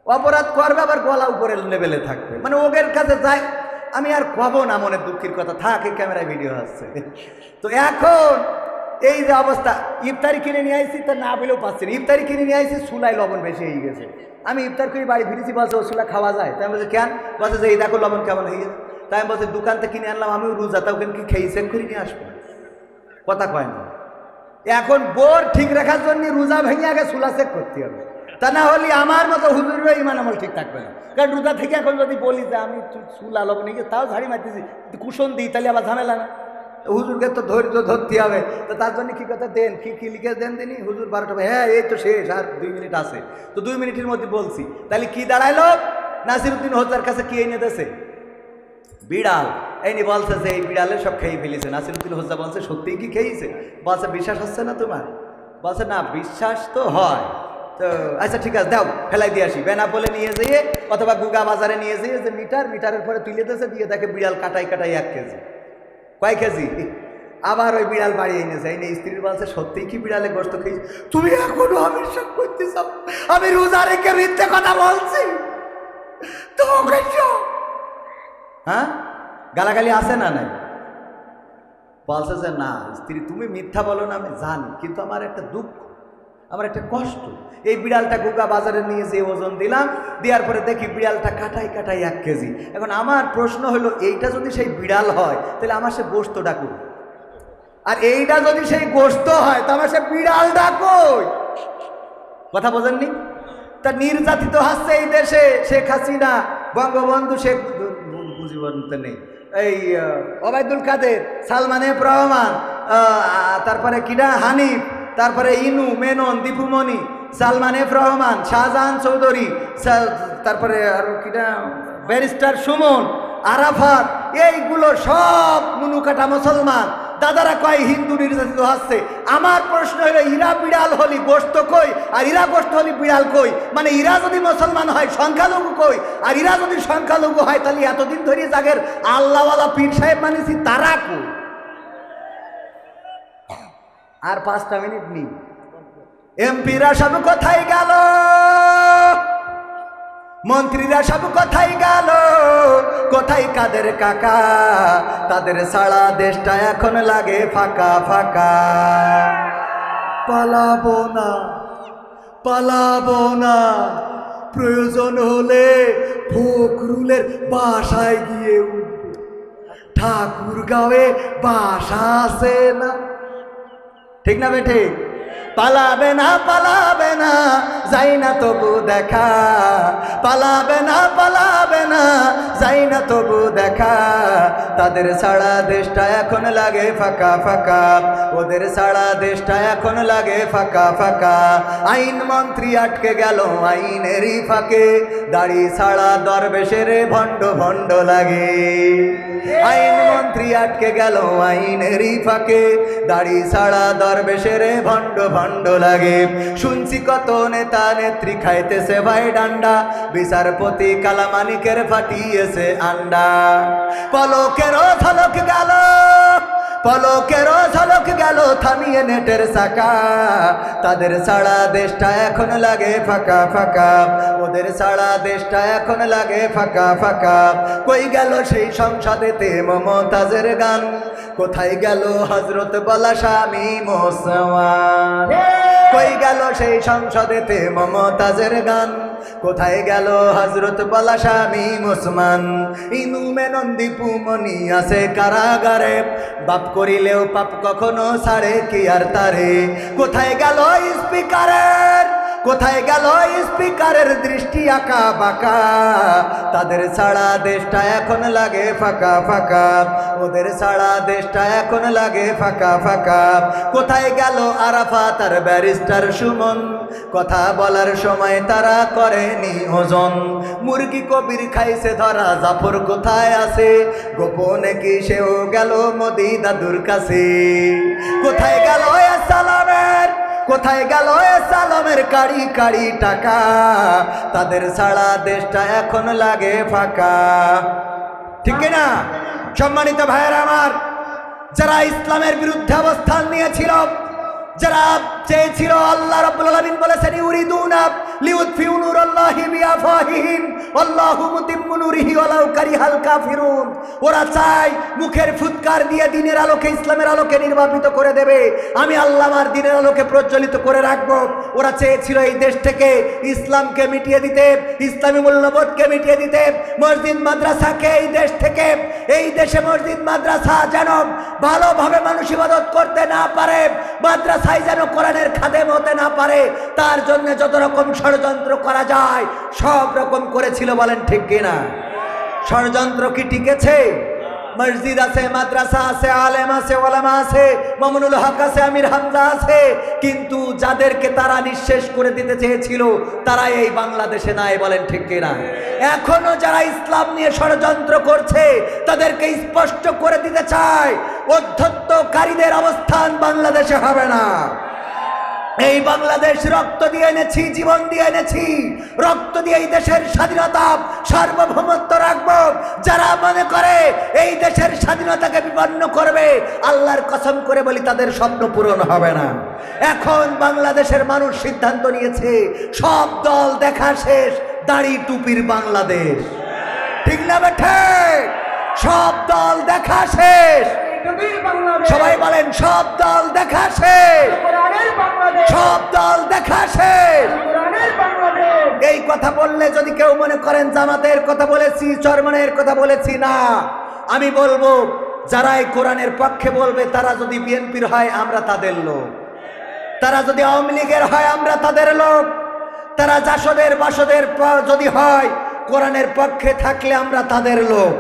অপরাধ করবে, আবার গলা উপরে লেভেলে থাকবে, মানে ওদের কাছে যায়। আমি আর কব না, মনে দুঃখের কথা থাক, এই ক্যামেরায় ভিডিও আসছে। তো এখন এই যে অবস্থা, ইফতারি কিনে নিয়ে আসছি, তা না বলেও পাচ্ছি না। ইফতারি কিনে নিয়ে আসছি, চুলায় লবণ বেশি হয়ে গেছে। আমি ইফতার করে বাড়ি ফিরেছি, বলছে ও চুলা খাওয়া যায়? তাই বলছে কেন? বলছে যে এই দেখো লবণ কেমন হয়ে গেছে। তাই আমি বলছি দোকান থেকে কিনে আনলাম, আমিও রোজা, তা ওখানে কি খেয়ে চেক করে নিয়ে আসবো? কথা কয় না। এখন বোর ঠিক রাখার জন্য রোজা ভেঙে আগে চুলা চেক করতে হবে, তা না হলে আমার মতো হুজুরেরও ইমান আমল ঠিক থাকবে না। কারণ রোজা থেকে এখন যদি বলি যে আমি চুলা লবণ নিয়ে তাও ঝাড়ি মারতেছি, কুশন দিই, তাহলে আবার ঝামেলা না। হুজুরকে তো ধৈর্য ধরতে হবে। তো তার জন্য কী কথা দেন, কি লিখে দেন তিনি? হুজুর 12টা, হ্যাঁ এই তো শেষ, আর 2 মিনিট আছে। তো 2 মিনিটের মধ্যে বলছি। তাহলে কি দাঁড়াইলো? নাসিরউদ্দিন হোজ্জার কাছে কি এনে দেছে? বিড়াল। এনে বলছে যে এই বিড়ালে সব খেয়ে ফেলেছে। নাসিরউদ্দিন হোজ্জা বলছে সত্যিই কি খেয়েছে? বলছে বিশ্বাস হচ্ছে না তোমার? বলছে না বিশ্বাস তো হয়। তো আচ্ছা ঠিক আছে, দাও ফেলাই দিয়ে আসি। বেনাপোলে নিয়ে যেয়ে অথবা গুগা বাজারে নিয়ে যেয়ে যে মিটারের পরে তুলে দিয়েছে, দিয়ে দেখে বিড়াল কাটাই 1 কেজি। কয় কেজি? আবার ওই বিড়াল বাড়ি এনেছে, এই স্ত্রীর বলছে সত্যিই কি বিড়ালে গোস্ত খেয়েছি? তুমি এখনো আমির সব করতে চাও? আমি রোজা রেখে মিথ্যে কথা বলছি তোমাকে? হ্যাঁ, গালাগালি আছে না নাই? বলছে যে না স্ত্রী তুমি মিথ্যা বলো না আমি জানি, কিন্তু আমার একটা দুঃখ, আমার একটা কষ্ট। এই বিড়ালটা গুগা বাজারে নিয়ে যে ওজন দিলাম, দেওয়ার পরে দেখি বিড়ালটা কাটাই কাটাই 1 কেজি। এখন আমার প্রশ্ন হলো এইটা যদি সেই বিড়াল হয় তাহলে আমার সে গোস্ত ডাকুন, আর এইটা যদি সেই গোস্ত হয় তো আমার সে বিড়াল ডাকুই। কথা বোঝেননি? তা নির্যাতিত হচ্ছে এই দেশে শেখ হাসিনা, বঙ্গবন্ধু শেখ মুজিবুর নেই, এই ওবায়দুল কাদের, সালমান এফ রহমান, তারপরে কিনা হানিফ, তারপরে ইনু, মেনন, দীপুমণি, সালমান এফ রহমান, শাহজাহান চৌধুরী, তারপরে আর কিনা ব্যারিস্টার সুমন, আরাফাত, এইগুলো সব মুনুকাটা মুসলমান। দাদারা কয় হিন্দু নির্যাতিত হচ্ছে। আমার প্রশ্ন হলো ইরা বিড়াল হলি গোস্ত কই, আর ইরা গোস্ত হলি বিড়াল কই? মানে ইরা যদি মুসলমান হয় সংখ্যালঘু কই, আর ইরা যদি সংখ্যালঘু হয় তাহলে এতদিন ধরে জাগের আল্লাহওয়ালা পীর সাহেব মানেছি তারা কই? আর 5টা মিনিট নি। এমপিরা সব কোথায় গেল? মন্ত্রীরা সব কোথায় গেল? কোথায় কাদের কাকা? তাদের সারা দেশটা এখন লাগে ফাঁকা ফাঁকা। পালাবো না, পালাবো না, প্রয়োজন হলে ফখরুলের বাসায় গিয়ে উঠবো। ঠাকুরগাঁওয়ে বাসা আছে না? ঠিক না বেঠে? পালাবে না, পালাবে না, যাই না তবু দেখা। পালাবে না, পালাবে না, যাই না তবু দেখা। তাদের সারা দেশটা এখন লাগে ফাঁকা ফাঁকা, ওদের সারা দেশটা এখন লাগে ফাঁকা ফাঁকা। আইন মন্ত্রী আটকে গেল আইনেরই ফাঁকে, দাড়ি ছাড়া দরবেশের ভণ্ড ভণ্ড লাগে। আইন মন্ত্রী আটকে গেল আইনেরই ফাঁকে, দাড়ি ছাড়া দরবেশের ভণ্ড ভণ্ড লাগে। শুনছি কত নেতা নেত্রী খাইতেছে ভাই ডান্ডা, বিচারপতি কালামানিকের ফাটিয়েছে আন্ডা। পলকেরও ঝলক গেল, পলকেরও ঝলক গেল থামিয়ে নেটের চাকা। তাদের সারা দেশটা এখন লাগে ফাঁকা ফাঁকা, ওদের সারা দেশটা এখন লাগে ফাঁকা ফাঁকা। কই গেল সেই সংসদেতে মমতাজের গান? কোথায় গেল হজরত বলা স্বামী মোসমান? কই গেল সেই সংসদেতে মমতাজের গান? কোথায় গেল হজরত বলা স্বামী মুসমান? ইনু, মেনন, দীপুমণি আছে কারাগারে, বাপ করিলেও পাপ কখনো ছাড়ে কি আর তারে? কোথায় গেল স্পিকারের, কোথায় গেল স্পিকারের দৃষ্টি আঁকা বাঁকা? তাদের সারা দেশটা এখন লাগে ফাঁকা ফাঁকা, ওদের সারা দেশটা এখন লাগে ফাঁকা ফাঁকা। কোথায় গেল আরাফাত আর ব্যারিস্টার সুমন? কথা বলার সময় তারা করেনি ওজন। মুরগি কবির খাইছে ধরা, জাফর কোথায় আছে? গোপনে কি সেও গেল মোদি দাদুর কাছে? কোথায় গেল সালামের, কোথায় গেল সালামের কাড়ি কাড়ি টাকা? তাদের সারা দেশটা এখন লাগে ফাঁকা। ঠিক না? সম্মানিত ভাইয়েরা আমার, যারা ইসলামের বিরুদ্ধে অবস্থান নিয়েছিল, যারা চেয়েছিল, আল্লাহ রাব্বুল আলামিন বলেছেন ইউরিদুনা লিউতফিউ নূরাল্লাহি বিআফওয়াহিহিম আল্লাহু মুতিম্মু নূরিহি ওয়ালাউ কারিহাল কাফিরুন। ওরা চায় মুখের ফুৎকার দিয়ে দিনের আলোকে, ইসলামের আলোকে নির্বাপিত করে দেবে। আমি আল্লাহ আমার দিনের আলোকে প্রজ্বলিত করে রাখবো। ওরা চেয়েছিল এই দেশ থেকে ইসলামকে মিটিয়ে দিতে, ইসলামী মূল্যবোধকে মিটিয়ে দিতে, মসজিদ মাদ্রাসাকে এই দেশ থেকে, এই দেশে মসজিদ মাদ্রাসা যেন ভালোভাবে মানুষ ইবাদত করতে না পারে, মাদ্রাসায় যেন কোরআনের খাদেম হতে না পারে, তার জন্য যত রকম ষড়যন্ত্র করা যায় সব রকম করেছিল। বলেন ঠিক কিনা? ষড়যন্ত্র কি টিকেছে? মসজিদ আছে, মাদ্রাসা আছে, আলেম আছে, ওলামা আছে, মামুনুল হক আছে, আমির হামজা আছে, কিন্তু যাদেরকে তারা নিঃশেষ করে দিতে চেয়েছিল তারা এই বাংলাদেশে নাই। বলেন ঠিক কিনা? এখনো যারা ইসলাম নিয়ে ষড়যন্ত্র করছে তাদেরকে স্পষ্ট করে দিতে চায়, অধ্যত্তকারীদের অবস্থান বাংলাদেশে হবে না। এই বাংলাদেশ রক্ত দিয়ে এনেছি, জীবন দিয়ে এনেছি, রক্ত দিয়ে এই দেশের স্বাধীনতা সার্বভৌমত্ব রাখবো। যারা মনে করে এই দেশের স্বাধীনতাকে বিপন্ন করবে, আল্লাহর কসম করে বলি তাদের স্বপ্ন পূরণ হবে না। এখন বাংলাদেশের মানুষ সিদ্ধান্ত নিয়েছে, সব দল দেখা শেষ, দাড়ি টুপির বাংলাদেশ। ঠিক না বেঠে? সব দল দেখা শেষ। সবাই বলেন সব দল দেখা শেষ, সব দল দেখা শেষ। এই কথা বললে যদি কেউ মনে করেন জামাতের কথা বলেছি, চরমনের কথা বলেছি, না, আমি বলবো যারা এই কোরআনের পক্ষে বলবে তারা যদি বিএনপির হয় আমরা তাদের লোক, তারা যদি আওয়ামী লীগের হয় আমরা তাদের লোক, তারা জাসদের বাসদের যদি হয় কোরআনের পক্ষে থাকলে আমরা তাদের লোক।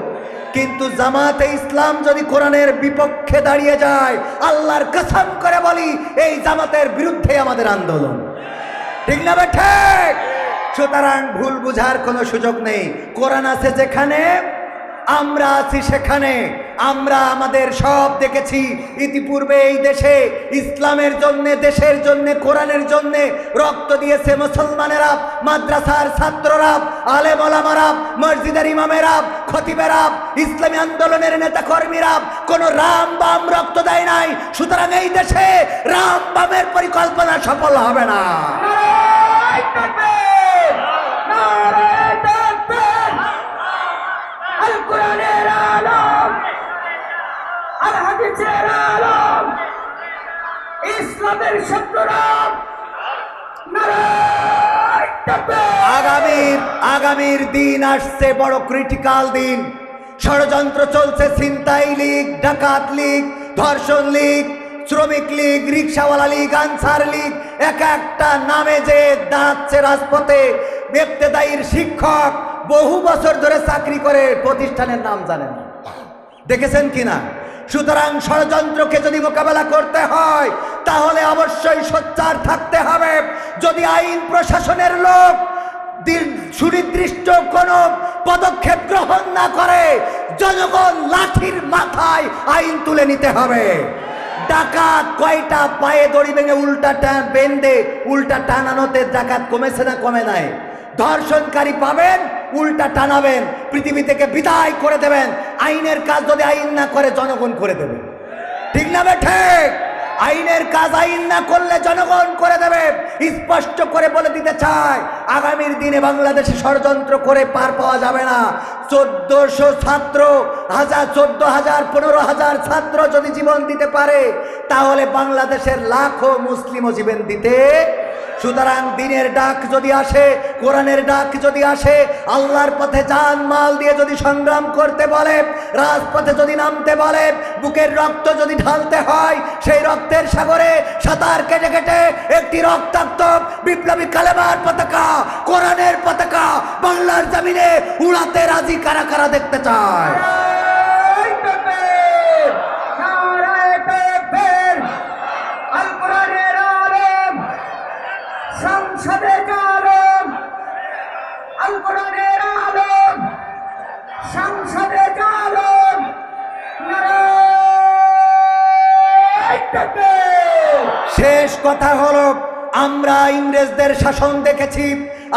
কিন্তু জামাতে ইসলাম যদি কোরআনের বিপক্ষে দাঁড়িয়ে যায়, আল্লাহর কসম করে বলি এই জামাতের বিরুদ্ধে আমাদের আন্দোলন। ঠিক না ঠিক? সুতরাং ভুল বুঝার কোনো সুযোগ নেই। কোরআন আছে যেখানে, আমরা আছি সেখানে। আমরা আমাদের সব দেখেছি। ইতিপূর্বে এই দেশে ইসলামের জন্য, দেশের জন্য, কোরআনের জন্য রক্ত দিয়েছে মুসলমানেরা, মাদ্রাসার ছাত্ররা, আলেম ওলামারা, মসজিদের ইমামেরা, খতিবেরা, ইসলামী আন্দোলনের নেতা কর্মীরা। কোনো রাম বাম রক্ত দেয় নাই। সুতরাং এই দেশে রাম বামের পরিকল্পনা সফল হবে না। আল কোরআনের আলম, আল হাদিসের আলম, ইসলামের শত্রুরা নারায়ে তাকবীর। আগামীর দিন আসছে বড় ক্রিটিক্যাল দিন। ষড়যন্ত্র চলছে, ছিনতাই লীগ, ডাকাত লীগ, ধর্ষণ লীগ, শ্রমিক লীগ, রিক্সাওয়ালা লীগ, আনসার লীগ, এক একটা নামে যে দাঁড়াচ্ছে রাজপথে। ইবতেদায়ীর শিক্ষক বহু বছর ধরে চাকরি করে, প্রতিষ্ঠানের নাম জানে না, দেখেছেন কিনা? সুতরাং ষড়যন্ত্রকে যদি মোকাবেলা করতে হয় তাহলে অবশ্যই সোচ্চার থাকতে হবে। যদি আইন প্রশাসনের লোক সুনির্দিষ্ট কোন পদক্ষেপ গ্রহণ না করে, জনগণ লাঠির মাথায় আইন তুলে নিতে হবে। ডাকাত কয়টা পায়ে দড়ি ভেঙে বেঁধে উল্টা টানানোতে ডাকাত কমেছে না কমে নাই? ধর্ষণকারী পাবেন, উল্টা টানাবেন, পৃথিবী থেকে বিদায় করে দেবেন। আইনের কাজ যদি আইন না করে জনগণ করে দেবে। ঠিক না ঠিক? আইনের কাজ আইন না করলে জনগণ করে দেবে। স্পষ্ট করে বলে দিতে চাই, আগামীর দিনে বাংলাদেশে ষড়যন্ত্র করে পার পাওয়া যাবে না। 1400 ছাত্র, 14,000, 15,000 ছাত্র যদি জীবন দিতে পারে তাহলে বাংলাদেশের লাখো মুসলিমও জীবন দিতে। সুতরাং দিনের ডাক যদি আসে, কোরআনের ডাক যদি আসে, আল্লাহর পথে জান মাল দিয়ে যদি সংগ্রাম করতে বলে, রাজপথে যদি নামতে বলে, বুকের রক্ত যদি ঢালতে হয়, সেই রক্তের সাগরে সাঁতার কেটে কেটে একটি রক্তাক্ত বিপ্লবী কালেমার পতাকা, কোরআনের পতাকা বাংলার জমিনে উড়াতে রাজি কারা কারা দেখতে চায়? সংসদে আলম, আল কোরআনের আলম, সংসদে আলম, নারায়ে তাকবীর। শেষ কথা হলো, আমরা ইংরেজদের শাসন দেখেছি,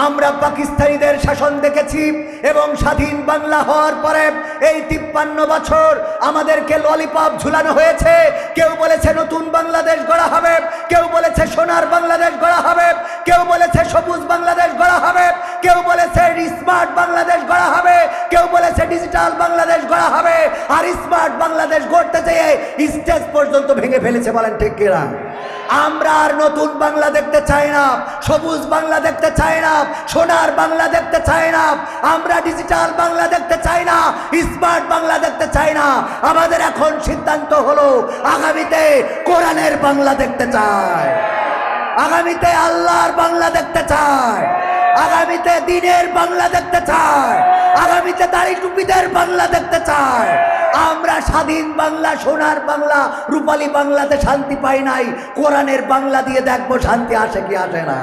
আমরা পাকিস্তানিদের শাসন দেখেছি, এবং স্বাধীন বাংলা হওয়ার পরে এই 53 বছর আমাদেরকে ললিপপ ঝুলানো হয়েছে। কেউ বলেছে নতুন বাংলাদেশ গড়া হবে, কেউ বলেছে সোনার বাংলাদেশ গড়া হবে, কেউ বলেছে সবুজ বাংলাদেশ গড়া হবে, কেউ বলেছে স্মার্ট বাংলাদেশ গড়া হবে, কেউ বলেছে ডিজিটাল বাংলাদেশ গড়া হবে। আর স্মার্ট বাংলাদেশ গড়তে যেয়ে স্টেজ পর্যন্ত ভেঙে ফেলেছে। বলেন ঠিক কিনা? আমরা আর নতুন বাংলা দেখতে চাই না, সবুজ বাংলা দেখতে চাই না, সোনার বাংলা দেখতে চাই না, আমরা ডিজিটাল বাংলা দেখতে চাই না, স্মার্ট বাংলা দেখতে চাই না। আমাদের এখন সিদ্ধান্ত হলো আগামীতে কোরআনের বাংলা দেখতে চাই, আগামীতে আল্লাহর বাংলা দেখতে চাই, আগামীতে দ্বীনের বাংলা দেখতে চাই, আগামীতে দাড়ি টুপিদের বাংলা দেখতে চাই। আমরা স্বাধীন বাংলা, সোনার বাংলা, রূপালী বাংলাতে শান্তি পাই নাই, কোরআনের বাংলা দিয়ে দেখবো শান্তি আসে কি আসে না।